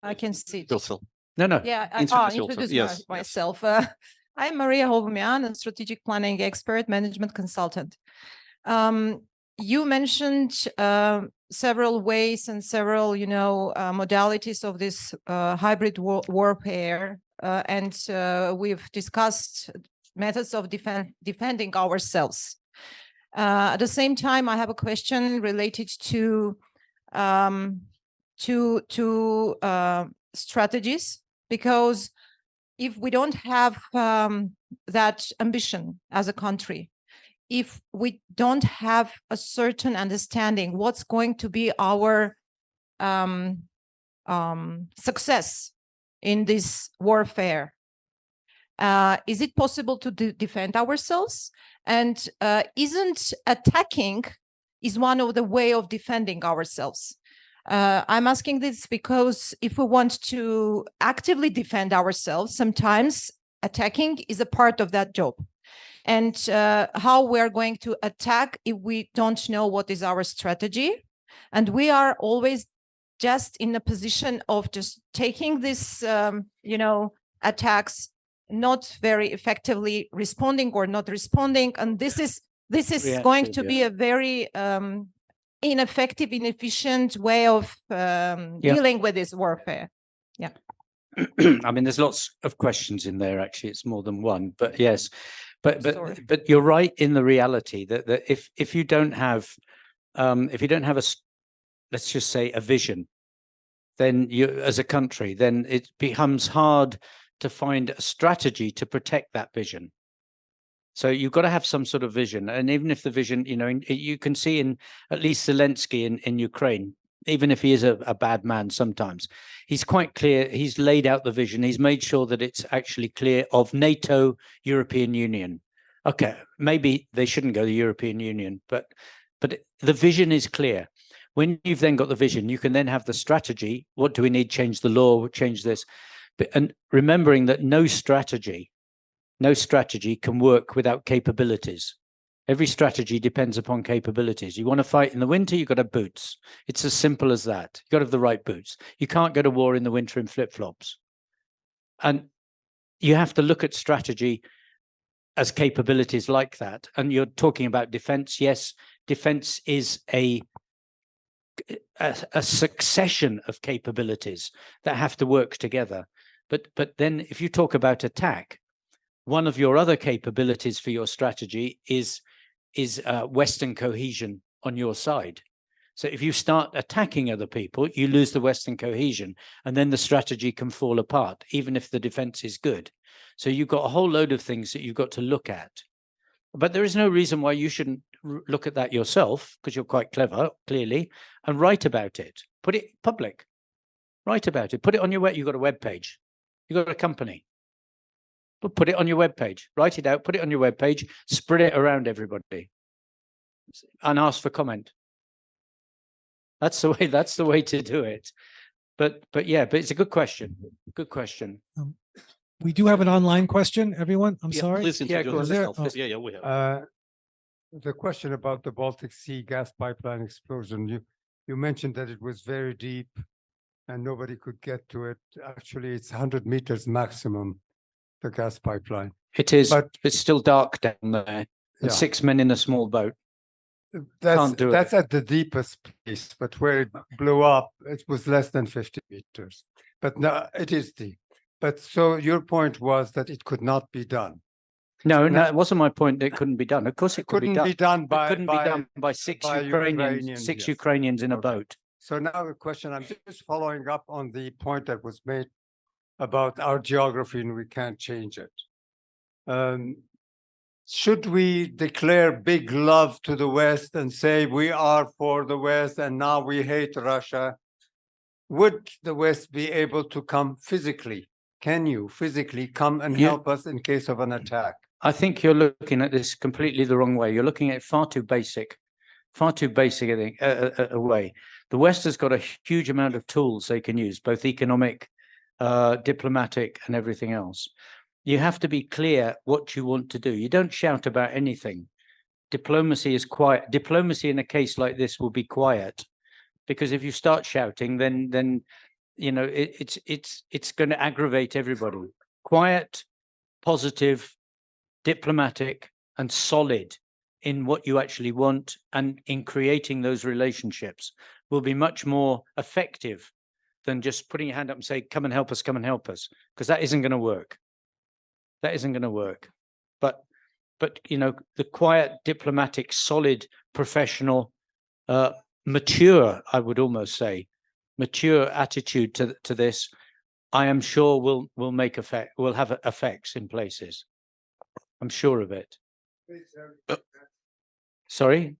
I can see. Yourself. No. Yeah, Introduce introduce yourself. Yes, myself. I'm Maria Hovmian, a strategic planning expert, management consultant. You mentioned several ways and several, modalities of this hybrid warfare, and we've discussed methods of defending ourselves. At the same time, I have a question related to to strategies, because if we don't have that ambition as a country, if we don't have a certain understanding what's going to be our success in this warfare, is it possible to defend ourselves? And isn't attacking is one of the way of defending ourselves? I'm asking this because if we want to actively defend ourselves, sometimes attacking is a part of that job. And how we are going to attack if we don't know what is our strategy. And we are always just in a position of just taking this, attacks, not very effectively responding or not responding. And this is going to be a very ineffective, inefficient way of dealing with this warfare. Yeah. I mean, there's lots of questions in there. Actually, it's more than one. But yes, but you're right in the reality that if you don't have let's just say a vision, then you as a country, then it becomes hard to find a strategy to protect that vision. So you've got to have some sort of vision. And even if the vision, you can see in at least Zelensky in Ukraine, even if he is a bad man sometimes, he's quite clear. He's laid out the vision. He's made sure that it's actually clear of NATO, European Union. Okay, maybe they shouldn't go to the European Union, but the vision is clear. When you've then got the vision, you can then have the strategy. What do we need? Change the law, change this. And remembering that no strategy can work without capabilities. Every strategy depends upon capabilities. You want to fight in the winter, you've got to have boots. It's as simple as that. You've got to have the right boots. You can't go to war in the winter in flip-flops. And you have to look at strategy as capabilities like that. And you're talking about defense. Yes, defense is a succession of capabilities that have to work together. But then if you talk about attack, one of your other capabilities for your strategy is Western cohesion on your side. So if you start attacking other people, you lose the Western cohesion, and then the strategy can fall apart, even if the defense is good. So you've got a whole load of things that you've got to look at. But there is no reason why you shouldn't look at that yourself, because you're quite clever, clearly, and write about it. Put it public. Write about it. Put it on your web. You've got a web page. You've got a company. But put it on your web page. Write it out. Put it on your web page. Spread it around everybody, and ask for comment. That's the way to do it. But it's a good question. Good question. We do have an online question, everyone. I'm sorry. Please introduce yourself. Yeah, we have. The question about the Baltic Sea gas pipeline explosion, you mentioned that it was very deep and nobody could get to it. Actually, it's 100 meters maximum, the gas pipeline. It is, but it's still dark down there. And yeah. 6 men in a small boat. That's at the deepest place, but where it blew up, it was less than 50 meters. But no, it is deep. But so your point was that it could not be done. No, it wasn't my point that it couldn't be done. Of course it couldn't be done by, it couldn't be done by six Ukrainians, yes. Ukrainians in a boat. So now the question, I'm just following up on the point that was made about our geography and we can't change it. Should we declare big love to the West and say we are for the West and now we hate Russia? Would the West be able to come physically? Can you physically come and help us in case of an attack? I think you're looking at this completely the wrong way. You're looking at it far too basic, I think, a way. The West has got a huge amount of tools they can use, both economic, diplomatic, and everything else. You have to be clear what you want to do. You don't shout about anything. Diplomacy is quiet. Diplomacy in a case like this will be quiet, because if you start shouting, then you know it's going to aggravate everybody. Quiet, positive, diplomatic, and solid in what you actually want and in creating those relationships will be much more effective than just putting your hand up and say, come and help us, because that isn't going to work. That isn't going to work. But you know, the quiet, diplomatic, solid, professional, mature, I would almost say, mature attitude to this, I am sure will have effects in places. I'm sure of it. Sorry?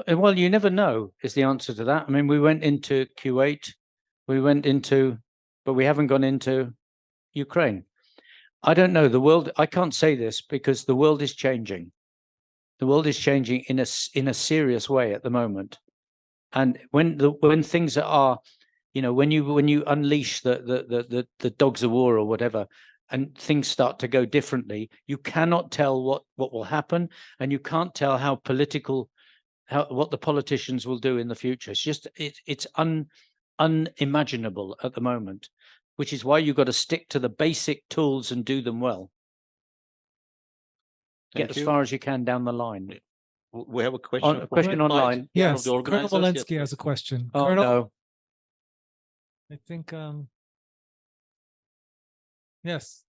Well, you never know is the answer to that. I mean, we went into Kuwait, but we haven't gone into Ukraine. I don't know. The world, I can't say this because the world is changing. The world is changing in a serious way at the moment. And when things are, when you unleash the dogs of war or whatever, and things start to go differently, you cannot tell what will happen, and you can't tell what the politicians will do in the future. It's unimaginable at the moment, which is why you've got to stick to the basic tools and do them well. Get as far as you can down the line. We have a question. A question online. Yes, the Colonel organizers, Walensky yes, has a question. Oh, Colonel, no. I think, yes,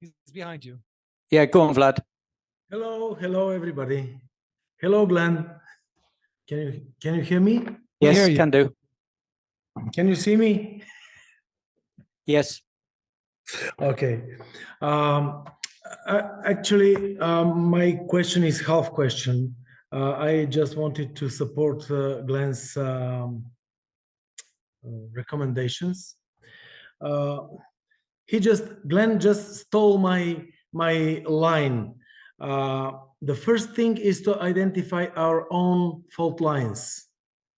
he's behind you. Yeah, go on, Vlad. Hello, everybody. Hello, Glenn. Can you hear me? We Yes, hear you. can do. Can you see me? Yes. Okay. Actually, my question is half question. I just wanted to support Glenn's recommendations. Glenn just stole my line. The first thing is to identify our own fault lines.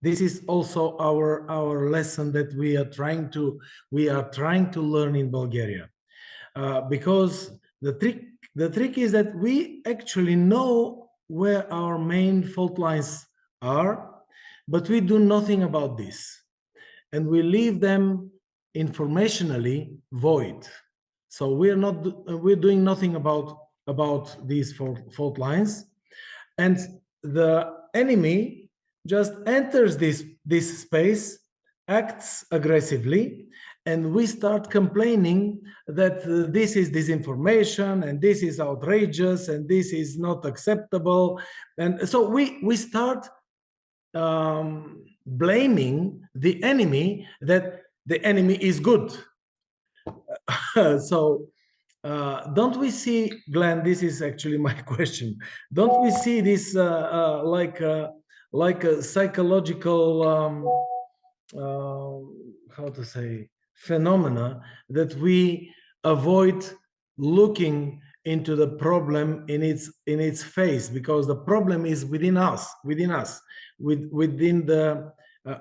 This is also our lesson that we are trying to learn in Bulgaria, because the trick is that we actually know where our main fault lines are, but we do nothing about this, and we leave them informationally void. So we're doing nothing about these fault lines, and the enemy just enters this space, acts aggressively, and we start complaining that this is disinformation and this is outrageous and this is not acceptable, and so we start blaming the enemy, that the enemy is good. So don't we see, Glenn, this is actually my question, don't we see this like a psychological how to say, phenomena, that we avoid looking into the problem in its face, because the problem is within us, within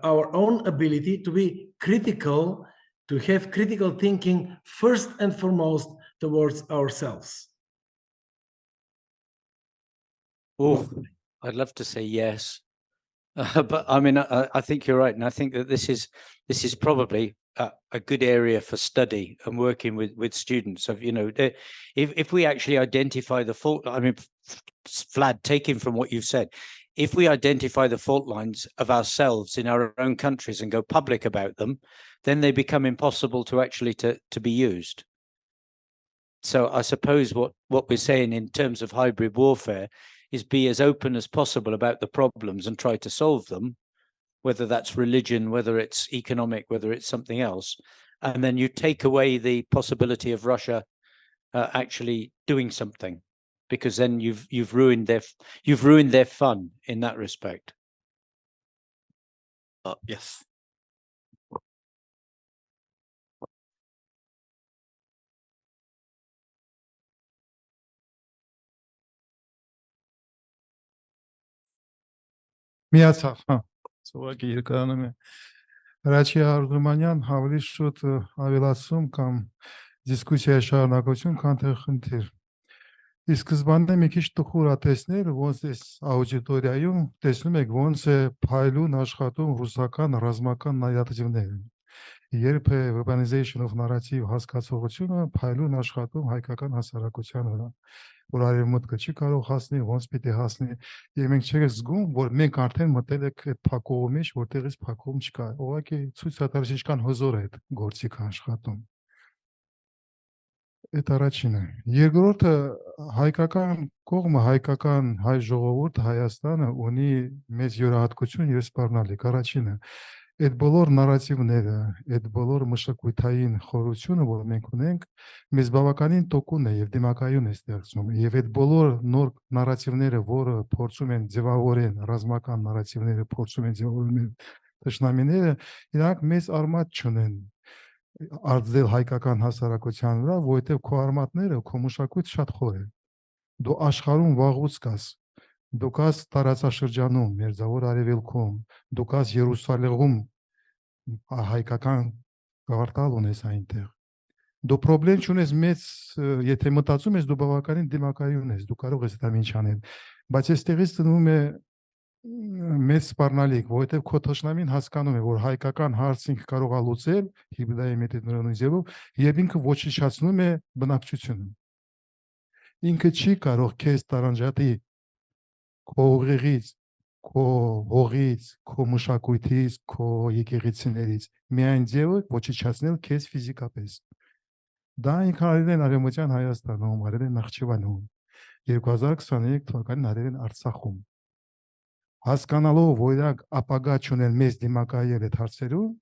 our own ability to be critical, to have critical thinking first and foremost towards ourselves. Oh, I'd love to say yes, but I mean, I think you're right, and I think that this is probably a good area for study and working with students. Of if we actually identify the fault, I mean, Vlad, taking from what you've said, if we identify the fault lines of ourselves in our own countries and go public about them, then they become impossible to actually to be used. So I suppose what we're saying in terms of hybrid warfare is be as open as possible about the problems and try to solve them, whether that's religion, whether it's economic, whether it's something else. And then you take away the possibility of Russia actually doing something, because then you've ruined their fun in that respect. Yes. Միացավ, հա, սովակի երկարանում է։ Հրաչի Արդումանյան ավելի շուտ ավելացում կամ դիսկուսիայի շարունակություն, քան թե խնդիր։ Իսկ սկզբանե մի քիչ տխուր է տեսնել, ոնց էս աուդիտորիայում տեսնում եք ոնց է փայլուն աշխատում ռուսական ռազմական նարատիվները։ Երբ է weaponization of narrative հասկացողությունը փայլուն աշխատում հայկական հասարակության վրա, որ արևմուտքը չի կարող հասնել, ոնց պիտի հասնի, եւ մենք չենք զգում, որ մենք արդեն մտել ենք այդ փակողի մեջ, որտեղից փակում չկա։ Ուղղակի ցույց է տալիս ինչքան հզոր է այդ գործիքը աշխատում։ Այդ առաջինը։ Երկրորդը հայկական կողմը, հայկական հայ ժողովուրդը Հայաստանը ունի մեծ յուրահատկություն եւ սպառնալիք։ Առաջինը, այդ բոլոր նարատիվները, այդ բոլոր մշակութային խորությունը, որ մենք ունենք, մեզ բավականին տոկուն է եւ դիմակայուն է ստեղծում։ Եվ այդ բոլոր նոր նարատիվները, որը փորձում են ձևավորեն, ռազմական նարատիվները փորձում են ձևավորեն թշնամիները, իրանք մեծ արմատ չունեն արձել հայկական հասարակության վրա, որովհետև քո արմատները, քո մշակույթը շատ խոր է։ Դու աշխարհում վաղուց կաս, դու կաս տարածաշրջանում, Մերձավոր Արևելքում, դու կաս Երուսաղեմում, հայկական կվարտալ ունես այնտեղ։ Դու խնդրեմ չունես մեծ, եթե մտածում ես, դու բավականին դիմակայուն ես, դու կարող ես դա ինչ անել, բայց այստեղից ծնվում է մեծ սպառնալիք, որովհետև քո թշնամին հասկանում է, որ հայկական հարցը ինքը կարող է լուծել հիբրիդային մեթոդներով ձևով, եւ ինքը ոչնչացնում է բնակչությունը։ Ինքը չի կարող քեզ տարանջատի քո ուղեղից, քո հողից, քո մշակույթից, քո եկեղեցիներից, միայն ձևը ոչնչացնել քեզ ֆիզիկապես։ Դա ինքը արել են Արևմտյան Հայաստանում, արել են Նախճիվանում, 2023 թվականին արել են Արցախում։ Հասկանալով, որ իրանք ապագա չունեն մեծ դիմակայել այդ հարցերում,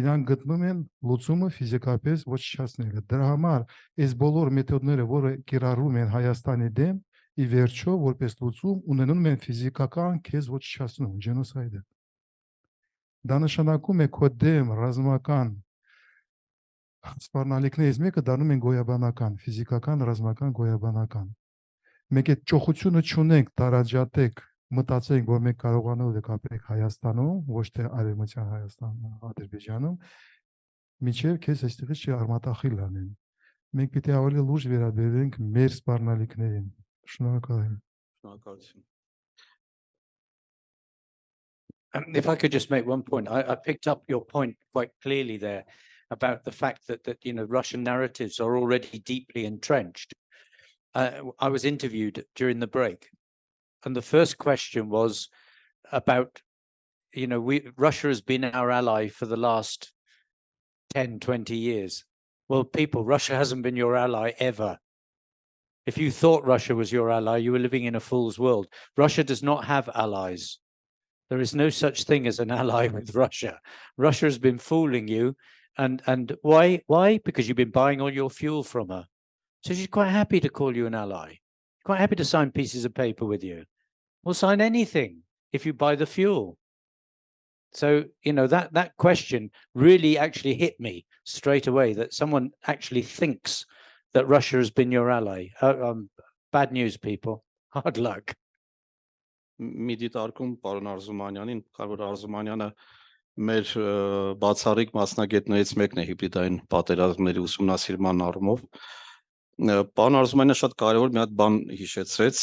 իրանք գտնում են լուծումը ֆիզիկապես ոչնչացնելը։ Դրա համար այս բոլոր մեթոդները, որը կիրառում են Հայաստանի դեմ, ի վերջո որպես լուծում ունենում են ֆիզիկական քեզ ոչնչացնում, ջենոսայդը։ Դա նշանակում է քո դեմ ռազմական սպառնալիքներից մեկը դառնում են գոյաբանական, ֆիզիկական, ռազմական, գոյաբանական։ Մենք այդ ճոխությունը չունենք, տարաջատեք, մտածենք, որ մենք կարողանալու ենք ապրել Հայաստանում, ոչ թե Արևմտյան Հայաստանում, Ադրբեջանում, միջև քեզ այստեղից չի արմատախիլ անեն։ Մենք պիտի ավելի լուրջ վերաբերենք մեր սպառնալիքներին։ Շնորհակալ եմ։ Շնորհակալություն։ If I could just make one point, I picked up your point quite clearly there about the fact that you know Russian narratives are already deeply entrenched. I was interviewed during the break, and the first question was about, you know, Russia has been our ally for the last 10, 20 years. Well, people, Russia hasn't been your ally ever. If you thought Russia was your ally, you were living in a fool's world. Russia does not have allies. There is no such thing as an ally with Russia. Russia has been fooling you. And why? Why? Because you've been buying all your fuel from her. So she's quite happy to call you an ally. Quite happy to sign pieces of paper with you. We'll sign anything if you buy the fuel. So, you know, that question really actually hit me straight away, that someone actually thinks that Russia has been your ally. Bad news, people. Hard luck. Մի դիտարկում պարոն Արզումանյանին, Կարո Արզումանյանը մեր բացառիկ մասնագետներից մեկն է հիբրիդային պատերազմների ուսումնասիրման առումով։ Պարոն Արզումանյանը շատ կարևոր մի հատ բան հիշեցրեց,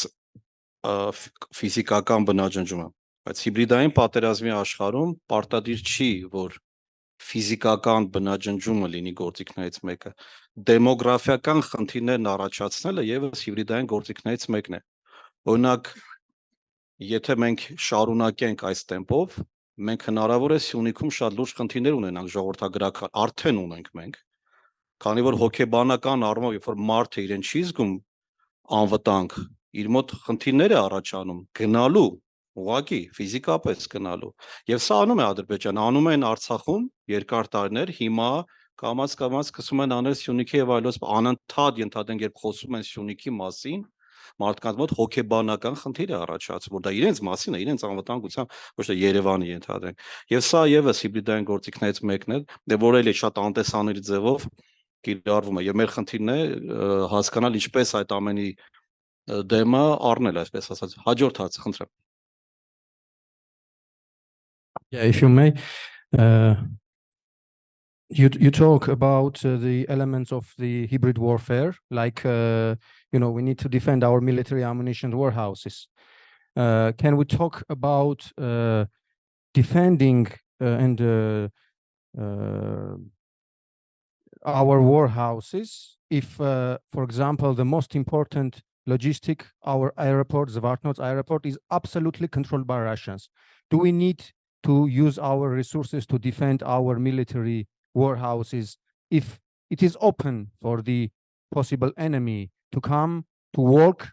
ֆիզիկական բնաջնջումը, բայց հիբրիդային պատերազմի աշխարհում պարտադիր չի, որ ֆիզիկական բնաջնջումը լինի գործիքներից մեկը։ Դեմոգրաֆիական խնդիրներն առաջացնելը եւս հիբրիդային գործիքներից մեկն է։ Օրինակ, եթե մենք շարունակենք այս տեմպով, մենք հնարավոր է Սյունիքում շատ լուրջ խնդիրներ ունենանք ժողովրդագրական, արդեն ունենք մենք, քանի որ հոգեբանական առումով, երբ որ մարդը իրեն չի զգում անվտանգ, իր մոտ խնդիրներ է առաջանում գնալու, ուղղակի ֆիզիկապես գնալու։ Եվ սա անում է Ադրբեջանը, անում են Արցախում երկար տարիներ, հիմա կամաց սկսում են անել Սյունիքի եւ այլոց, անընդհատ ենթադրենք, երբ խոսում են Սյունիքի մասին, մարդկանց մոտ հոգեբանական խնդիր է առաջացում, որ դա իրենց մասին է, իրենց անվտանգության, ոչ թե Երևանի ենթադրենք։ Եվ սա եւս հիբրիդային գործիքներից մեկն է, որ էլի շատ անտեսանելի ձևով կիրառվում է։ Եվ մեր խնդիրն է հասկանալ ինչպես այդ ամենի դեմը առնել, այսպես ասած։ Հաջորդ հարցը, խնդրեմ։ Yeah, if you may, you talk about the elements of the hybrid warfare, like you know, we need to defend our military ammunition warehouses. Can we talk about defending and our warehouses if, for example, the most important logistic, our airport, Zvartnots airport, is absolutely controlled by Russians? Do we need to use our resources to defend our military warehouses if it is open for the possible enemy to come to work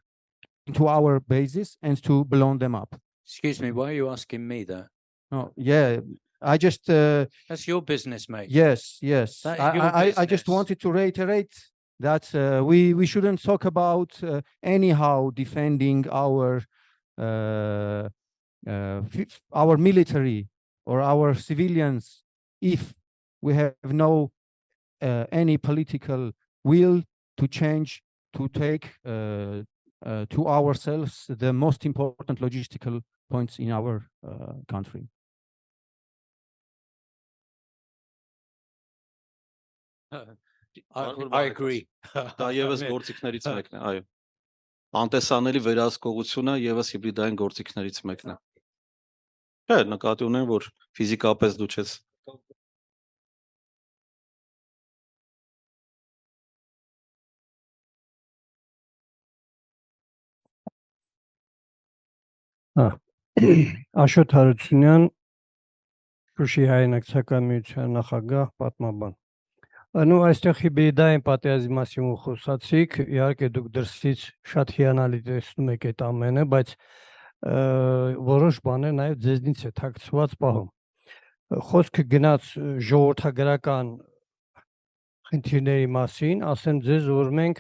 into our bases and to blow them up. Excuse me, why are you asking me that? No, yeah, I just That's your business, mate. yes. That is your I just business. wanted to reiterate that we shouldn't talk about anyhow defending our military or our civilians if we have no any political will to change, to take to ourselves the most important logistical points in our country. I agree. Դա եւս գործիքներից մեկն է, այո։ Անտեսանելի վերահսկողությունը եւս հիբրիդային գործիքներից մեկն է։ Չէ, նկատի ունեմ, որ ֆիզիկապես դու չես Աշոտ Հարությունյան, Շուշի հայրենակցական միության նախագահ, պատմաբան։ Նու այստեղ հիբրիդային պատերազմի մասին խոսացիք, իհարկե դուք դրսից շատ հիանալի տեսնում եք այդ ամենը, բայց որոշ բաներ նաև ձեզնից է թաքցված պահում։ Խոսքը գնաց ժողովրդագրական խնդիրների մասին, ասեմ ձեզ, որ մենք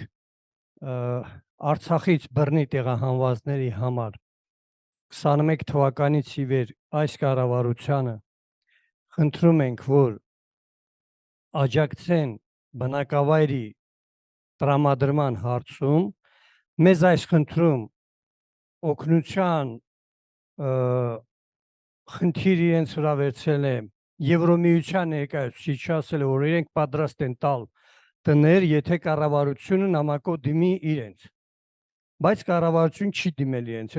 Արցախից բռնի տեղահանվածների համար 21 թվականից ի վեր այս կառավարությանը խնդրում ենք, որ աջակցեն բնակավայրի տրամադրման հարցում, մեզ այս խնդրում օգնության խնդիր իրենց վրա վերցրել է Եվրոմիության ներկայացուցիչը, ասել է, որ իրենք պատրաստ են տալ տներ, եթե կառավարությունը նամակով դիմի իրենց։ Բայց կառավարություն չի դիմել իրենց։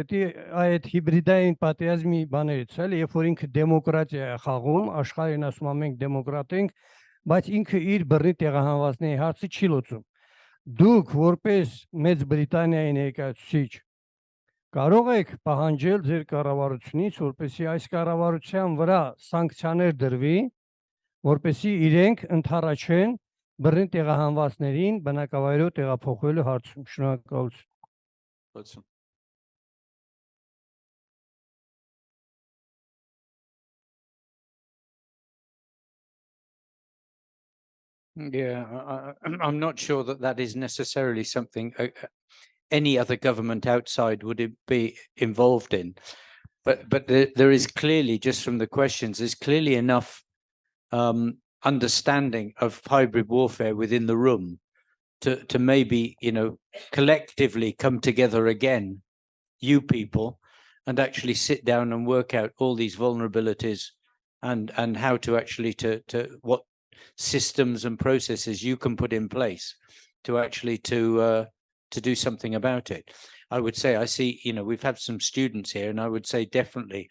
Այդ հիբրիդային պատերազմի բաներից էլ, երբ որ ինքը դեմոկրատիա է խաղում, աշխարհին ասում են մենք դեմոկրատ ենք, բայց ինքը իր բռնի տեղահանվածների հարցը չի լուծում։ Դուք որպես Մեծ Բրիտանիայի ներկայացուցիչ կարող եք պահանջել ձեր կառավարությունից, որպեսզի այս կառավարության վրա սանկցիաներ դրվի, որպեսզի իրենք ընդառաջեն բռնի տեղահանվածներին բնակավայրով տեղափոխվելու հարցում։ Շնորհակալություն։ Yeah, I'm not sure that is necessarily something any other government outside would be involved in. But there is clearly, just from the questions, there's clearly enough understanding of hybrid warfare within the room to maybe, collectively come together again, you people, and actually sit down and work out all these vulnerabilities and how to actually to what systems and processes you can put in place to actually to do something about it. I would say, I see, we've had some students here, and I would say definitely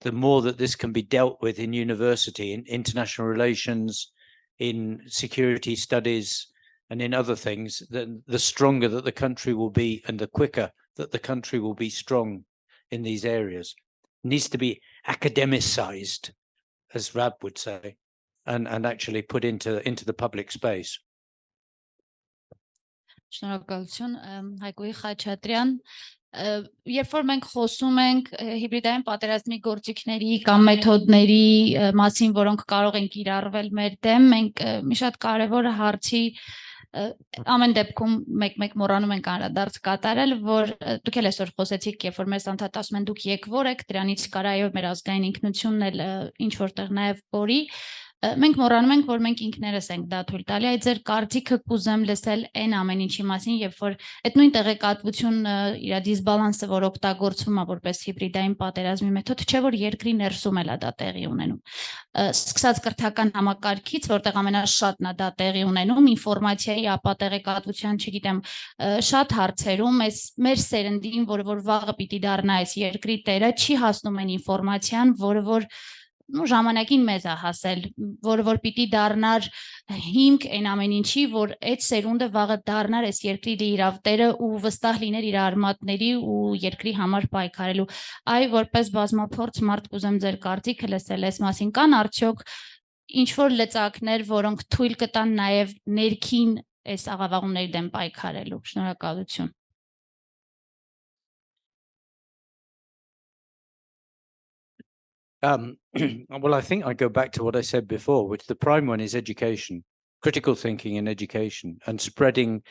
the more that this can be dealt with in university, in international relations, in security studies, and in other things, then the stronger that the country will be, and the quicker that the country will be strong in these areas. It needs to be academicized, as Rab would say, and actually put into the public space. Շնորհակալություն, Հայկուի Խաչատրյան։ Երբ որ մենք խոսում ենք հիբրիդային պատերազմի գործիքների կամ մեթոդների մասին, որոնք կարող են կիրառվել մեր դեմ, մենք մի շատ կարևոր հարցի ամեն դեպքում մեկ մոռանում ենք անդրադարձ կատարել, որ դուք էլ այսօր խոսեցիք, երբ որ մեզ անդադ ասում են դուք եկվոր եք, դրանից կարայով մեր ազգային ինքնությունն էլ ինչ որտեղ նաև բորի, մենք մոռանում ենք, որ մենք ինքներս ենք դա թույլ տալի, այդ ձեր կարծիքը կուզեմ լսել այն ամեն ինչի մասին, երբ որ այդ նույն տեղեկատվությունն իր դիսբալանսը, որ օգտագործվում է որպես հիբրիդային պատերազմի մեթոդ, չէ որ երկրի ներսում էլ է դա տեղի ունենում։ Սկսած կրթական համակարգից, որտեղ ամենաշատն է դա տեղի ունենում, ինֆորմացիայի ապա տեղեկատվության, չգիտեմ, շատ հարցերում մեր սերնդին, որ վաղը պիտի դառնա այս երկրի տերը, չի հասնում այն ինֆորմացիան, որ ժամանակին մեզ է հասել, որ պիտի դառնար հիմք այն ամեն ինչի, որ այդ սերունդը վաղը դառնար այս երկրի իրավ տերը ու վստահ լիներ իր արմատների ու երկրի համար պայքարելու։ Այ որպես բազմափորձ մարդ կուզեմ ձեր կարծիքը լսել այս մասին, կան արդյոք ինչ որ լծակներ, որոնք թույլ կտան նաև ներքին այս աղավաղումների դեմ պայքարելու։ Շնորհակալություն։ Well, I think I go back to what I said before, which the prime one is education, critical thinking in education, and spreading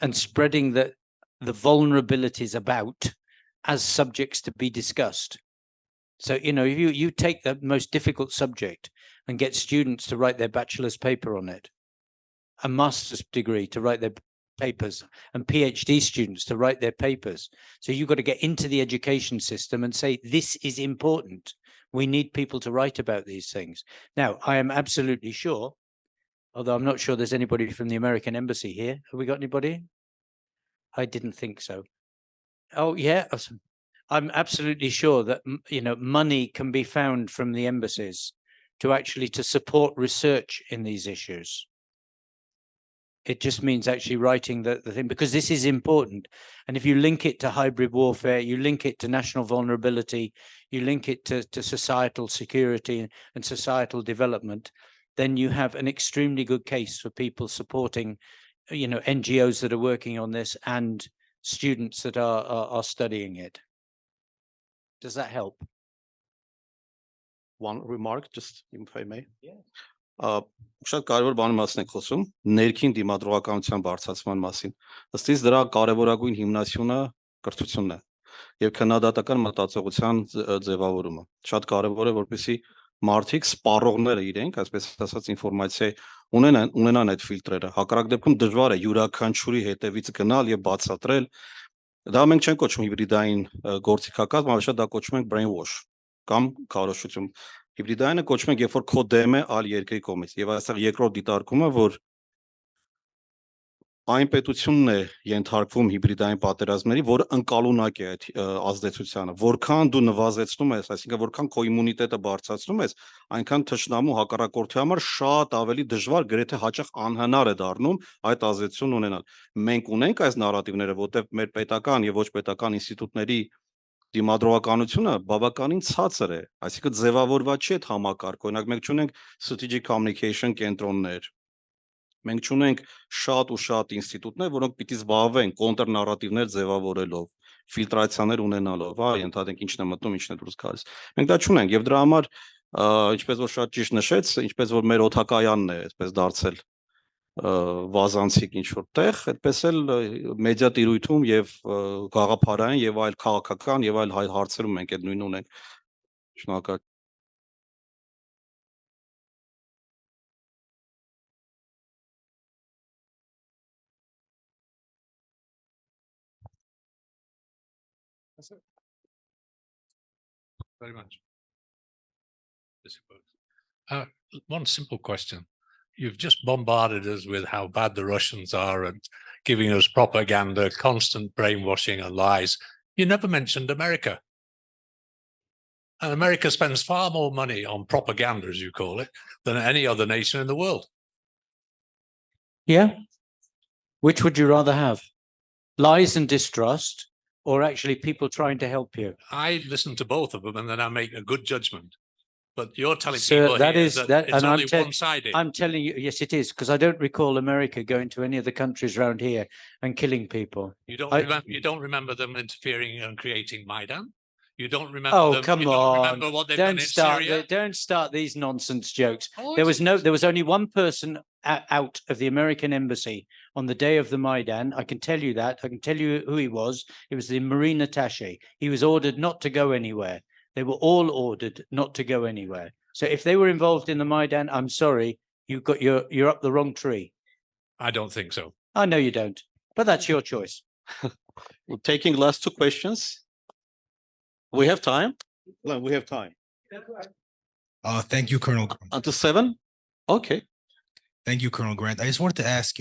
the vulnerabilities about as subjects to be discussed. So, you know, if you take the most difficult subject and get students to write their bachelor's paper on it, a master's degree to write their papers, and PhD students to write their papers. So you've got to get into the education system and say, this is important. We need people to write about these things. Now, I am absolutely sure, although I'm not sure there's anybody from the American embassy here. Have we got anybody? I didn't think so. Oh, yeah. I'm absolutely sure that, you know, money can be found from the embassies to support research in these issues. It just means actually writing the thing, because this is important. And if you link it to hybrid warfare, you link it to national vulnerability, you link it to societal security and societal development, then you have an extremely good case for people supporting, you know, NGOs that are working on this and students that are studying it. Does that help? One remark, just if I may. Yeah. Շատ կարևոր բանի մասին եք խոսում, ներքին դիմադրողականության բարձրացման մասին։ Ըստ իս դրա կարևորագույն հիմնասյունը կրթությունն է եւ քննադատական մտածողության ձևավորումը։ Շատ կարևոր է, որպեսզի մարդիկ սպառողները իրենք, այսպես ասած, ինֆորմացիա ունենան այդ ֆիլտրերը։ Հակառակ դեպքում դժվար է յուրաքանչյուրի հետևից գնալ եւ բացատրել։ Դա մենք չենք կոչում հիբրիդային գործիքակազմ, ավելի շատ դա կոչում ենք brainwash կամ քարոշություն։ Հիբրիդայինը կոչում ենք, երբ որ քո դեմ է այլ երկրի կողմից, եւ այստեղ երկրորդ դիտարկումը, որ այն պետությունն է ենթարկվում հիբրիդային պատերազմների, որը ընկալունակ է այդ ազդեցությանը, որքան դու նվազեցնում ես, այսինքն որքան քո իմունիտետը բարձրացնում ես, այնքան թշնամու հակառակորդի համար շատ ավելի դժվար, գրեթե հաճախ անհնար է դառնում այդ ազդեցություն ունենալ։ Մենք ունենք այս նարատիվները, որտեղ մեր պետական եւ ոչ պետական ինստիտուտների դիմադրողականությունը բավականին ցածր է, այսինքն ձևավորված չի այդ համակարգը։ Օրինակ մենք ունենք strategic communication կենտրոններ, մենք ունենք շատ ու շատ ինստիտուտներ, որոնք պիտի զբաղվեն կոնտրնարատիվներ ձևավորելով, ֆիլտրացիաներ ունենալով, ենթադրենք ինչն է մտնում, ինչն է դուրս գալիս։ Մենք դա չունենք եւ դրա համար, ինչպես որ շատ ճիշտ նշեց, ինչպես որ մեր օթակայանն է, այսպես դարձել վազանցիկ ինչ որ տեղ, այդպես էլ մեդիա տիրույթում եւ գաղափարային եւ այլ քաղաքական եւ այլ հարցերում մենք այդ նույնն ունենք։ Շնորհակալ։ Very much. One simple question. You've just bombarded us with how bad the Russians are and giving us propaganda, constant brainwashing and lies. You never mentioned America. And America spends far more money on propaganda, as you call it, than any other nation in the world. Yeah. Which would you rather have? Lies and distrust, or actually people trying to help you? I listen to both of them and then I make a good judgment. But you're telling Sir, people that here is that that, it's and only one-sided. I'm telling you, yes, it is, because I don't recall America going to any of the countries around here and killing people. You don't remember them interfering and creating Maidan? You don't remember Oh, them? come you don't on! remember what they've done in Syria? Don't start these nonsense jokes. Oh, There was only one person out of the American embassy on the day of the Maidan. I can tell you that. I can tell you who he was. It was the Marine attaché. He was ordered not to go anywhere. They were all ordered not to go anywhere. So if they were involved in the Maidan, I'm sorry, you're up the wrong tree. I don't think so. I know you don't, but that's your choice. We're taking last two questions. We have time. No, we have time. Thank you, Colonel. Until 7? Okay. Thank you, Colonel Grant. I just wanted to ask,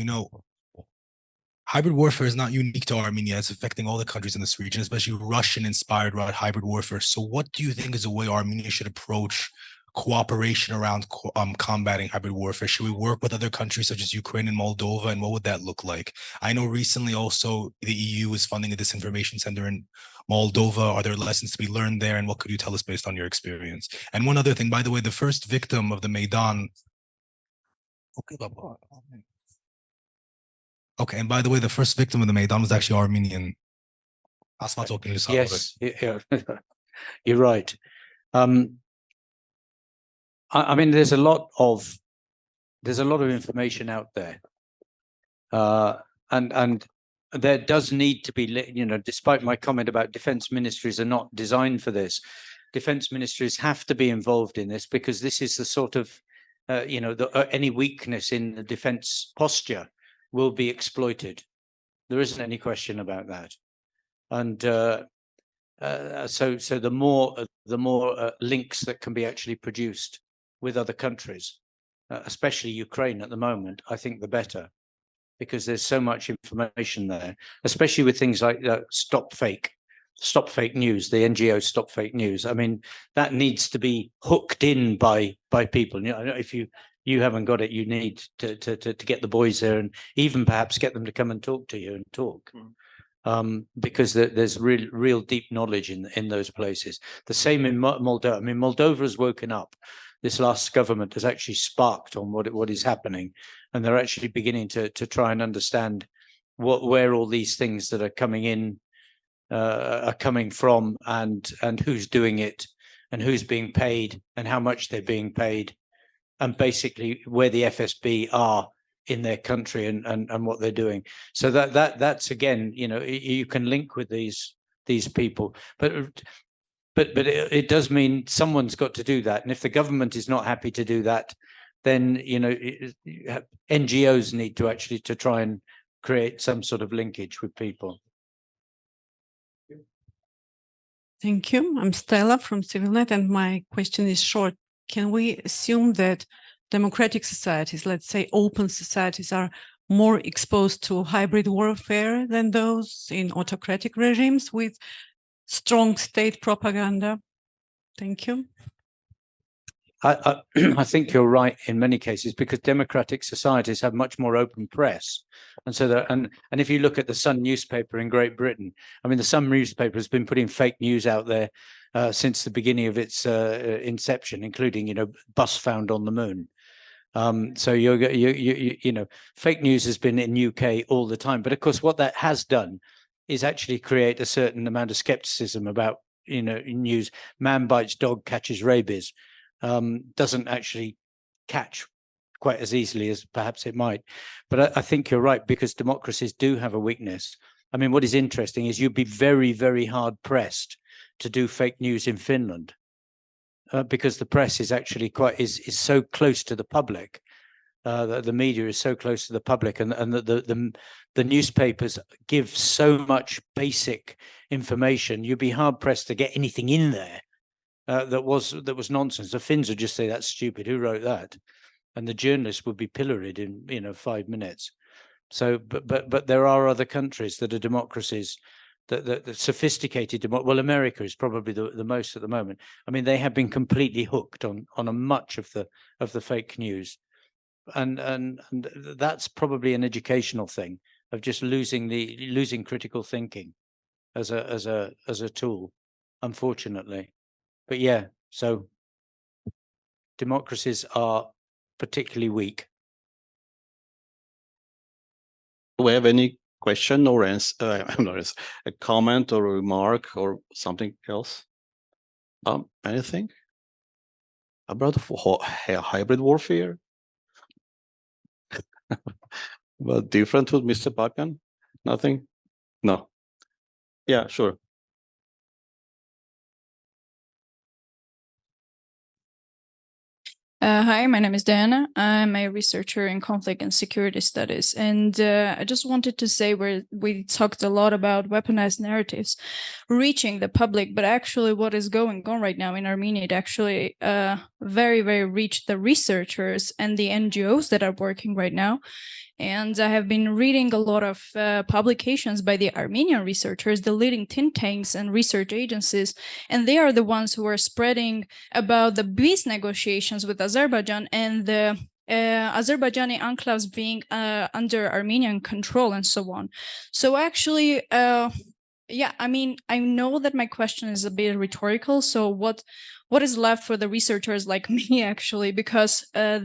hybrid warfare is not unique to Armenia. It's affecting all the countries in this region, especially Russian-inspired hybrid warfare. So what do you think is a way Armenia should approach cooperation around combating hybrid warfare? Should we work with other countries such as Ukraine and Moldova, and what would that look like? I know recently also the EU is funding a disinformation center in Moldova. Are there lessons to be learned there, and what could you tell us based on your experience? And one other thing, by the way, the first victim of the Maidan Okay, and by the way, the first victim of the Maidan was actually Armenian. Yes, you're right. I mean, there's a lot of information out there, and there does need to be, despite my comment about defense ministries are not designed for this, defense ministries have to be involved in this, because this is the sort of, any weakness in the defense posture will be exploited. There isn't any question about that. And so the more links that can be actually produced with other countries, especially Ukraine at the moment, I think the better, because there's so much information there, especially with things like Stop Fake News, the NGO Stop Fake News. I mean, that needs to be hooked in by people. If you haven't got it, you need to get the boys there, and even perhaps get them to come and talk to you and talk. Because there's real deep knowledge in those places. The same in Moldova. I mean, Moldova has woken up. This last government has actually sparked on what is happening, and they're actually beginning to try and understand where all these things that are coming in are coming from, and who's doing it, and who's being paid, and how much they're being paid, and basically where the FSB are in their country and what they're doing. So that's again, you can link with these people, but it does mean someone's got to do that. And if the government is not happy to do that, then NGOs need to actually try and create some sort of linkage with people. Thank you. I'm Stella from CivilNet, and my question is short. Can we assume that democratic societies, let's say open societies, are more exposed to hybrid warfare than those in autocratic regimes with strong state propaganda? Thank you. I think you're right in many cases, because democratic societies have much more open press, and so and if you look at the Sun newspaper in Great Britain, I mean, the Sun newspaper has been putting fake news out there since the beginning of its inception, including bus found on the moon. So fake news has been in UK all the time, but of course what that has done is actually create a certain amount of skepticism about news. Man bites dog, catches rabies. Doesn't actually catch quite as easily as perhaps it might. But I think you're right, because democracies do have a weakness. I mean, what is interesting is you'd be very, very hard pressed to do fake news in Finland, because the press is actually is so close to the public. The media is so close to the public, and the newspapers give so much basic information. You'd be hard pressed to get anything in there that was nonsense. The Finns would just say, "That's stupid. Who wrote that?" And the journalists would be pilloried in 5 minutes. So, but there are other countries that are democracies, that sophisticated. Well, America is probably the most at the moment. I mean, they have been completely hooked on a much of the fake news, and that's probably an educational thing of just losing critical thinking as a tool, unfortunately. But yeah, so democracies are particularly weak. Do we have any question or answer, a comment or a remark or something else? Anything about hybrid warfare? Well, different with Mr. Pakan? Nothing? No. Yeah, sure. Hi, my name is Diana. I'm a researcher in conflict and security studies. And I just wanted to say, we talked a lot about weaponized narratives reaching the public, but actually what is going on right now in Armenia, it actually very, very reached the researchers and the NGOs that are working right now. And I have been reading a lot of publications by the Armenian researchers, the leading think tanks and research agencies, and they are the ones who are spreading about the peace negotiations with Azerbaijan and the Azerbaijani enclaves being under Armenian control and so on. So actually, yeah, I mean, I know that my question is a bit rhetorical. So what what is left for the researchers like me, actually, because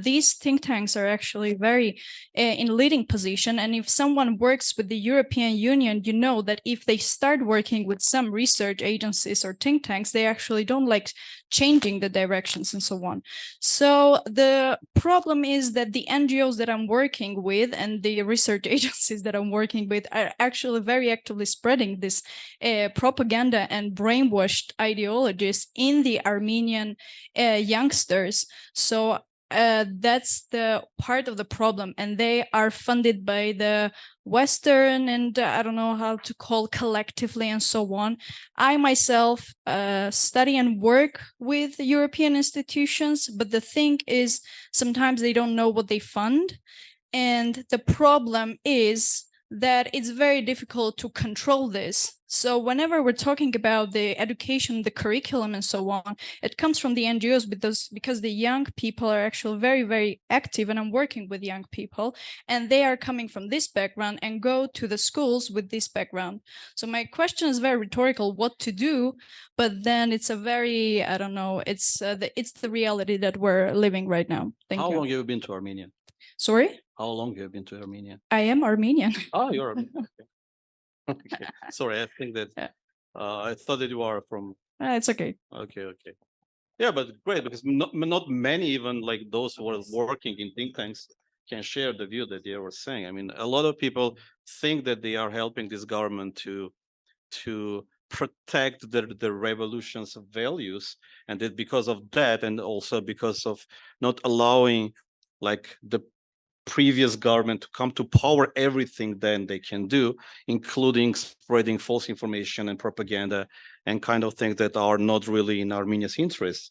these think tanks are actually very in leading position. And if someone works with the European Union, you know that if they start working with some research agencies or think tanks, they actually don't like changing the directions and so on. So the problem is that the NGOs that I'm working with and the research agencies that I'm working with are actually very actively spreading this propaganda and brainwashed ideologies in the Armenian youngsters. So that's the part of the problem, and they are funded by the Western and I don't know how to call collectively and so on. I myself study and work with European institutions, but the thing is sometimes they don't know what they fund. And the problem is that it's very difficult to control this. So whenever we're talking about the education, the curriculum and so on, it comes from the NGOs because the young people are actually very, very active, and I'm working with young people, and they are coming from this background and go to the schools with this background. So my question is very rhetorical, what to do, but then it's a very, I don't know, it's the reality that we're living right now. Thank How you. long have you been to Armenia? Sorry? How long have you been to Armenia? I am Armenian. Oh, you're Armenian. Okay. Sorry, I think that I thought that you are from. It's okay. Okay. Yeah, but great, because not many, even like those who are working in think tanks, can share the view that they were saying. I mean, a lot of people think that they are helping this government to protect the revolution's values, and that because of that, and also because of not allowing like the previous government to come to power, everything then they can do, including spreading false information and propaganda and kind of things that are not really in Armenia's interest.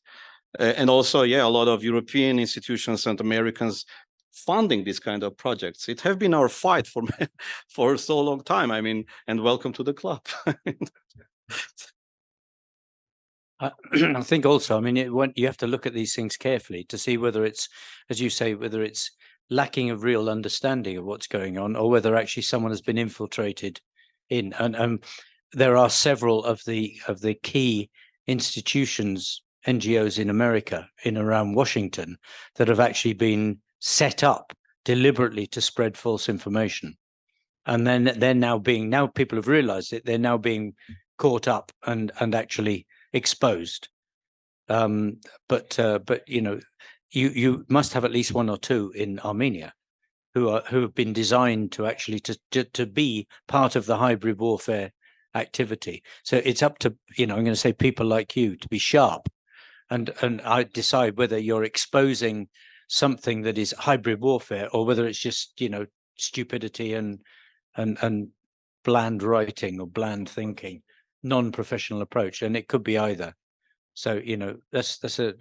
And also, yeah, a lot of European institutions and Americans funding these kind of projects. It has been our fight for so long time. I mean, and welcome to the club. I think also, I mean, you have to look at these things carefully to see whether it's, as you say, whether it's lacking of real understanding of what's going on, or whether actually someone has been infiltrated in. And there are several of the key institutions, NGOs in America, in around Washington, that have actually been set up deliberately to spread false information. And then they're now people have realized it, they're now being caught up and actually exposed. But you know, you must have at least one or two in Armenia who have been designed to actually to be part of the hybrid warfare activity. So it's up to, you know, I'm going to say people like you to be sharp and I decide whether you're exposing something that is hybrid warfare or whether it's just, you know, stupidity and bland writing or bland thinking, non-professional approach, and it could be either. So, you know, that's a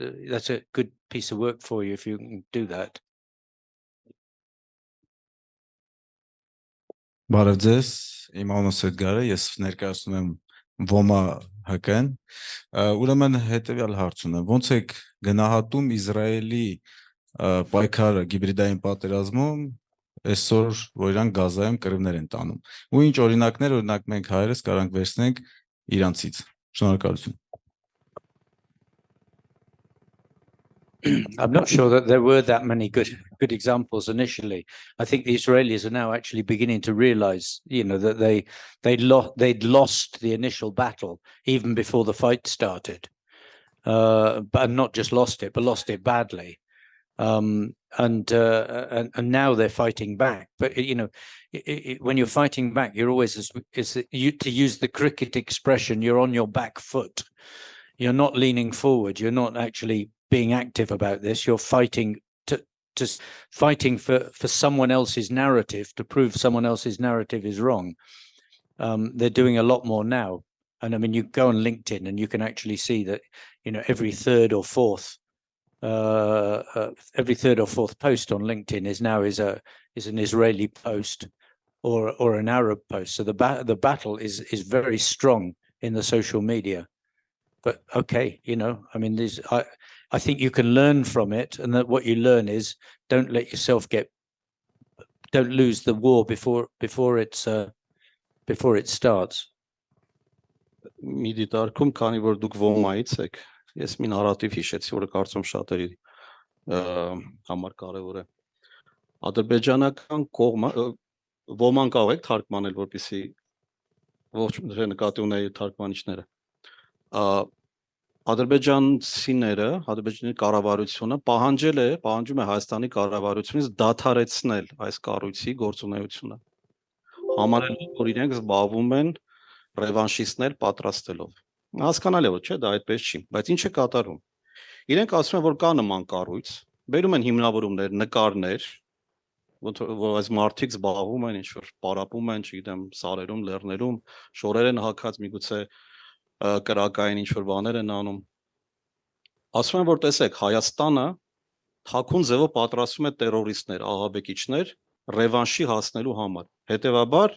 good piece of work for you if you can do that. Բարև ձեզ, իմ անունս Էդգար է, ես ներկայացնում եմ ոմա ՀԿ-ն, ուրեմն հետևյալ հարց ունեմ, ոնց եք գնահատում Իսրայելի պայքարը հիբրիդային պատերազմում, այսօր որ իրանք Գազայում կռիվներ են տանում, ու ինչ օրինակներ, օրինակ մենք հայերս կարանք վերցնենք իրանցից, շնորհակալություն։ I'm not sure that there were that many good examples initially. I think the Israelis are now actually beginning to realize, you know, that they'd lost the initial battle even before the fight started, but not just lost it, but lost it badly. And now they're fighting back. But you know, when you're fighting back, you're always, to use the cricket expression, you're on your back foot. You're not leaning forward. You're not actually being active about this. You're fighting fighting for someone else's narrative, to prove someone else's narrative is wrong. They're doing a lot more now. And I mean, you go on LinkedIn and you can actually see that, you know, every third or fourth post on LinkedIn is an Israeli post or an Arab post. So the battle is very strong in the social media. But okay, you know, I mean, I think you can learn from it, and that what you learn is don't lose the war before it starts. Մի դիտարկում, քանի որ դուք ոմայից եք, Ես մի նարատիվ հիշեցի, որը կարծում շատերի համար կարևոր է։ Ադրբեջանական կողմը ոմանք կարող եք թարգմանել, որպեսզի ողջ նկատի ունեի թարգմանիչները։ Ադրբեջանցիները, Ադրբեջանի կառավարությունը պահանջում է Հայաստանի կառավարությունից դադարեցնել այս կառույցի գործունեությունը։ Համարելով, որ իրենք զբաղվում են ռևանշիստներ պատրաստելով։ Հասկանալի է, որ չէ, դա այդպես չի, բայց ինչ է կատարում։ Իրենք ասում են, որ կա նման կառույց, բերում են հիմնավորումներ, նկարներ, որ այս մարդիկ զբաղվում են ինչ-որ պարապում են, չգիտեմ, սարերում, լեռներում, շորեր են հագած, միգուցե կրակային ինչ-որ բաներ են անում։ Ասում են, որ տեսեք, Հայաստանը թաքուն ձևով պատրաստում է տերորիստներ, աղաբեկիչներ ռևանշի հասնելու համար։ Հետևաբար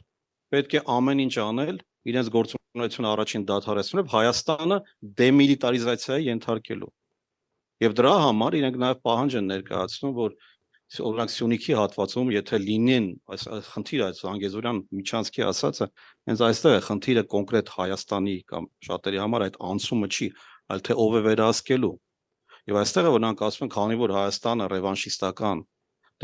պետք է ամեն ինչ անել իրենց գործունեությունը առաջին դադարեցնելով Հայաստանը դեմիլիտարիզացիայի ենթարկելու։ Եվ դրա համար իրենք նաև պահանջ են ներկայացնում, որ օրինակ Syunik-ի հատվածում, եթե լինեն այս խնդիրը, այս Զանգեզուրյան միջանցքի ասածը, հենց այստեղ է խնդիրը կոնկրետ Հայաստանի կամ շատերի համար այդ անցումը չի, այլ թե ով է վերահսկելու։ Եվ այստեղ է որ նրանք ասում են, քանի որ Հայաստանը ռևանշիստական,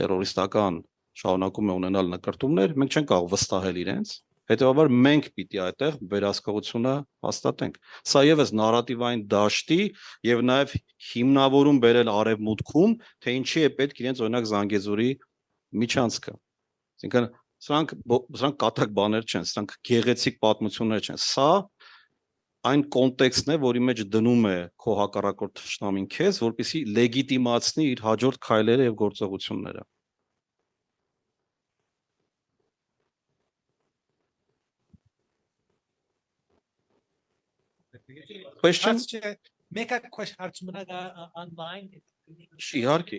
տերորիստական շարունակում է ունենալ նկրտումներ, մենք չենք կարող վստահել իրենց, հետևաբար մենք պիտի այդտեղ վերահսկողությունը հաստատենք։ Սա եւս նարատիվային դաշտի եւ նաեւ հիմնավորում բերել արևմուտքում, թե ինչի է պետք իրենց օրինակ Զանգեզուրի միջանցքը։ Այսինքն սրանք կատակ բաներ չեն, սրանք գեղեցիկ պատմություններ չեն։ Սա այն կոնտեքստն է, որի մեջ դնում է քո հակառակորդ թշնամին քեզ, որպեսզի լեգիտիմացնի իր հաջորդ քայլերը եւ գործողությունները։ Question? Make a question online. Իհարկե։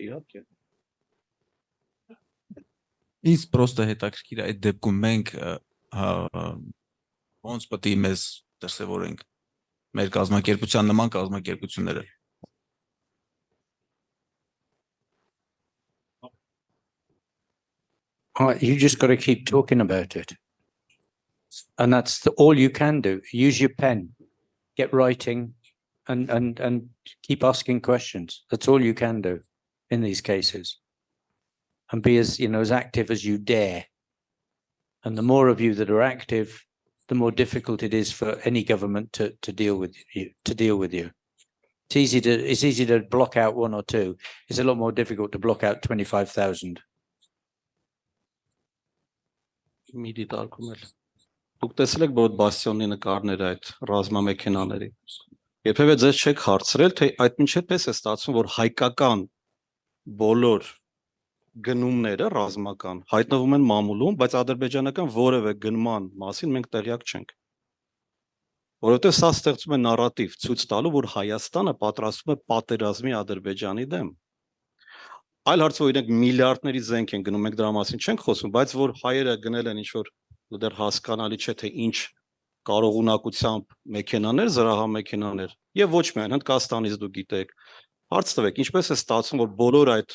Ինձ պրոստը հետաքրքիր է այդ դեպքում մենք ոնց պետք է մեզ դրսևորենք մեր կազմակերպության նման կազմակերպությունները։ You just got to keep talking about it. And that's all you can do. Use your pen, get writing and keep asking questions. That's all you can do in these cases. And be as, as active as you dare. And the more of you that are active, the more difficult it is for any government to deal with you. It's easy to block out one or two. It's a lot more difficult to block out 25,000. Դուք տեսել եք որ Բաստիոնի նկարները այդ ռազմամեքենաների։ Երբևէ ձեզ չեք հարցրել, թե այդ ինչպես է ստացվում, որ հայկական բոլոր գնումները ռազմական հայտնվում են մամուլում, բայց ադրբեջանական որևէ գնման մասին մենք տեղյակ չենք։ Որովհետև սա ստեղծում է նարատիվ ցույց տալու, որ Հայաստանը պատրաստվում է պատերազմի Ադրբեջանի դեմ։ Այլ հարց որ իրենք միլիարդների զենք են գնում, մենք դրա մասին չենք խոսում, բայց որ հայերը գնել են ինչ-որ դեռ հասկանալի չէ թե ինչ կարողունակությամբ մեքենաներ, զրահամեքենաներ եւ ոչ միայն Հնդկաստանից դուք գիտեք։ Հարց տվեք, ինչպես է ստացվում, որ բոլոր այդ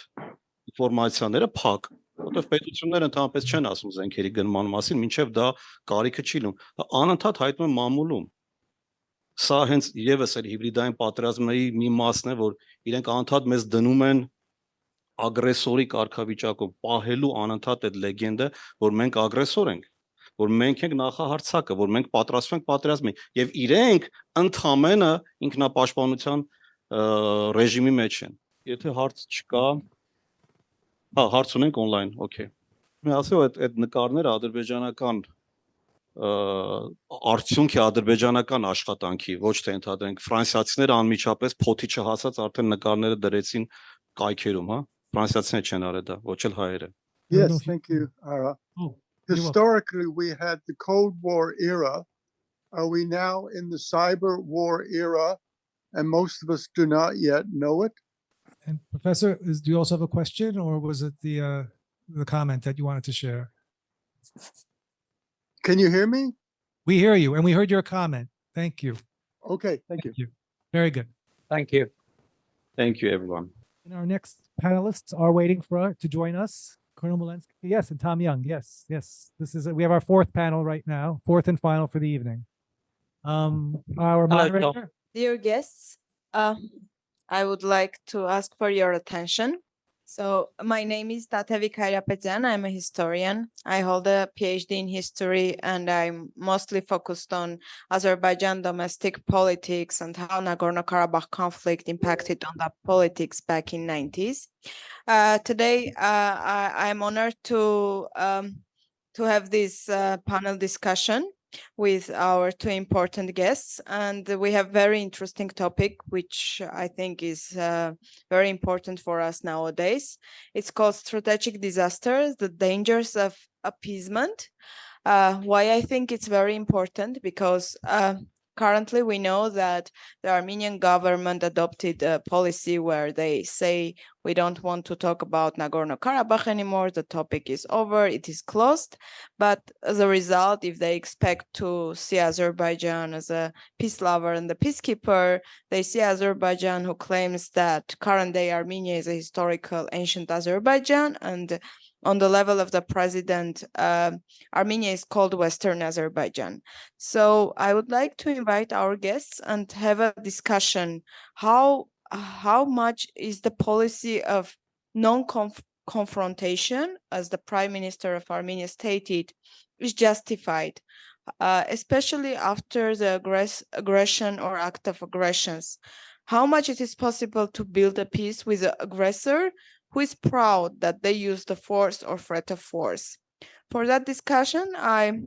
ինֆորմացիաները փակ, որովհետեւ պետությունները ընդհանրապես չեն ասում զենքերի գնման մասին, մինչեւ դա կարիքը չի լինում։ Անընդհատ հայտնում են մամուլում։ Սա հենց եւս այդ հիբրիդային պատերազմների մի մասն է, որ իրենք անընդհատ մեզ դնում են ագրեսորի կարգավիճակում, պահելու անընդհատ այդ լեգենդը, որ մենք ագրեսոր ենք, որ մենք ենք նախահարցակը, որ մենք պատրաստվում ենք պատերազմի, եւ իրենք ընդհանրապես ինքնապաշտպանության ռեժիմի մեջ են։ Եթե հարց չկա, հարց ունենք on-line, okay։ Մի ասեմ այդ նկարները ադրբեջանական արդյունքի ադրբեջանական աշխատանքի, ոչ թե ընդհանրենք ֆրանսիացիները անմիջապես փոթի չհասած արդեն նկարները դրեցին կայքերում, հա։ Ֆրանսիացիները չեն արել դա, ոչ էլ հայերը։ Yes, thank you. Historically, we had the Cold War era. Are we now in the cyber war era? And most of us do not yet know it. And Professor, do you also have a question, or was it the comment that you wanted to share? Can you hear me? We hear you, and we heard your comment. Thank you. Okay, thank you. Very good. Thank you. Thank you, everyone. And our next panelists are waiting to join us. Colonel Molensky, yes, and Tom Young, yes. This is we have our fourth panel right now, fourth and final for the evening. Our moderator. Dear guests, I would like to ask for your attention. So my name is Tatevi Kairapetian. I'm a historian. I hold a PhD in history, and I'm mostly focused on Azerbaijan domestic politics and how Nagorno-Karabakh conflict impacted on that politics back in 90s. Today, I'm honored to have this panel discussion with our two important guests, and we have very interesting topic, which I think is very important for us nowadays. It's called strategic disasters, the dangers of appeasement. Why I think it's very important, because currently we know that the Armenian government adopted a policy where they say we don't want to talk about Nagorno-Karabakh anymore, the topic is over, it is closed. But as a result, if they expect to see Azerbaijan as a peace lover and the peacekeeper, they see Azerbaijan who claims that current day Armenia is a historical ancient Azerbaijan, and on the level of the president, Armenia is called Western Azerbaijan. So I would like to invite our guests and have a discussion. How much is the policy of non-confrontation, as the Prime Minister of Armenia stated, is justified, especially after the aggression or act of aggressions? How much it is possible to build a peace with the aggressor who is proud that they use the force or threat of force? For that discussion, I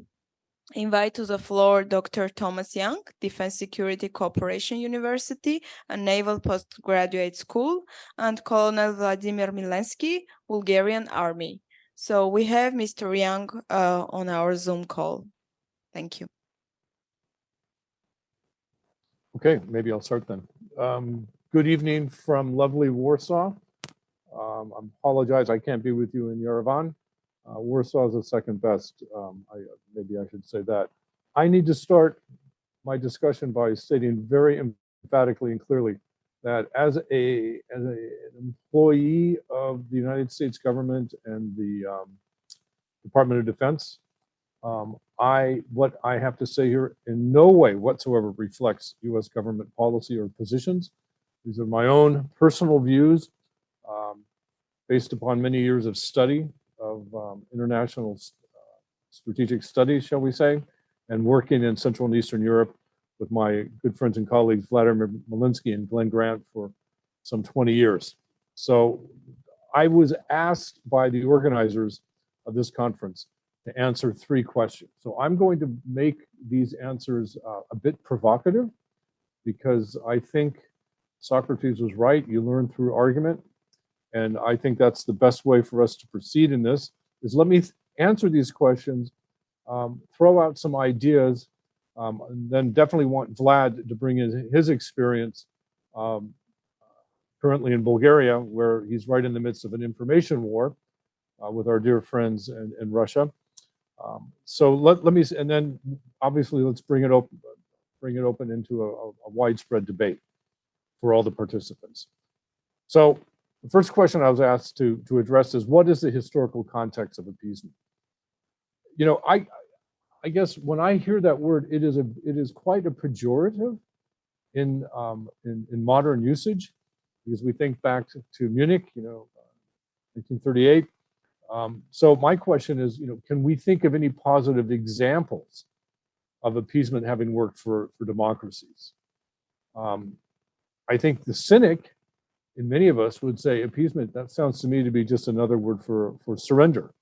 invite to the floor Dr. Thomas Young, Defense Security Cooperation University and Naval Postgraduate School, and Colonel Vladimir Milensky, Bulgarian Army. So we have Mr. Young on our Zoom call. Thank you. Okay, maybe I'll start then. Good evening from lovely Warsaw. I apologize, I can't be with you in Yerevan. Warsaw is the second best. Maybe I should say that. I need to start my discussion by stating very emphatically and clearly that as an employee of the United States government and the Department of Defense, what I have to say here in no way whatsoever reflects U.S. government policy or positions. These are my own personal views based upon many years of study of international strategic studies, shall we say, and working in Central and Eastern Europe with my good friends and colleagues, Vladimir Malinsky and Glenn Grant, for some 20 years. So I was asked by the organizers of this conference to answer 3 questions. So I'm going to make these answers a bit provocative, because I think Socrates was right. You learn through argument. And I think that's the best way for us to proceed in this, is let me answer these questions, throw out some ideas, and then definitely want Vlad to bring in his experience currently in Bulgaria, where he's right in the midst of an information war with our dear friends in Russia. So let me, and then obviously let's bring it open into a widespread debate for all the participants. So the first question I was asked to address is, what is the historical context of appeasement? You know, I guess when I hear that word, it is quite a pejorative in modern usage, because we think back to Munich, 1938. So my question is, can we think of any positive examples of appeasement having worked for democracies? I think the cynic in many of us would say appeasement, that sounds to me to be just another word for surrender.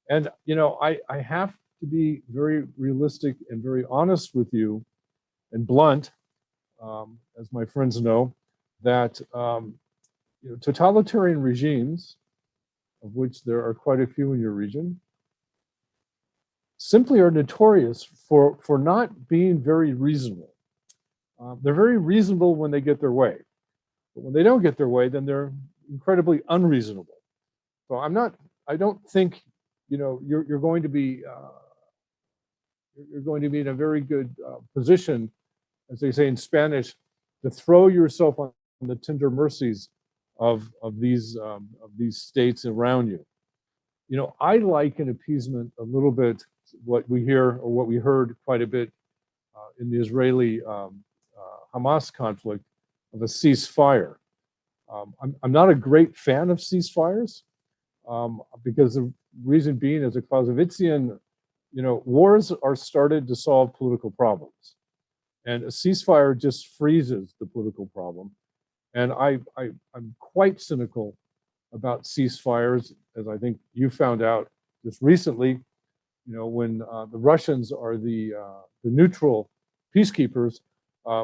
And, I have to be very realistic and very honest with you and blunt, as my friends know, that totalitarian regimes, of which there are quite a few in your region, simply are notorious for not being very reasonable. They're very reasonable when they get their way. But when they don't get their way, then they're incredibly unreasonable. So I don't think, you're going to be in a very good position, as they say in Spanish, to throw yourself on the tender mercies of these states around you. I liken appeasement a little bit what we hear, or what we heard quite a bit in the Israeli Hamas conflict, of a ceasefire. I'm not a great fan of ceasefires because the reason being, as a Clausewitzian, wars are started to solve political problems, and a ceasefire just freezes the political problem. And I'm quite cynical about ceasefires, as I think you found out just recently. When the Russians are the neutral peacekeepers,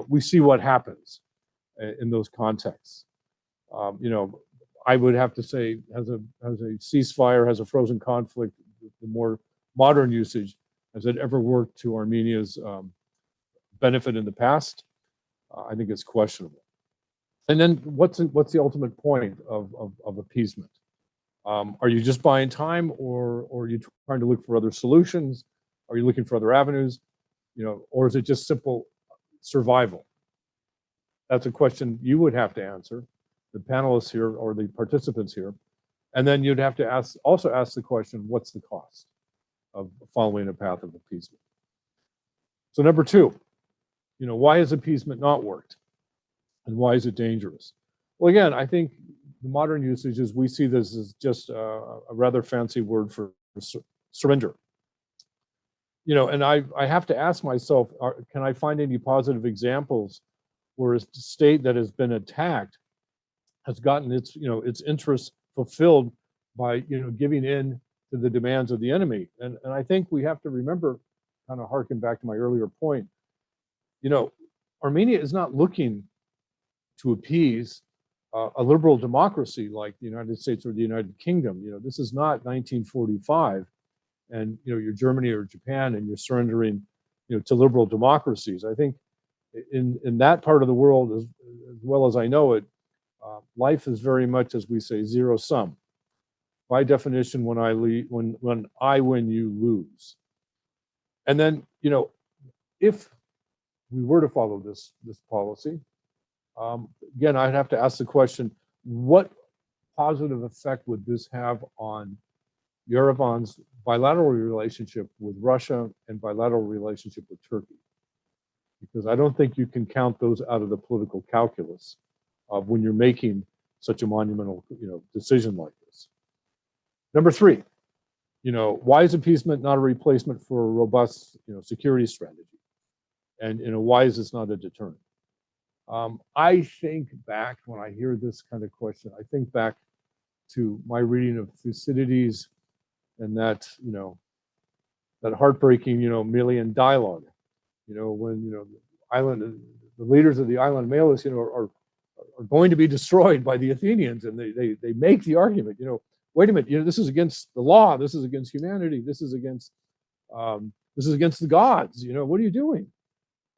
we see what happens in those contexts. I would have to say, as a ceasefire, has a frozen conflict, the more modern usage, has it ever worked to Armenia's benefit in the past? I think it's questionable. And then what's the ultimate point of appeasement? Are you just buying time, or are you trying to look for other solutions? Are you looking for other avenues? Or is it just simple survival? That's a question you would have to answer, the panelists here or the participants here. And then you'd have to also ask the question, what's the cost of following a path of appeasement? So number two, why has appeasement not worked? And why is it dangerous? Well, again, I think the modern usage is we see this as just a rather fancy word for surrender. And I have to ask myself, can I find any positive examples where a state that has been attacked has gotten its interests fulfilled by giving in to the demands of the enemy? And I think we have to remember, kind of harken back to my earlier point, Armenia is not looking to appease a liberal democracy like the United States or the United Kingdom. This is not 1945, and you're Germany or Japan, and you're surrendering, to liberal democracies. I think in that part of the world, as well as I know it, life is very much, as we say, zero sum. By definition, when I win, you lose. And then, if we were to follow this policy, again, I'd have to ask the question, what positive effect would this have on Yerevan's bilateral relationship with Russia and bilateral relationship with Turkey? Because I don't think you can count those out of the political calculus of when you're making such a monumental, decision like this. Number three, why is appeasement not a replacement for a robust, security strategy? And, why is this not a deterrent? I think back, when I hear this kind of question, I think back to my reading of Thucydides and that, that heartbreaking, Melian dialogue, when, the leaders of the island Melis, are going to be destroyed by the Athenians, and they make the argument, wait a minute, this is against the law, this is against humanity, this is against the gods, what are you doing?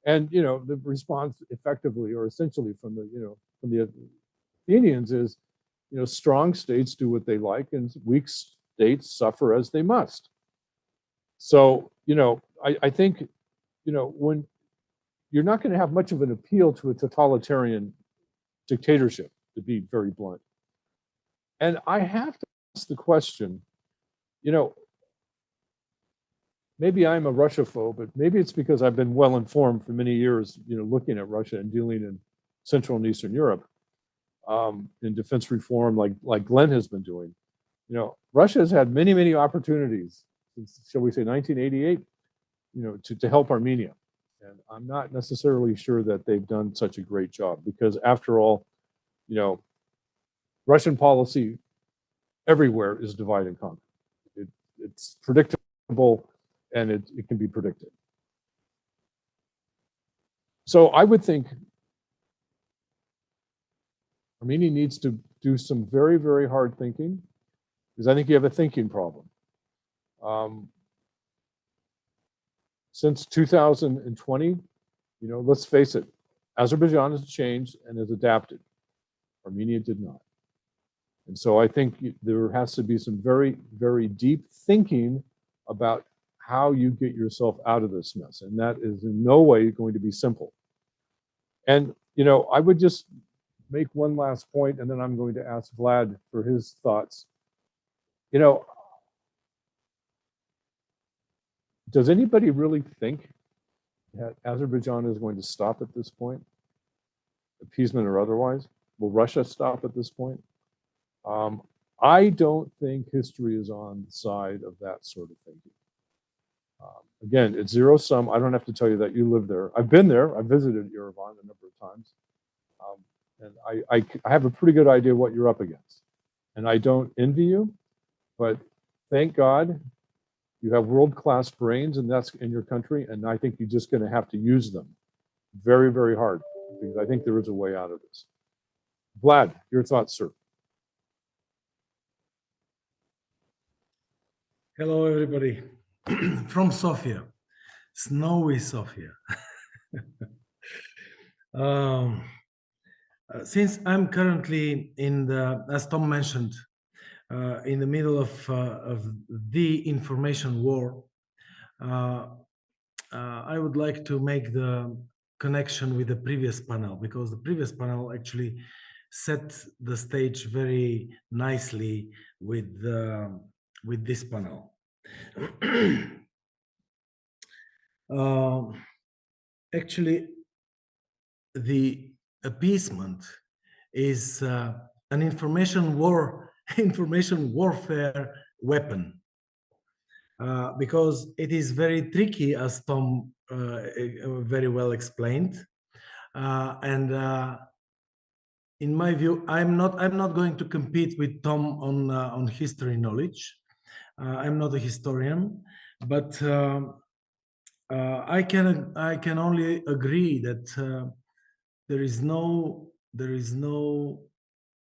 And the response effectively or essentially from the Athenians is, strong states do what they like and weak states suffer as they must. So, I think, when you're not going to have much of an appeal to a totalitarian dictatorship, to be very blunt. And I have to ask the question, maybe I'm a Russia-phobe, but maybe it's because I've been well informed for many years, looking at Russia and dealing in Central and Eastern Europe in defense reform, like Glenn has been doing. Russia has had many, many opportunities since, shall we say, 1988, to help Armenia. And I'm not necessarily sure that they've done such a great job because, after all, Russian policy everywhere is divide and conquer. It's predictable, and it can be predicted. So I would think Armenia needs to do some very, very hard thinking, because I think you have a thinking problem. Since 2020, let's face it, Azerbaijan has changed and has adapted. Armenia did not. And so I think there has to be some very, very deep thinking about how you get yourself out of this mess. And that is in no way going to be simple. And, I would just make one last point, and then I'm going to ask Vlad for his thoughts. Does anybody really think that Azerbaijan is going to stop at this point? appeasement or otherwise? Will Russia stop at this point? I don't think history is on the side of that sort of thinking. Again, it's zero sum. I don't have to tell you that you live there. I've been there. I've visited Yerevan a number of times. And I have a pretty good idea what you're up against. And I don't envy you, but thank God you have world-class brains, and that's in your country. And I think you're just going to have to use them very, very hard, because I think there is a way out of this. Vlad, your thoughts, sir. Hello, everybody. From Sofia, snowy Sofia. Since I'm currently in the, as Tom mentioned, in the middle of the information war, I would like to make the connection with the previous panel, because the previous panel actually set the stage very nicely with this panel. Actually, the appeasement is an information warfare weapon, because it is very tricky, as Tom very well explained, and in my view, I'm not going to compete with Tom on history knowledge. I'm not a historian, but I can only agree that there is no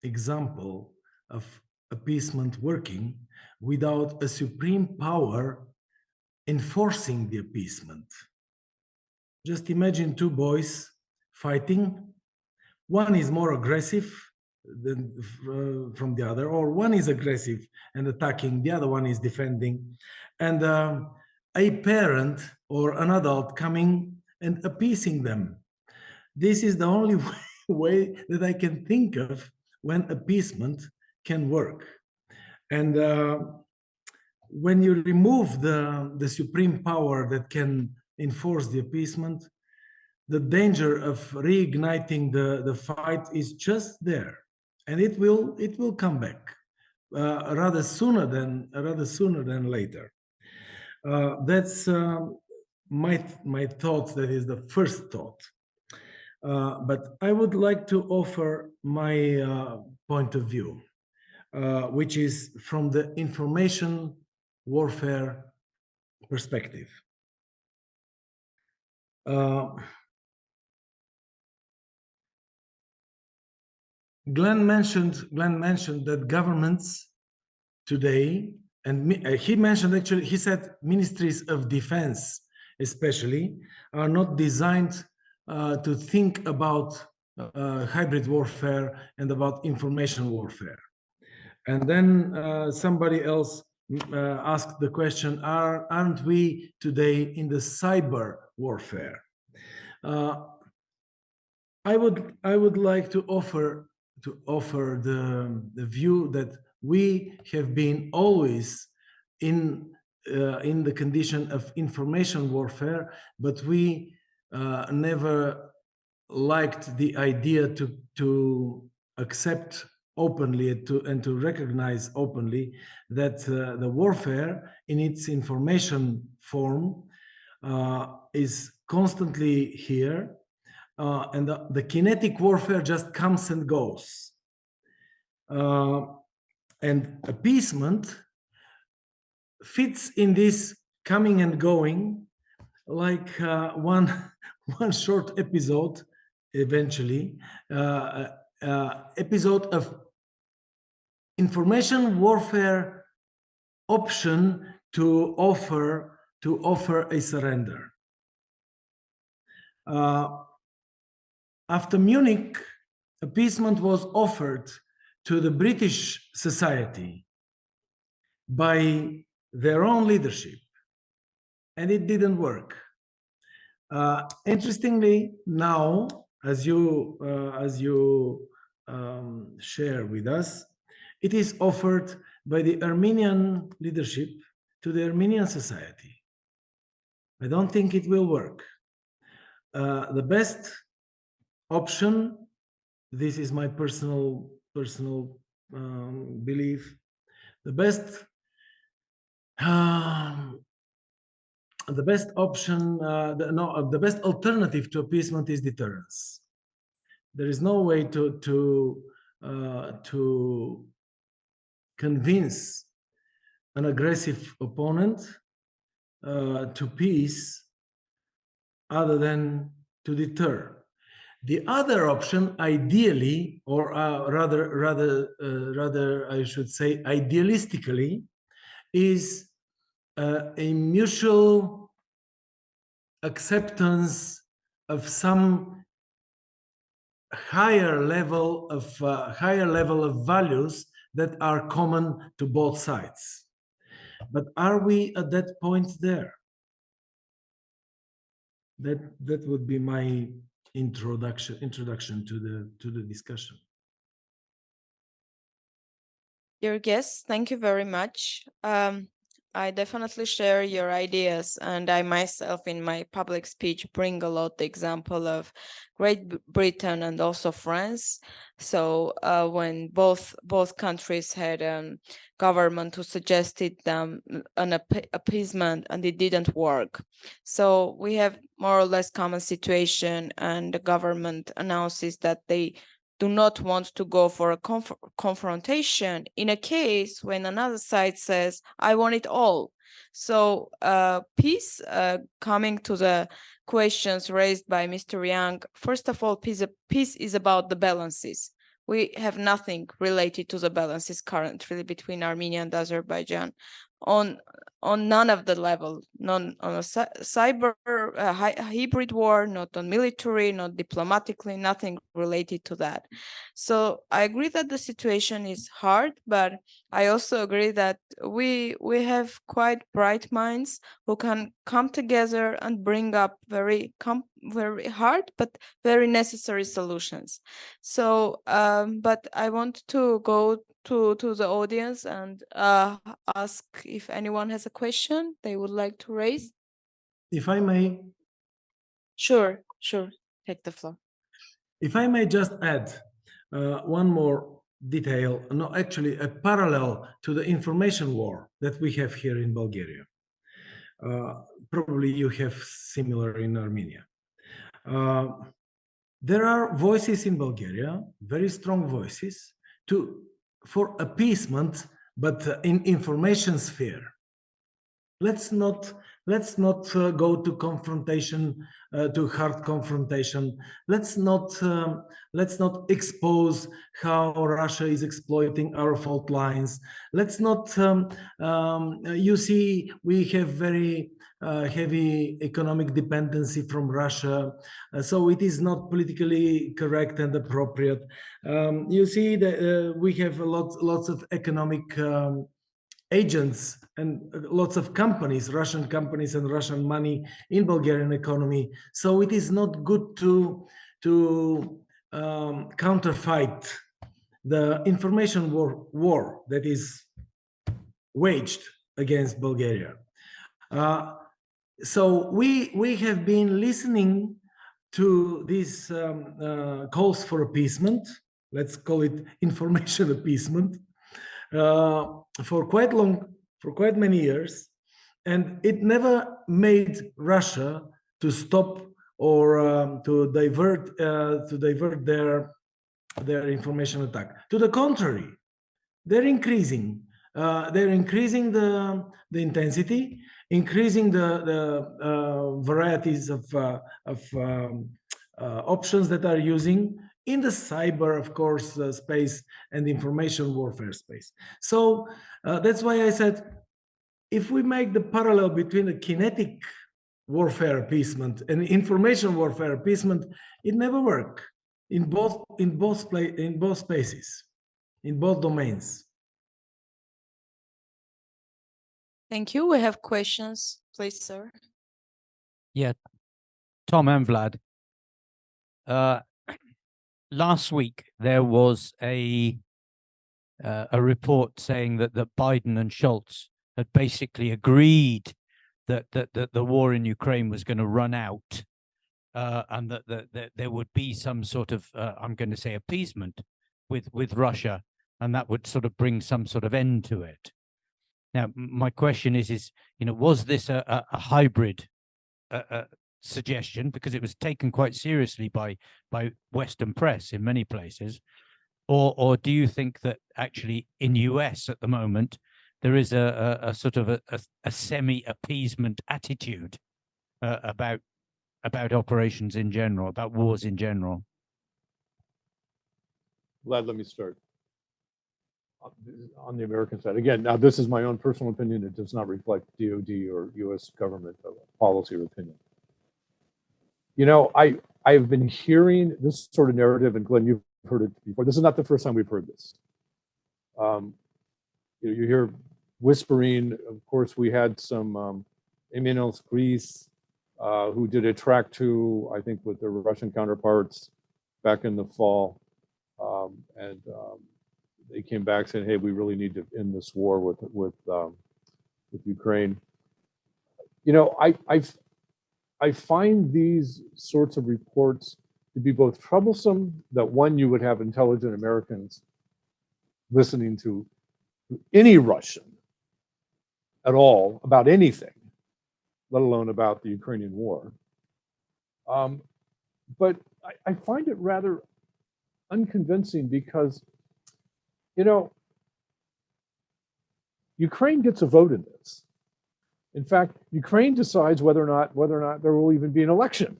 example of appeasement working without a supreme power enforcing the appeasement. Just imagine two boys fighting. One is more aggressive than from the other, or one is aggressive and attacking, the other one is defending, and a parent or an adult coming and appeasing them. This is the only way that I can think of when appeasement can work. And when you remove the supreme power that can enforce the appeasement, the danger of reigniting the fight is just there, and it will come back rather sooner than later. That's my thought. That is the first thought. But I would like to offer my point of view, which is from the information warfare perspective. Glenn mentioned that governments today, and he mentioned, actually, he said ministries of defense especially are not designed to think about hybrid warfare and about information warfare. And then somebody else asked the question, aren't we today in the cyber warfare? I would like to offer the view that we have been always in the condition of information warfare, but we never liked the idea to accept openly and to recognize openly that the warfare in its information form is constantly here. And the kinetic warfare just comes and goes. And appeasement fits in this coming and going, like one short episode, eventually, episode of information warfare option to offer a surrender. After Munich, appeasement was offered to the British society by their own leadership, and it didn't work. Interestingly, now, as you share with us, it is offered by the Armenian leadership to the Armenian society. I don't think it will work. The best option this is my personal belief. The best option, the best alternative to appeasement is deterrence. There is no way to convince an aggressive opponent to peace other than to deter. The other option, ideally, or rather, I should say, idealistically, is a mutual acceptance of some higher level of values that are common to both sides. But are we at that point there? That would be my introduction to the discussion. Dear guests, thank you very much. I definitely share your ideas, and I myself in my public speech bring a lot the example of Great Britain and also France. So when both countries had government who suggested them an appeasement and it didn't work. So we have more or less common situation, and the government announces that they do not want to go for a confrontation in a case when another side says, I want it all. So peace, coming to the questions raised by Mr. Young, first of all, peace is about the balances. We have nothing related to the balances currently between Armenia and Azerbaijan on none of the level, none on a cyber hybrid war, not on military, not diplomatically, nothing related to that. So I agree that the situation is hard, but I also agree that we have quite bright minds who can come together and bring up very hard but very necessary solutions. So but I want to go to the audience and ask if anyone has a question they would like to raise. If I may. Sure, take the floor. If I may just add one more detail, no, actually a parallel to the information war that we have here in Bulgaria. Probably you have similar in Armenia. There are voices in Bulgaria, very strong voices, for appeasement, but in information sphere. Let's not go to confrontation, to hard confrontation. Let's not expose how Russia is exploiting our fault lines. Let's not. You see, we have very heavy economic dependency from Russia, so it is not politically correct and appropriate. You see that we have lots of economic agents and lots of companies, Russian companies and Russian money in Bulgarian economy. So it is not good to counterfight the information war that is waged against Bulgaria. So we have been listening to these calls for appeasement. Let's call it information appeasement. For quite many years, and it never made Russia to stop or to divert their information attack. To the contrary, they're increasing the intensity, increasing the varieties of options that are using in the cyber, of course, space and information warfare space. So that's why I said, if we make the parallel between the kinetic warfare appeasement and information warfare appeasement, it never worked in both spaces, in both domains. Thank you. We have questions, please, sir. Yeah, Tom and Vlad. Last week there was a report saying that Biden and Scholz had basically agreed that the war in Ukraine was going to run out and that there would be some sort of, I'm going to say, appeasement with Russia, and that would sort of bring some sort of end to it. Now, my question is, was this a hybrid suggestion, because it was taken quite seriously by Western press in many places, or do you think that actually in US at the moment there is a sort of a semi-appeasement attitude about operations in general, about wars in general? Vlad, let me start. On the American side, again, now this is my own personal opinion. It does not reflect DOD or U.S. government policy or opinion. I've been hearing this sort of narrative, and Glenn, you've heard it before. This is not the first time we've heard this. You hear whispering. Of course, we had some Eminence Greece who did a track to, I think, with their Russian counterparts back in the fall, and they came back saying, "Hey, we really need to end this war with Ukraine." I find these sorts of reports to be both troublesome, that one, you would have intelligent Americans listening to any Russian at all about anything, let alone about the Ukrainian war. But I find it rather unconvincing because, Ukraine gets a vote in this. In fact, Ukraine decides whether or not there will even be an election,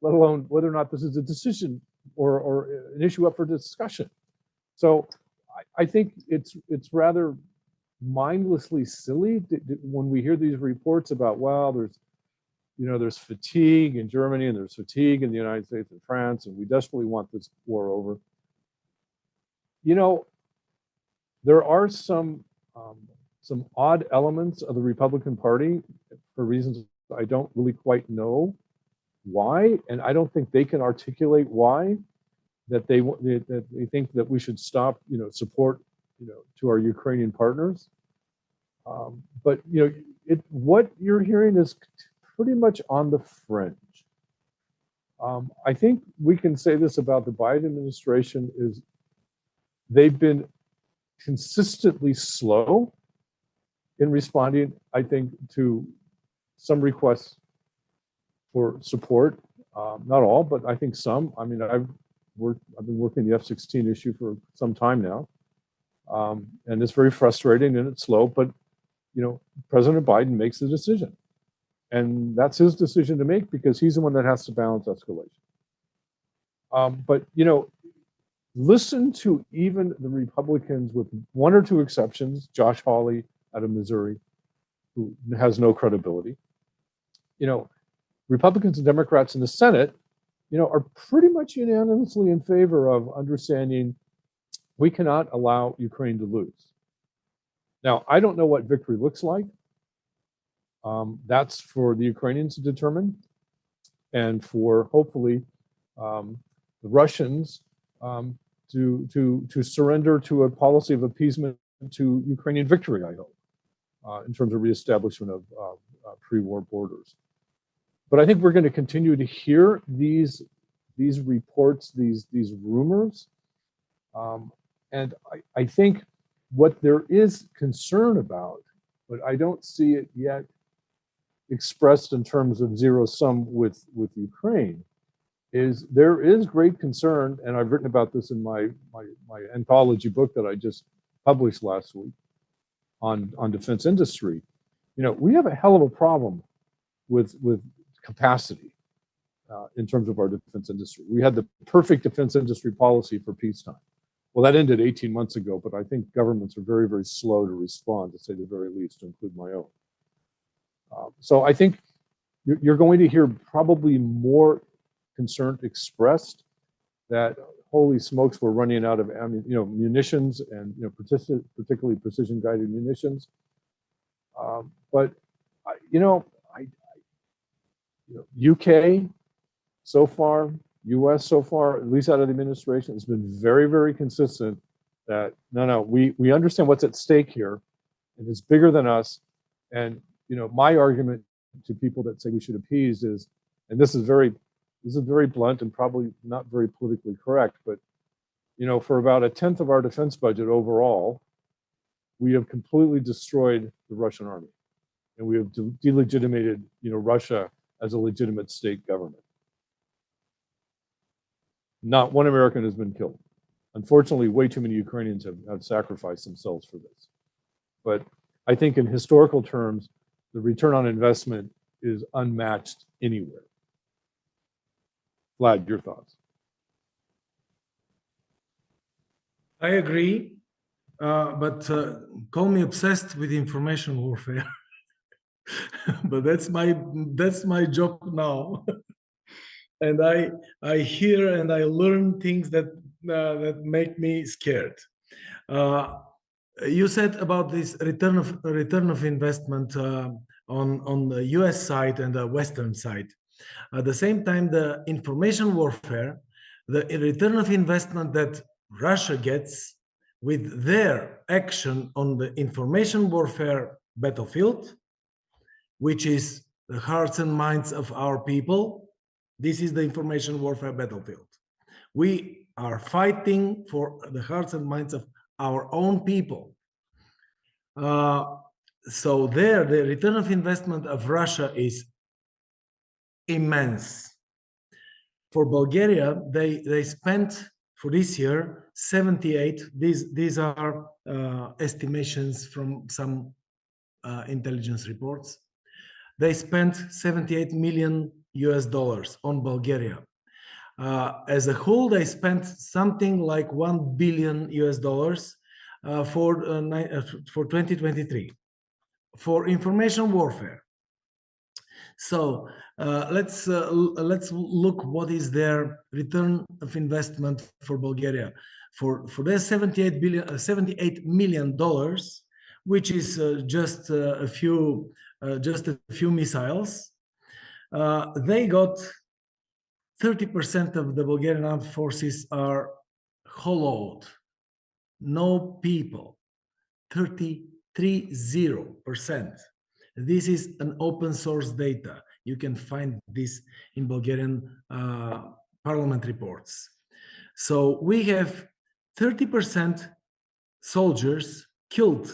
let alone whether or not this is a decision or an issue up for discussion. So I think it's rather mindlessly silly when we hear these reports about, well, there's fatigue in Germany and there's fatigue in the United States and France, and we desperately want this war over. There are some odd elements of the Republican Party, for reasons I don't really quite know why, and I don't think they can articulate why, that they think that we should stop, support, to our Ukrainian partners. But what you're hearing is pretty much on the fringe. I think we can say this about the Biden administration is they've been consistently slow in responding, I think, to some requests for support. Not all, but I think some. I mean, I've been working the F-16 issue for some time now, and it's very frustrating and it's slow. But President Biden makes the decision, and that's his decision to make because he's the one that has to balance escalation. But listen to even the Republicans, with one or two exceptions, Josh Hawley out of Missouri, who has no credibility. Republicans and Democrats in the Senate, are pretty much unanimously in favor of understanding we cannot allow Ukraine to lose. Now, I don't know what victory looks like. That's for the Ukrainians to determine, and for hopefully the Russians to surrender to a policy of appeasement to Ukrainian victory, I hope, in terms of reestablishment of pre-war borders. But I think we're going to continue to hear these reports, these rumors, and I think what there is concern about, but I don't see it yet expressed in terms of zero sum with Ukraine, is there is great concern, and I've written about this in my anthology book that I just published last week on defense industry. We have a hell of a problem with capacity in terms of our defense industry. We had the perfect defense industry policy for peacetime. Well, that ended 18 months ago, but I think governments are very, very slow to respond, to say the very least, to include my own. So I think you're going to hear probably more concern expressed that, holy smokes, we're running out of munitions and particularly precision-guided munitions. But UK so far, US so far, at least out of the administration, has been very, very consistent that no, we understand what's at stake here, and it's bigger than us. And my argument to people that say we should appease is, and this is very, this is very blunt and probably not very politically correct, but for about 1/10 of our defense budget overall, we have completely destroyed the Russian army, and we have delegitimated, Russia as a legitimate state government. Not one American has been killed. Unfortunately, way too many Ukrainians have sacrificed themselves for this. But I think in historical terms, the return on investment is unmatched anywhere. Vlad, your thoughts? I agree, but call me obsessed with information warfare. But that's my job now. And I hear and I learn things that make me scared. You said about this return of investment on the U.S. side and the Western side. At the same time, the information warfare, the return of investment that Russia gets with their action on the information warfare battlefield, which is the hearts and minds of our people. This is the information warfare battlefield. We are fighting for the hearts and minds of our own people. So there, the return of investment of Russia is immense. For Bulgaria, they spent for this year 78. These are estimations from some intelligence reports. They spent $78 million on Bulgaria. As a whole, they spent something like $1 billion for 2023 for information warfare. So let's look what is their return of investment for Bulgaria for their $78 million, which is just a few missiles. They got 30% of the Bulgarian armed forces are hollowed, no people, 30%. This is an open source data. You can find this in Bulgarian parliament reports. So we have 30% soldiers killed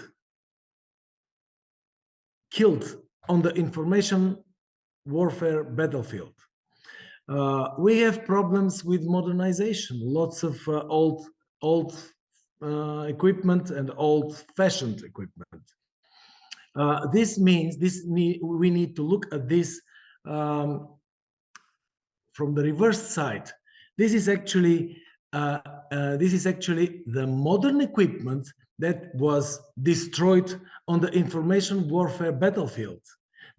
on the information warfare battlefield. We have problems with modernization, lots of old equipment and old-fashioned equipment. This means we need to look at this from the reverse side. This is actually the modern equipment that was destroyed on the information warfare battlefield,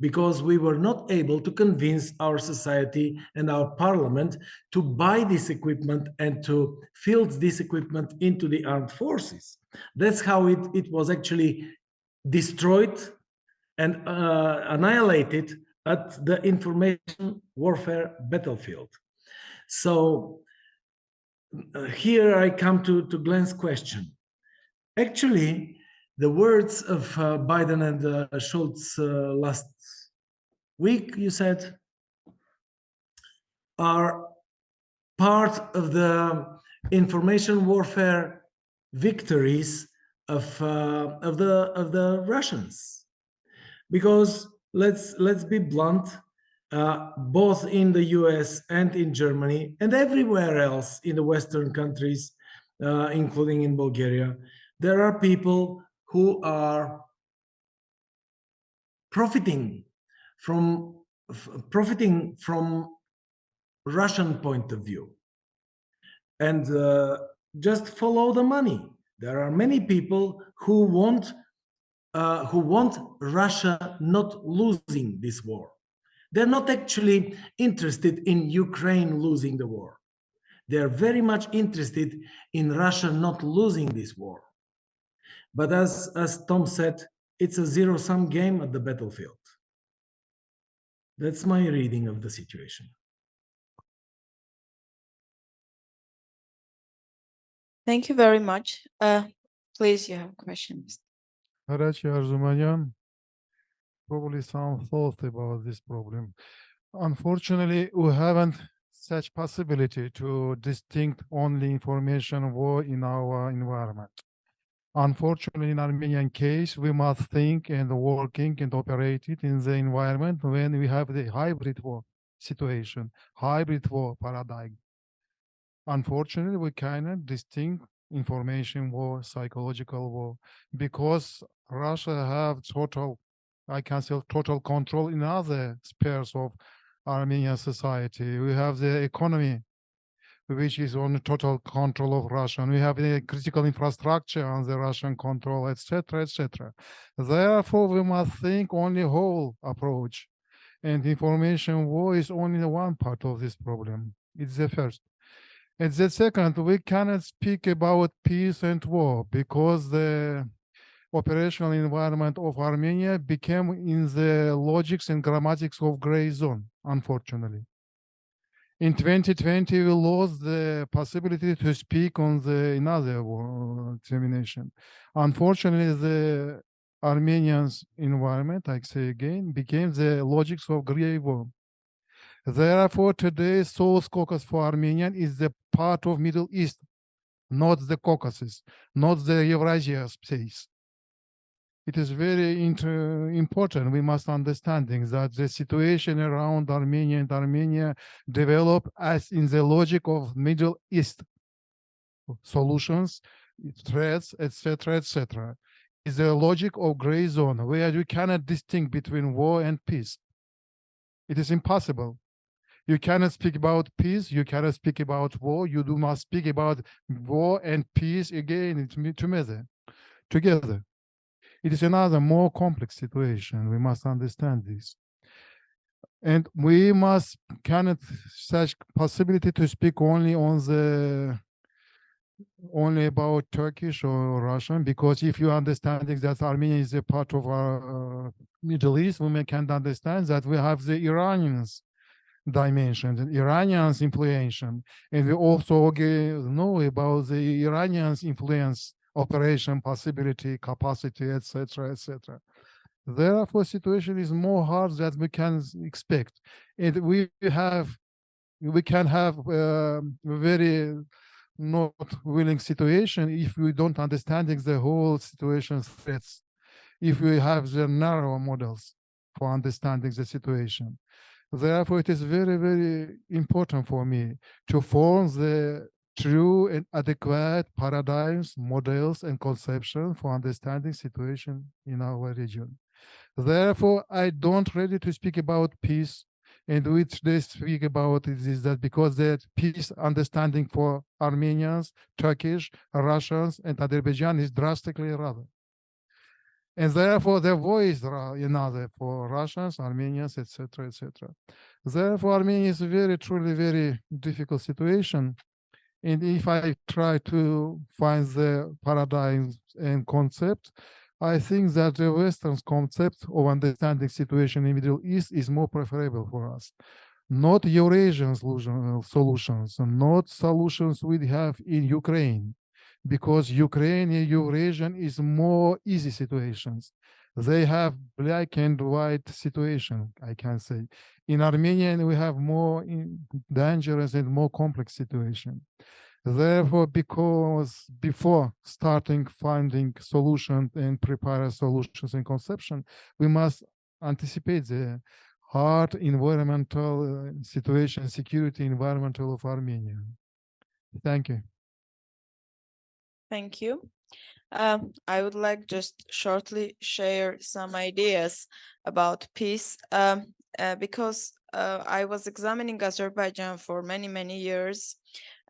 because we were not able to convince our society and our parliament to buy this equipment and to field this equipment into the armed forces. That's how it was actually destroyed and annihilated at the information warfare battlefield. So here I come to Glenn's question. Actually, the words of Biden and Schultz last week, you said, are part of the information warfare victories of the Russians, because let's be blunt, both in the US and in Germany and everywhere else in the Western countries, including in Bulgaria, there are people who are profiting from Russian point of view, and just follow the money. There are many people who want Russia not losing this war. They're not actually interested in Ukraine losing the war. They're very much interested in Russia not losing this war. But as Tom said, it's a zero-sum game at the battlefield. That's my reading of the situation. Thank you very much. Please, you have questions. Harachi Arzumanyan, probably some thought about this problem. Unfortunately, we haven't such possibility to distinct only information war in our environment. Unfortunately, in Armenian case, we must think and working and operate it in the environment when we have the hybrid war situation, hybrid war paradigm. Unfortunately, we cannot distinct information war, psychological war, because Russia have total, I can say, total control in other spheres of Armenian society. We have the economy, which is on total control of Russia. And we have the critical infrastructure on the Russian control, etc., etc. Therefore, we must think only whole approach. And information war is only one part of this problem. It's the first. And the second, we cannot speak about peace and war because the operational environment of Armenia became in the logics and grammatics of gray zone, unfortunately. In 2020, we lost the possibility to speak on the another termination. Unfortunately, the Armenians environment, I say again, became the logics of gray war. Therefore, today, South Caucasus for Armenian is the part of Middle East, not the Caucasus, not the Eurasia space. It is very important. We must understanding that the situation around Armenia and Armenia develop as in the logic of Middle East solutions, threats, etc., etc. Is the logic of gray zone where you cannot distinguish between war and peace. It is impossible. You cannot speak about peace. You cannot speak about war. You do not speak about war and peace again together. It is another more complex situation. We must understand this. And we cannot such possibility to speak only about Turkish or Russian, because if you understanding that Armenia is a part of our Middle East, we can understand that we have the Iranians dimensions and Iranians influence, and we also know about the Iranians influence operation possibility, capacity, etc., etc. Therefore, situation is more hard than we can expect, and we can have very not willing situation if we don't understanding the whole situation threats, if we have the narrow models for understanding the situation. Therefore, it is very, very important for me to form the true and adequate paradigms, models, and conceptions for understanding situation in our region. Therefore, I don't ready to speak about peace, and which they speak about is that because that peace understanding for Armenians, Turkish, Russians, and Azerbaijan is drastically rather. And therefore, the voice another for Russians, Armenians, etc., etc. Therefore, Armenia is truly very difficult situation. And if I try to find the paradigms and concept, I think that the Western concept of understanding situation in Middle East is more preferable for us. Not Eurasian solutions, not solutions we have in Ukraine, because Ukraine and Eurasian is more easy situations. They have black and white situation, I can say. In Armenia, we have more dangerous and more complex situation. Therefore, because before starting finding solutions and prepare solutions and conception, we must anticipate the hard environmental situation, security environmental of Armenia. Thank you. Thank you. I would like just shortly share some ideas about peace because I was examining Azerbaijan for many, many years.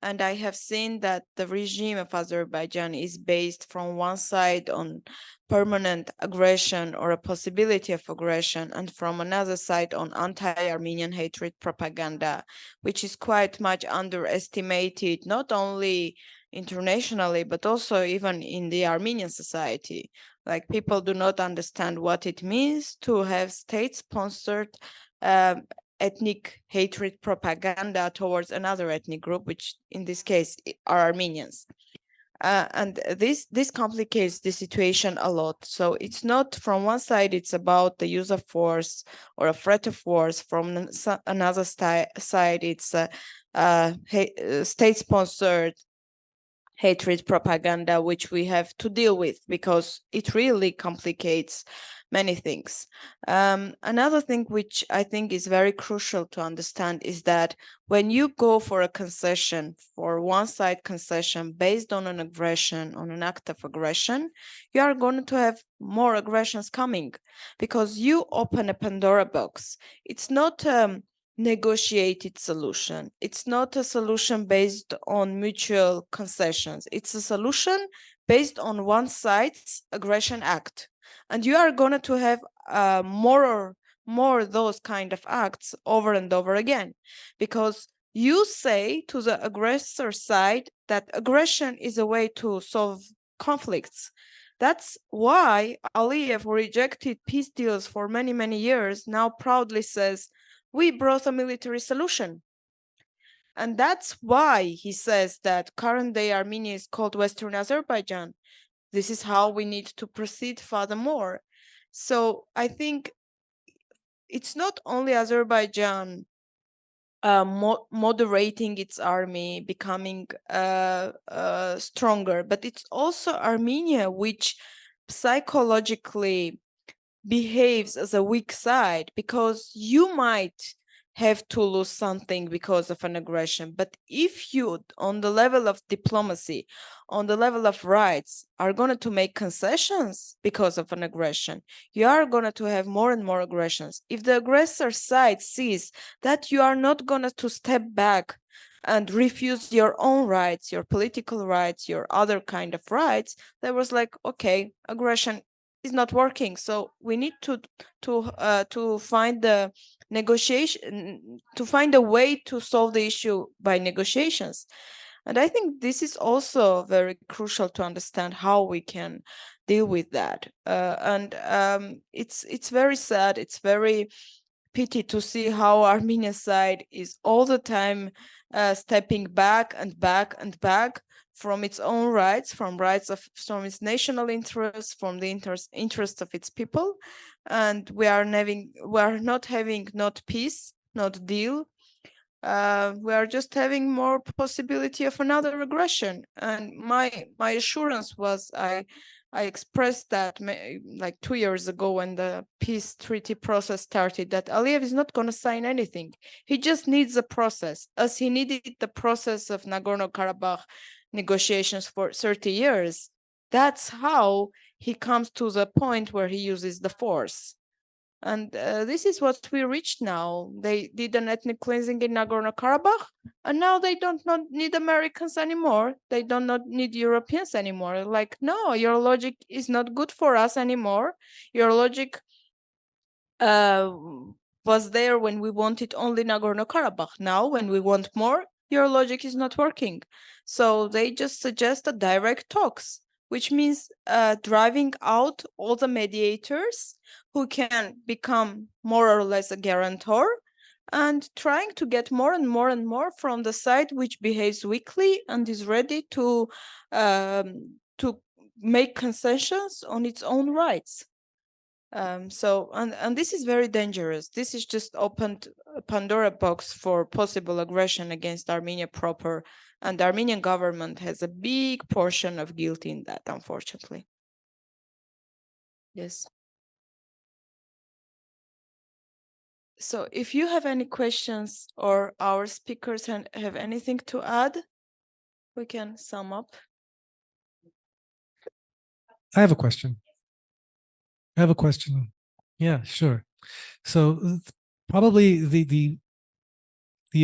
And I have seen that the regime of Azerbaijan is based from one side on permanent aggression or a possibility of aggression, and from another side on anti-Armenian hatred propaganda, which is quite much underestimated, not only internationally, but also even in the Armenian society. Like, people do not understand what it means to have state-sponsored ethnic hatred propaganda towards another ethnic group, which in this case are Armenians. And this complicates the situation a lot. So it's not from one side, it's about the use of force or a threat of force. From another side, it's state-sponsored hatred propaganda, which we have to deal with because it really complicates many things. Another thing which I think is very crucial to understand is that when you go for a concession, for one-side concession based on an aggression, on an act of aggression, you are going to have more aggressions coming because you open a Pandora box. It's not negotiated solution. It's not a solution based on mutual concessions. It's a solution based on one side's aggression act. And you are going to have more those kind of acts over and over again, because you say to the aggressor side that aggression is a way to solve conflicts. That's why Aliyev, who rejected peace deals for many, many years, now proudly says, we brought a military solution. And that's why he says that current day Armenia is called Western Azerbaijan. This is how we need to proceed furthermore. So I think it's not only Azerbaijan moderating its army, becoming stronger, but it's also Armenia, which psychologically behaves as a weak side, because you might have to lose something because of an aggression. But if you, on the level of diplomacy, on the level of rights, are going to make concessions because of an aggression, you are going to have more and more aggressions. If the aggressor side sees that you are not going to step back and refuse your own rights, your political rights, your other kind of rights, there was like, okay, aggression is not working, so we need to find the negotiation, to find a way to solve the issue by negotiations. And I think this is also very crucial to understand how we can deal with that. It's very sad, it's very pity to see how Armenian side is all the time stepping back and back and back from its own rights, from its national interests, from the interests of its people, and we are not having peace, not deal. We are just having more possibility of another aggression. And my assurance was, I expressed that like 2 years ago when the peace treaty process started, that Aliyev is not going to sign anything. He just needs a process, as he needed the process of Nagorno-Karabakh negotiations for 30 years. That's how he comes to the point where he uses the force. And this is what we reached now. They did an ethnic cleansing in Nagorno-Karabakh, and now they don't need Americans anymore. They don't need Europeans anymore. Like, no, your logic is not good for us anymore. Your logic was there when we wanted only Nagorno-Karabakh. Now, when we want more, your logic is not working. So they just suggested direct talks, which means driving out all the mediators who can become more or less a guarantor, and trying to get more and more and more from the side which behaves weakly and is ready to make concessions on its own rights. And this is very dangerous. This is just opened a Pandora box for possible aggression against Armenia proper, and the Armenian government has a big portion of guilt in that, unfortunately. Yes. So if you have any questions or our speakers have anything to add, we can sum up. I have a question. Yeah, sure. So probably the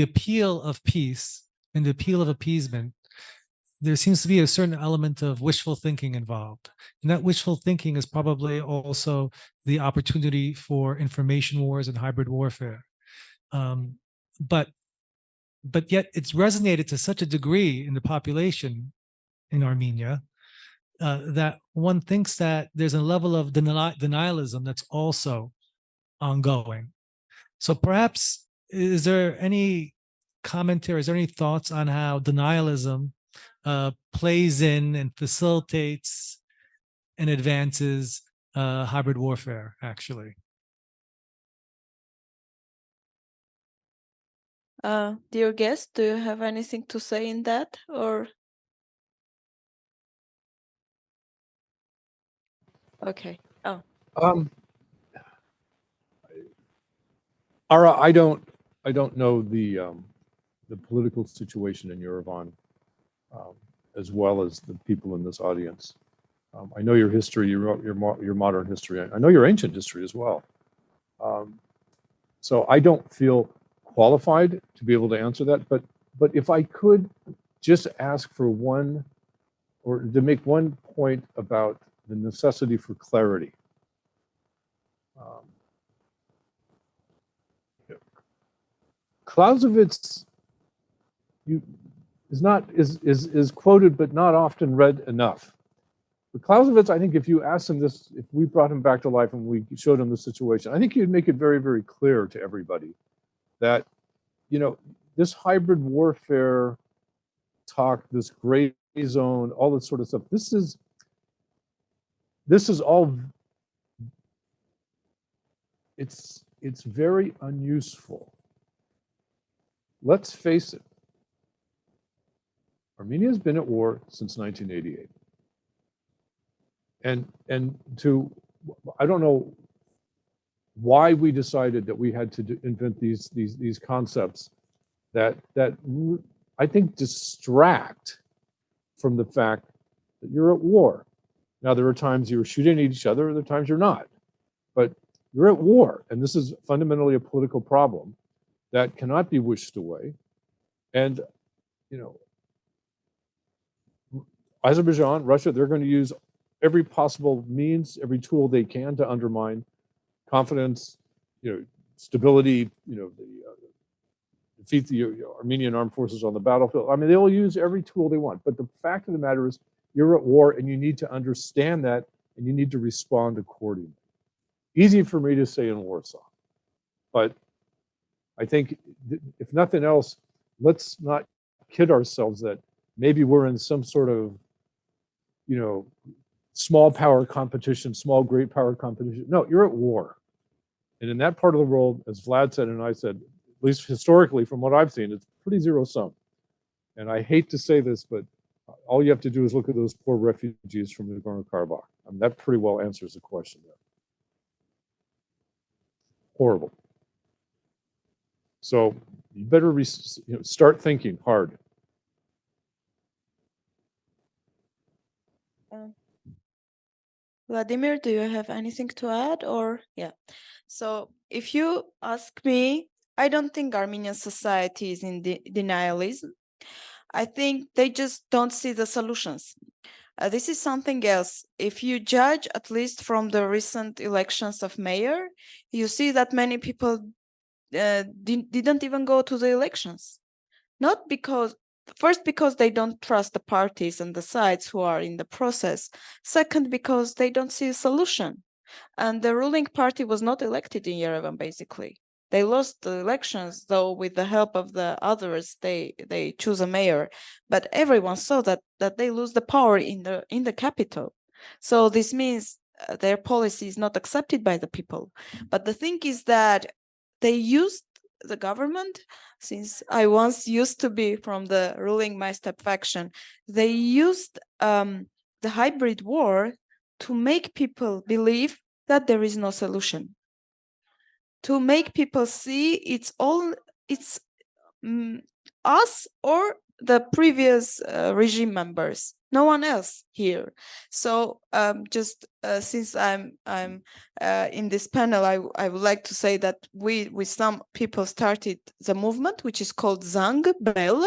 appeal of peace and the appeal of appeasement, there seems to be a certain element of wishful thinking involved. And that wishful thinking is probably also the opportunity for information wars and hybrid warfare. But yet it's resonated to such a degree in the population in Armenia that one thinks that there's a level of denialism that's also ongoing. So perhaps, is there any commentary, is there any thoughts on how denialism plays in and facilitates and advances hybrid warfare, actually? Dear guest, do you have anything to say in that, or? Okay. Oh. Ara, I don't know the political situation in Yerevan as well as the people in this audience. I know your history, your modern history. I know your ancient history as well. So I don't feel qualified to be able to answer that. But if I could just ask for one, or to make one point about the necessity for clarity. Clausewitz is quoted but not often read enough. But Clausewitz, I think if you asked him this, if we brought him back to life and we showed him the situation, I think he'd make it very, very clear to everybody that, you know, this hybrid warfare talk, this gray zone, all this sort of stuff, this is all, it's very unuseful. Let's face it. Armenia has been at war since 1988. And I don't know why we decided that we had to invent these concepts that I think distract from the fact that you're at war. Now, there are times you're shooting at each other, other times you're not. But you're at war, and this is fundamentally a political problem that cannot be wished away. And, you know, Azerbaijan, Russia, they're going to use every possible means, every tool they can to undermine confidence, you know, stability, you know, defeat the Armenian armed forces on the battlefield. I mean, they will use every tool they want. But the fact of the matter is, you're at war, and you need to understand that, and you need to respond accordingly. Easy for me to say in Warsaw, but I think, if nothing else, let's not kid ourselves that maybe we're in some sort of, you know, small power competition, small great power competition. No, you're at war. And in that part of the world, as Vlad said and I said, at least historically from what I've seen, it's pretty zero sum. And I hate to say this, but all you have to do is look at those poor refugees from Nagorno-Karabakh. I mean, that pretty well answers the question there. Horrible. So you better start thinking hard. Vladimir, do you have anything to add, or? Yeah. So if you ask me, I don't think Armenian society is in denialism. I think they just don't see the solutions. This is something else. If you judge, at least from the recent elections of mayor, you see that many people didn't even go to the elections. Not because, first, because they don't trust the parties and the sides who are in the process. Second, because they don't see a solution. And the ruling party was not elected in Yerevan, basically. They lost the elections, though with the help of the others, they choose a mayor. But everyone saw that they lose the power in the capital. So this means their policy is not accepted by the people. But the thing is that they used the government, since I once used to be from the ruling My Step faction, they used the hybrid war to make people believe that there is no solution, to make people see it's us or the previous regime members, no one else here. So just since I'm in this panel, I would like to say that we with some people started the movement, which is called Zang Bell,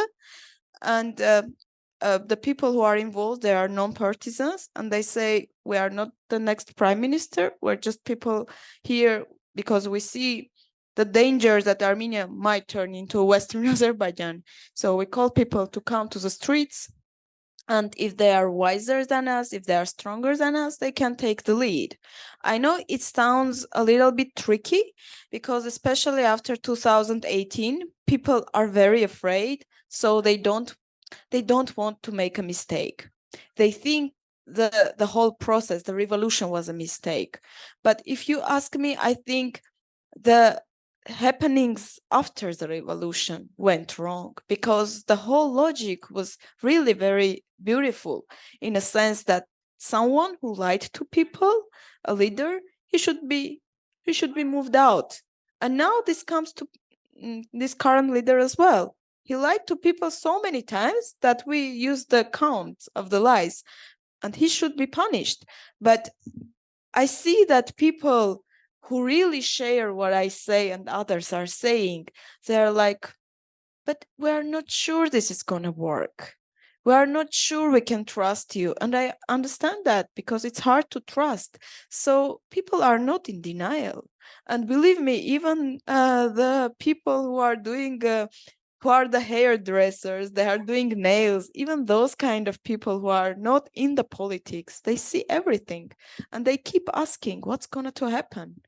and the people who are involved, they are non-partisans, and they say we are not the next prime minister. We're just people here because we see the danger that Armenia might turn into a Western Azerbaijan. So we call people to come to the streets, and if they are wiser than us, if they are stronger than us, they can take the lead. I know it sounds a little bit tricky because especially after 2018, people are very afraid, so they don't want to make a mistake. They think the whole process, the revolution was a mistake. But if you ask me, I think the happenings after the revolution went wrong, because the whole logic was really very beautiful, in a sense that someone who lied to people, a leader, he should be moved out. And now this comes to this current leader as well. He lied to people so many times that we use the count of the lies, and he should be punished. But I see that people who really share what I say and others are saying, they're like, but we're not sure this is going to work. We are not sure we can trust you. And I understand that, because it's hard to trust. So people are not in denial. And believe me, even the people who are doing who are the hairdressers, they are doing nails, even those kind of people who are not in the politics, they see everything, and they keep asking, what's going to happen?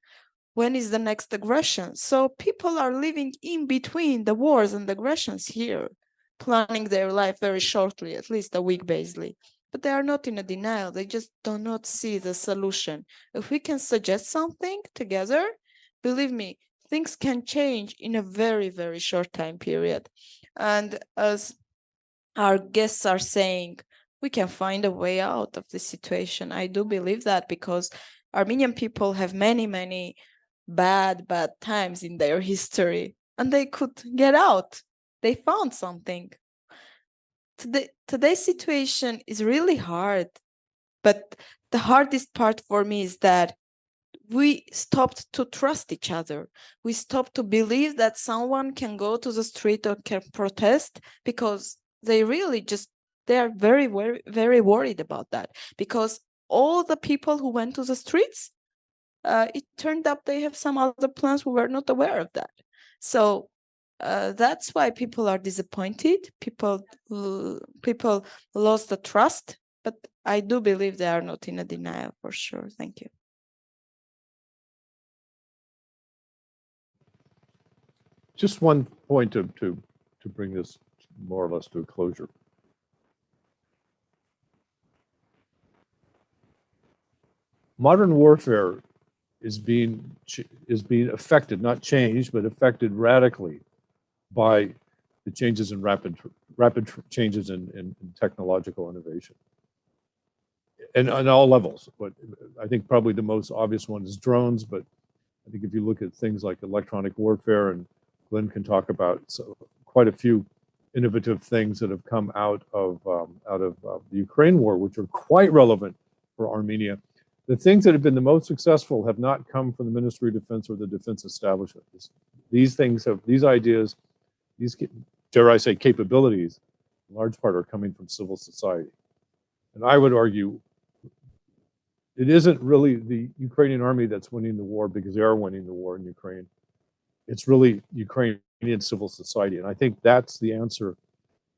When is the next aggression? So people are living in between the wars and aggressions here, planning their life very shortly, at least a week basically. But they are not in a denial. They just do not see the solution. If we can suggest something together, believe me, things can change in a very, very short time period. And as our guests are saying, we can find a way out of this situation. I do believe that, because Armenian people have many, many bad times in their history, and they could get out. They found something. Today's situation is really hard, but the hardest part for me is that we stopped to trust each other. We stopped to believe that someone can go to the street or can protest, because they really they are very, very, very worried about that, because all the people who went to the streets, it turned up they have some other plans. We were not aware of that. So that's why people are disappointed. People lost the trust, but I do believe they are not in a denial for sure. Thank you. Just one point to bring this more or less to a closure. Modern warfare is being affected, not changed, but affected radically by the changes in rapid changes in technological innovation, and on all levels. But I think probably the most obvious one is drones. But I think if you look at things like electronic warfare, and Glenn can talk about quite a few innovative things that have come out of the Ukraine war, which are quite relevant for Armenia. The things that have been the most successful have not come from the Ministry of Defense or the defense establishment. These ideas, these, dare I say, capabilities, in large part are coming from civil society. And I would argue it isn't really the Ukrainian army that's winning the war, because they are winning the war in Ukraine. It's really Ukrainian civil society. And I think that's the answer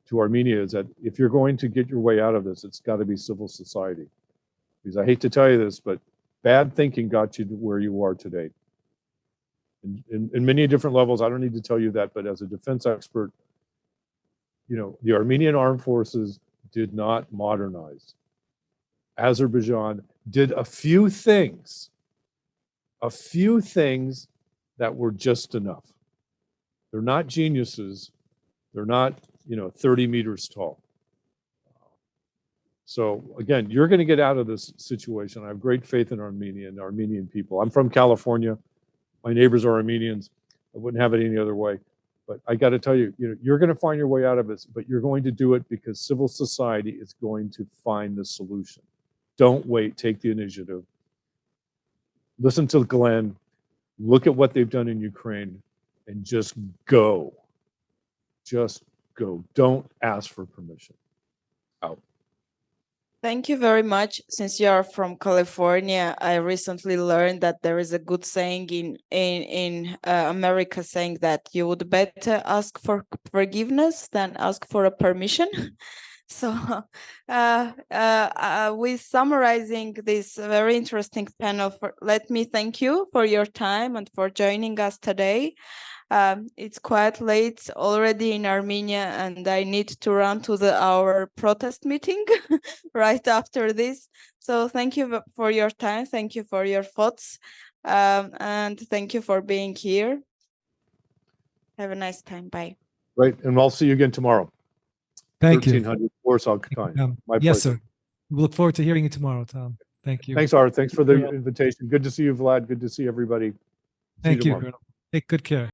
to Armenia, is that if you're going to get your way out of this, it's got to be civil society. Because I hate to tell you this, but bad thinking got you to where you are today. In many different levels, I don't need to tell you that, but as a defense expert, the Armenian armed forces did not modernize. Azerbaijan did a few things that were just enough. They're not geniuses. They're not, 30 meters tall. So again, you're going to get out of this situation. I have great faith in Armenia and the Armenian people. I'm from California. My neighbors are Armenians. I wouldn't have it any other way. But I got to tell you, you're going to find your way out of this, but you're going to do it because civil society is going to find the solution. Don't wait. Take the initiative. Listen to Glenn. Look at what they've done in Ukraine and just go. Just go. Don't ask for permission. Out. Thank you very much. Since you are from California, I recently learned that there is a good saying in America saying that you would better ask for forgiveness than ask for a permission. So with summarizing this very interesting panel, let me thank you for your time and for joining us today. It's quite late already in Armenia, and I need to run to our protest meeting right after this. So thank you for your time. Thank you for your thoughts. And thank you for being here. Have a nice time. Bye. Right, and I'll see you again tomorrow. Thank you. 1300 Warsaw time. My yes, pleasure. sir. We look forward to hearing you tomorrow, Tom. Thank you. Thanks, Art. Thanks for the invitation. Good to see you, Vlad. Good to see everybody. See Thank you. tomorrow. Take good care.